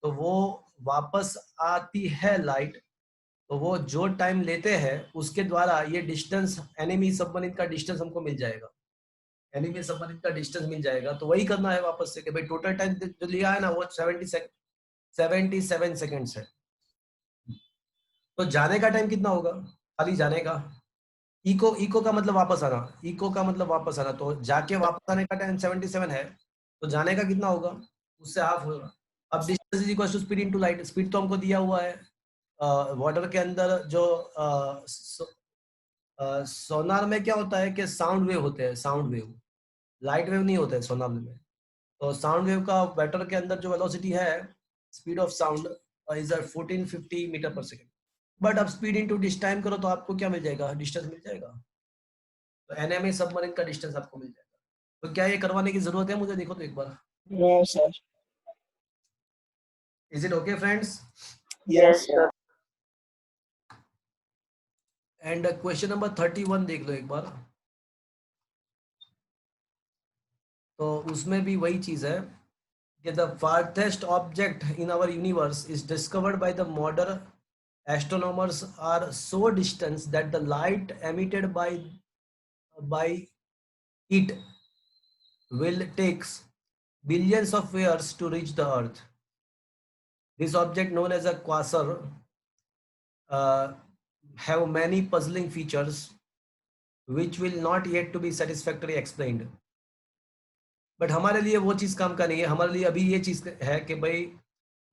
तो वो वापस आती है लाइट, तो वो जो टाइम लेते हैं उसके द्वारा ये डिस्टेंस, एनिमी सबमरीन का डिस्टेंस हमको मिल जाएगा। एनिमी सबमरीन का डिस्टेंस मिल जाएगा, तो वही करना है वापस से कि भाई टोटल टाइम जो लिया है ना वो 77 सेकेंड्स है। तो जाने का टाइम कितना होगा? खाली जाने का, इको का मतलब वापस आना, इको का मतलब वापस आना, तो जाके वापस आने का टाइम 77 है, तो जाने का कितना होगा, उससे हाफ होगा। अब distance is equal to speed into light, speed तो हमको दिया हुआ है, वाटर के अंदर जो सोनार में क्या होता है कि साउंड वेव होते हैं, साउंड वेव, लाइट वेव नहीं होते हैं सोनार में। तो साउंड वेव का वाटर के अंदर जो वेलोसिटी है, speed of sound is 1450 metre पर सेकेंड। बट अब स्पीड इनटू डिस टाइम करो तो आपको क्या मिल जाएगा, डिस्टेंस मिल जाएगा। तो एनएमए सबमरीन का डिस्टेंस आपको मिल जाएगा। तो क्या ये करवाने की जरूरत है मुझे, देखो तो एक बार। No, sir. Is it okay friends? Yes, sir. And question number 31 देख लो एक बार। तो उसमें भी वही चीज है कि the farthest object in our universe is discovered by the modern astronomers are so distant that the light emitted by it will takes billions of years to reach the earth. This object known as a quasar have many puzzling features which will not yet to be satisfactorily explained. But हमारे लिए वो चीज काम का नहीं है, हमारे लिए अभी ये चीज है कि भाई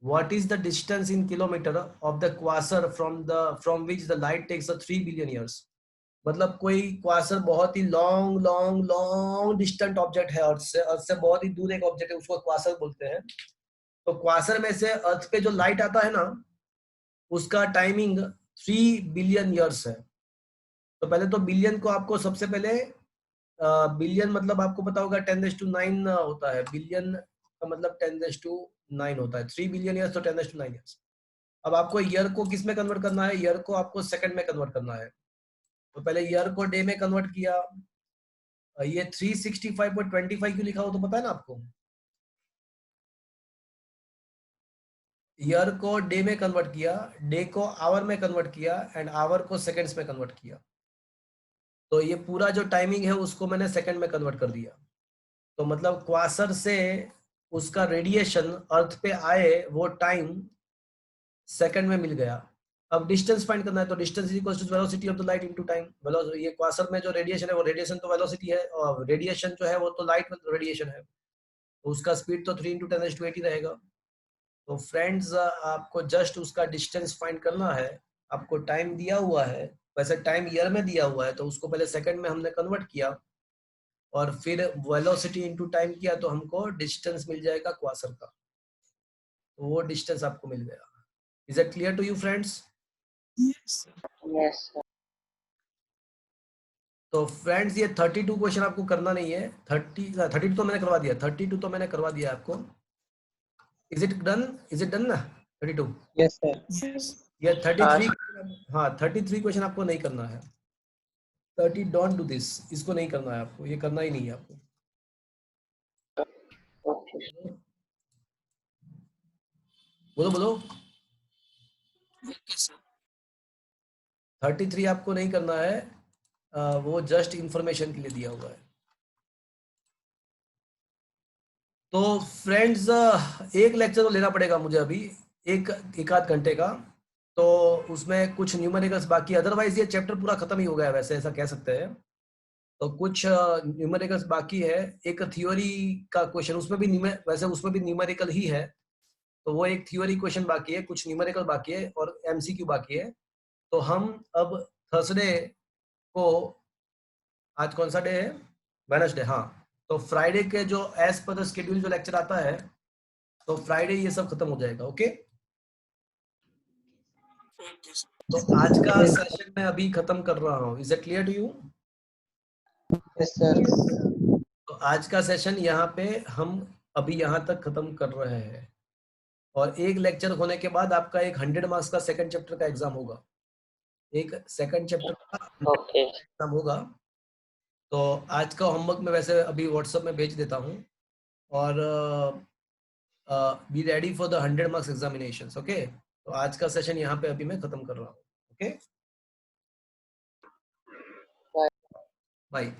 what is the distance in kilometer of the quasar from which the light takes a 3 billion years। मतलब कोई क्वासर बहुत ही long long long distant object है अर्थ से बहुत ही दूर एक ऑब्जेक्ट है, उसको क्वासर बोलते हैं। तो क्वासर में से अर्थ पे जो लाइट आता है ना, उसका टाइमिंग 3 बिलियन ईयर्स है। तो पहले तो बिलियन को आपको सबसे पहले बिलियन मतलब आपको पता होगा 10⁹ होता है, बिलियन का मतलब 10⁹ होता है, 3 बिलियन ईयर्स तो 10⁹ ईयर्स। अब आपको ईयर को किस में कन्वर्ट करना है, ईयर को आपको सेकंड में कन्वर्ट करना है। तो पहले ईयर को डे में कन्वर्ट किया, ये 365.25 क्यों लिखा हो तो पता है ना आपको। ईयर को डे में कन्वर्ट किया, डे को आवर में कन्वर्ट किया एंड आवर को सेकंड्स में कन्वर्ट किया। तो ये पूरा जो टाइमिंग है उसको मैंने सेकंड में कन्वर्ट कर दिया। तो मतलब क्वासर से उसका रेडिएशन अर्थ पे आए वो टाइम सेकंड में मिल गया। अब डिस्टेंस फाइंड करना है, तो distance is equal to velocity of the light into time. ये क्वासर में जो रेडिएशन है वो रेडिएशन तो वेलोसिटी है, और रेडिएशन जो है वो तो लाइट रेडिएशन है, तो उसका स्पीड तो 3 × 10⁻⁸ रहेगा। तो फ्रेंड्स आपको जस्ट उसका डिस्टेंस फाइंड करना है। आपको टाइम दिया हुआ है, वैसे टाइम ईयर में दिया हुआ है, तो उसको पहले सेकंड में हमने कन्वर्ट किया और फिर वेलोसिटी इनटू टाइम किया, तो हमको डिस्टेंस मिल जाएगा क्वासर का। तो वो डिस्टेंस आपको मिल गया। Is it clear to you friends? yes, sir. Yes, sir. तो फ्रेंड्स ये 32 क्वेश्चन आपको करना नहीं है, 32 तो मैंने करवा दिया, 32 तो मैंने करवा दिया आपको। इज इट डन ना 32? Yes, sir. Yes. ये 33, हाँ 33 क्वेश्चन आपको नहीं करना है। 30 डोंट डू दिस, इसको नहीं करना है आपको, ये करना ही नहीं है आपको। Okay. बोलो Okay, sir. 33 आपको नहीं करना है, वो जस्ट इंफॉर्मेशन के लिए दिया हुआ है। तो फ्रेंड्स एक लेक्चर तो लेना पड़ेगा मुझे अभी, एक आध घंटे का, तो उसमें कुछ न्यूमेरिकल्स बाकी, अदरवाइज ये चैप्टर पूरा खत्म ही हो गया है, वैसे ऐसा कह सकते हैं। तो कुछ न्यूमेरिकल्स बाकी है, एक थ्योरी का क्वेश्चन, उसमें भी वैसे उसमें भी न्यूमेरिकल ही है, तो वो एक थ्योरी क्वेश्चन बाकी है, कुछ न्यूमेरिकल बाकी है और एमसीक्यू बाकी है। तो हम अब थर्सडे को, आज कौन सा डे है, वेडनेसडे, हाँ, तो फ्राइडे के जो एज पर द शेड्यूल जो लेक्चर आता है, तो फ्राइडे ये सब खत्म हो जाएगा। Okay, Okay, sir. तो आज का सेशन मैं अभी खत्म कर रहा हूँ। Is it clear to you? Yes, sir. तो आज का सेशन यहाँ पे हम अभी यहाँ तक खत्म कर रहे हैं, और एक लेक्चर होने के बाद आपका एक 100 मार्क्स का सेकंड चैप्टर का एग्जाम होगा, एक सेकंड चैप्टर का Okay. एग्जाम होगा। तो आज का होमवर्क मैं वैसे अभी व्हाट्सएप में भेज देता हूँ, और be ready for the 100 marks examinations. Okay, तो आज का सेशन यहाँ पे अभी मैं खत्म कर रहा हूँ। Okay, bye.